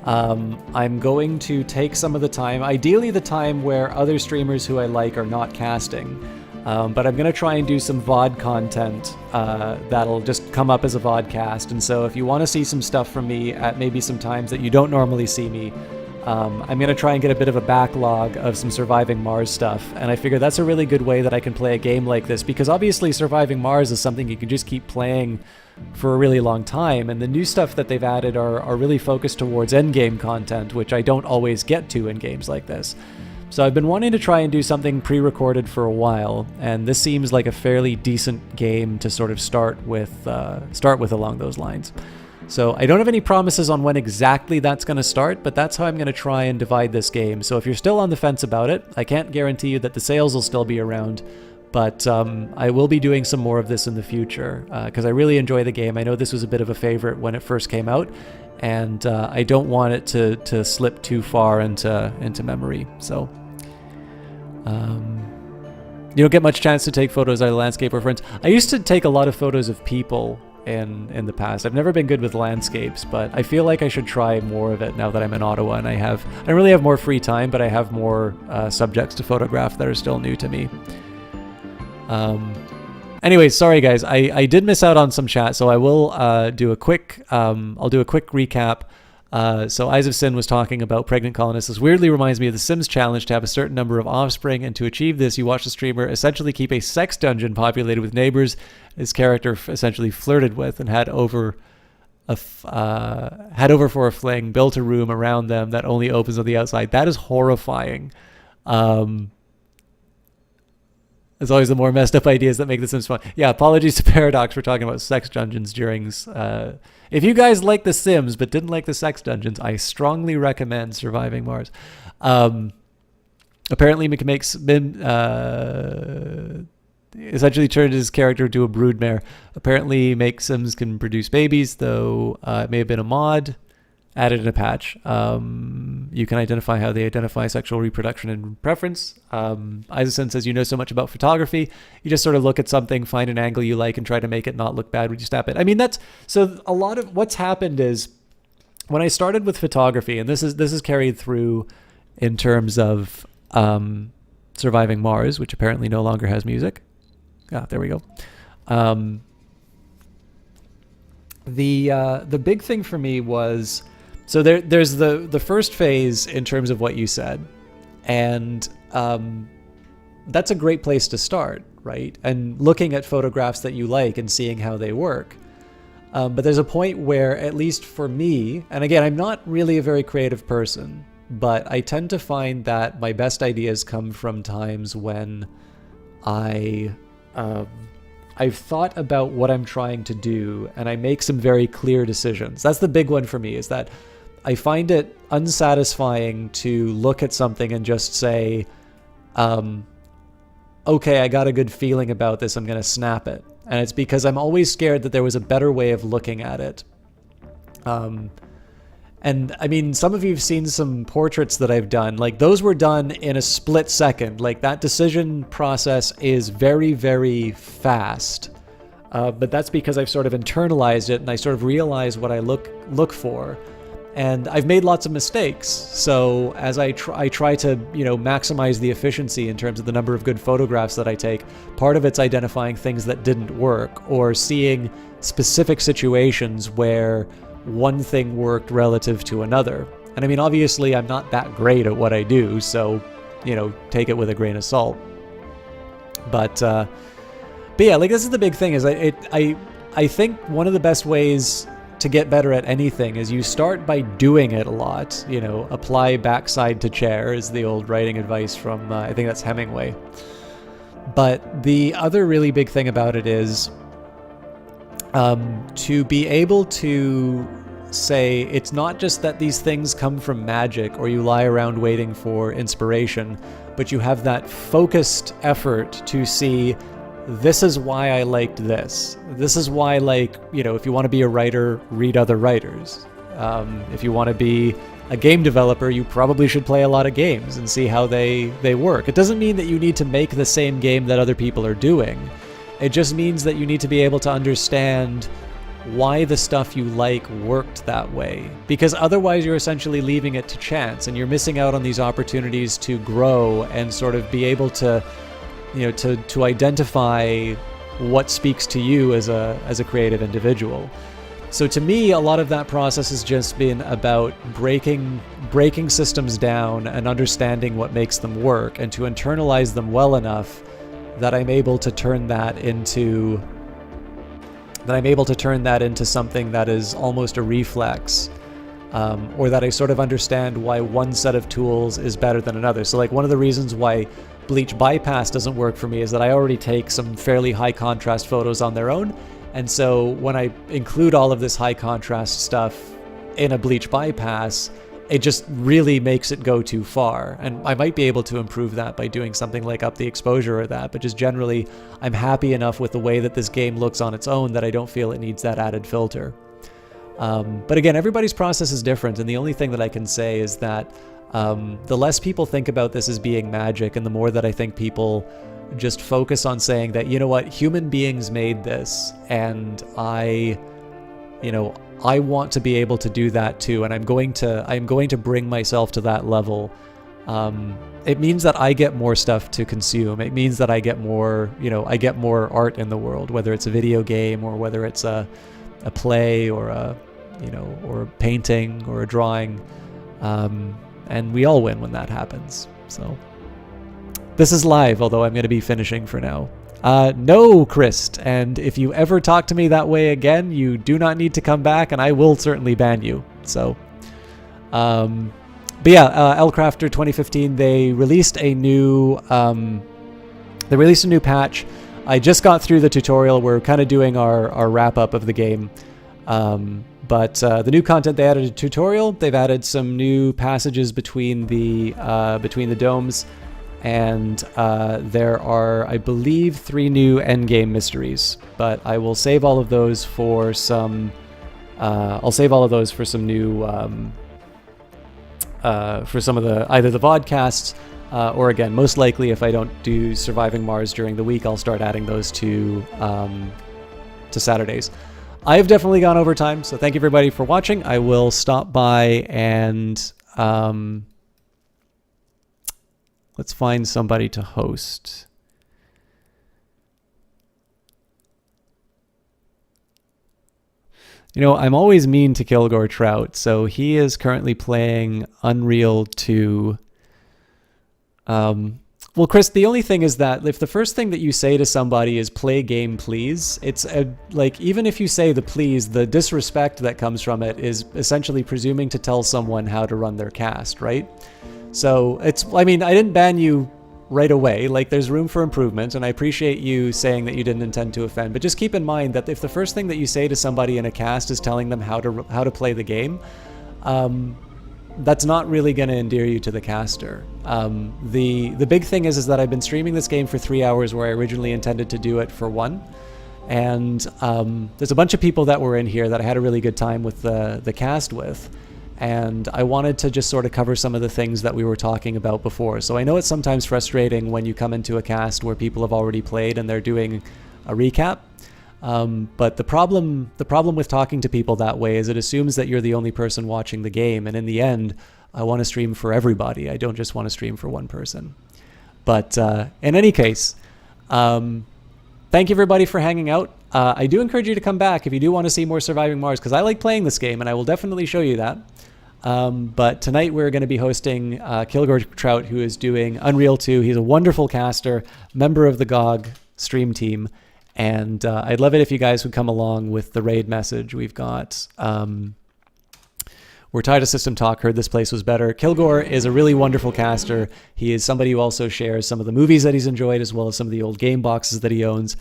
I'm going to take some of the time, ideally the time where other streamers who I like are not casting, but I'm going to try and do some VOD content that'll just come up as a vodcast. And so if you want to see some stuff from me at maybe some times that you don't normally see me, I'm going to try and get a bit of a backlog of some Surviving Mars stuff. And I figure that's a really good way that I can play a game like this, because obviously Surviving Mars is something you can just keep playing for a really long time. And the new stuff that they've added are really focused towards endgame content, which I don't always get to in games like this. So I've been wanting to try and do something pre-recorded for a while, and this seems like a fairly decent game to sort of start with along those lines. So I don't have any promises on when exactly that's going to start, but that's how I'm going to try and divide this game. So if you're still on the fence about it, I can't guarantee you that the sales will still be around, but I will be doing some more of this in the future because I really enjoy the game. I know this was a bit of a favorite when it first came out, and I don't want it to slip too far into memory. So you don't get much chance to take photos out of landscape or friends. I used to take a lot of photos of people in the past. I've never been good with landscapes, but I feel like I should try more of it now that I'm in Ottawa and I don't really have more free time, but I have more subjects to photograph that are still new to me. Anyways, sorry guys, I did miss out on some chat, so I will do a quick recap. So Eyes of Sin was talking about pregnant colonists. This weirdly reminds me of the Sims challenge to have a certain number of offspring, and to achieve this, you watch the streamer essentially keep a sex dungeon populated with neighbors his character essentially flirted with and had over for a fling, built a room around them that only opens on the outside. That is horrifying. It's always the more messed up ideas that make the Sims fun. Yeah, apologies to Paradox for talking about sex dungeons during... if you guys like the Sims but didn't like the sex dungeons, I strongly recommend Surviving Mars. Apparently essentially turned his character into a broodmare. Apparently Make Sims can produce babies, though it may have been a mod added in a patch. You can identify how they identify sexual reproduction and preference. Eisen says, you know so much about photography. You just sort of look at something, find an angle you like, and try to make it not look bad when you snap it. I mean, so a lot of what's happened is when I started with photography, and this is carried through in terms of Surviving Mars, which apparently no longer has music. There we go. The big thing for me was, so there's the first phase in terms of what you said, and that's a great place to start, right? And looking at photographs that you like and seeing how they work. But there's a point where, at least for me, and again, I'm not really a very creative person, but I tend to find that my best ideas come from times when I've thought about what I'm trying to do and I make some very clear decisions. That's the big one for me, is that I find it unsatisfying to look at something and just say, okay, I got a good feeling about this, I'm going to snap it. And it's because I'm always scared that there was a better way of looking at it. And I mean, some of you have seen some portraits that I've done. Like, those were done in a split second. Like, that decision process is very, very fast. But that's because I've sort of internalized it and I sort of realize what I look for. And I've made lots of mistakes. So as I try to, maximize the efficiency in terms of the number of good photographs that I take, part of it's identifying things that didn't work or seeing specific situations where one thing worked relative to another. And I mean, obviously I'm not that great at what I do, so, take it with a grain of salt. But yeah, like, this is the big thing, is I think one of the best ways to get better at anything is you start by doing it a lot. Apply backside to chair is the old writing advice from, I think that's Hemingway. But the other really big thing about it is to be able to say, it's not just that these things come from magic or you lie around waiting for inspiration, but you have that focused effort to see, this is why I liked this. This is why, if you want to be a writer, read other writers. If you want to be a game developer, you probably should play a lot of games and see how they work. It doesn't mean that you need to make the same game that other people are doing. It just means that you need to be able to understand why the stuff you like worked that way. Because otherwise you're essentially leaving it to chance and you're missing out on these opportunities to grow and sort of be able to to identify what speaks to you as a creative individual. So to me, a lot of that process has just been about breaking systems down and understanding what makes them work, and to internalize them well enough that I'm able to turn that into something that is almost a reflex, or that I sort of understand why one set of tools is better than another. So like, one of the reasons why Bleach Bypass doesn't work for me is that I already take some fairly high contrast photos on their own, and so when I include all of this high contrast stuff in a Bleach Bypass, it just really makes it go too far. And I might be able to improve that by doing something like up the exposure or that, but just generally I'm happy enough with the way that this game looks on its own that I don't feel it needs that added filter. But again, everybody's process is different, and the only thing that I can say is that the less people think about this as being magic, and the more that I think people just focus on saying that, human beings made this, and I want to be able to do that too, and I'm going to bring myself to that level. It means that I get more stuff to consume. It means that I get more art in the world, whether it's a video game or whether it's a play or a painting or a drawing. And we all win when that happens. So this is live, although I'm going to be finishing for now. No, Christ, and if you ever talk to me that way again, you do not need to come back, and I will certainly ban you. So, but yeah, Elcrafter 2015, they released a new patch. I just got through the tutorial. We're kind of doing our wrap up of the game. But the new content, they added a tutorial. They've added some new passages between the domes, and there are, I believe, 3 new endgame mysteries. But I will save all of those for some. I'll save all of those for some new, for some of the either the vodcasts, or again, most likely if I don't do Surviving Mars during the week, I'll start adding those to Saturdays. I have definitely gone over time, so thank you everybody for watching. I will stop by and let's find somebody to host. I'm always mean to Kilgore Trout, so he is currently playing Unreal 2. Well, Chris, the only thing is that if the first thing that you say to somebody is play game, please, it's like, even if you say the please, the disrespect that comes from it is essentially presuming to tell someone how to run their cast, right? So it's, I mean, I didn't ban you right away. Like, there's room for improvement, and I appreciate you saying that you didn't intend to offend, but just keep in mind that if the first thing that you say to somebody in a cast is telling them how to play the game, that's not really going to endear you to the caster. The big thing is that I've been streaming this game for 3 hours where I originally intended to do it for 1. And there's a bunch of people that were in here that I had a really good time with the cast with. And I wanted to just sort of cover some of the things that we were talking about before. So I know it's sometimes frustrating when you come into a cast where people have already played and they're doing a recap. But the problem with talking to people that way is it assumes that you're the only person watching the game, and in the end, I want to stream for everybody. I don't just want to stream for one person. But in any case, thank you everybody for hanging out. I do encourage you to come back if you do want to see more Surviving Mars, because I like playing this game, and I will definitely show you that. But tonight we're going to be hosting Kilgore Trout, who is doing Unreal 2. He's a wonderful caster, member of the GOG stream team. And I'd love it if you guys would come along with the raid message. We've got, we're tired of System Talk, heard this place was better. Kilgore is a really wonderful caster. He is somebody who also shares some of the movies that he's enjoyed, as well as some of the old game boxes that he owns.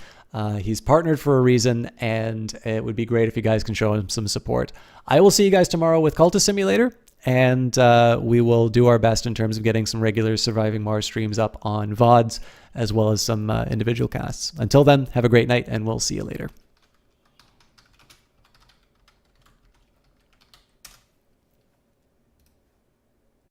He's partnered for a reason, and it would be great if you guys can show him some support. I will see you guys tomorrow with Cultist Simulator, and we will do our best in terms of getting some regular Surviving Mars streams up on VODs, as well as some individual casts. Until then, have a great night, and we'll see you later.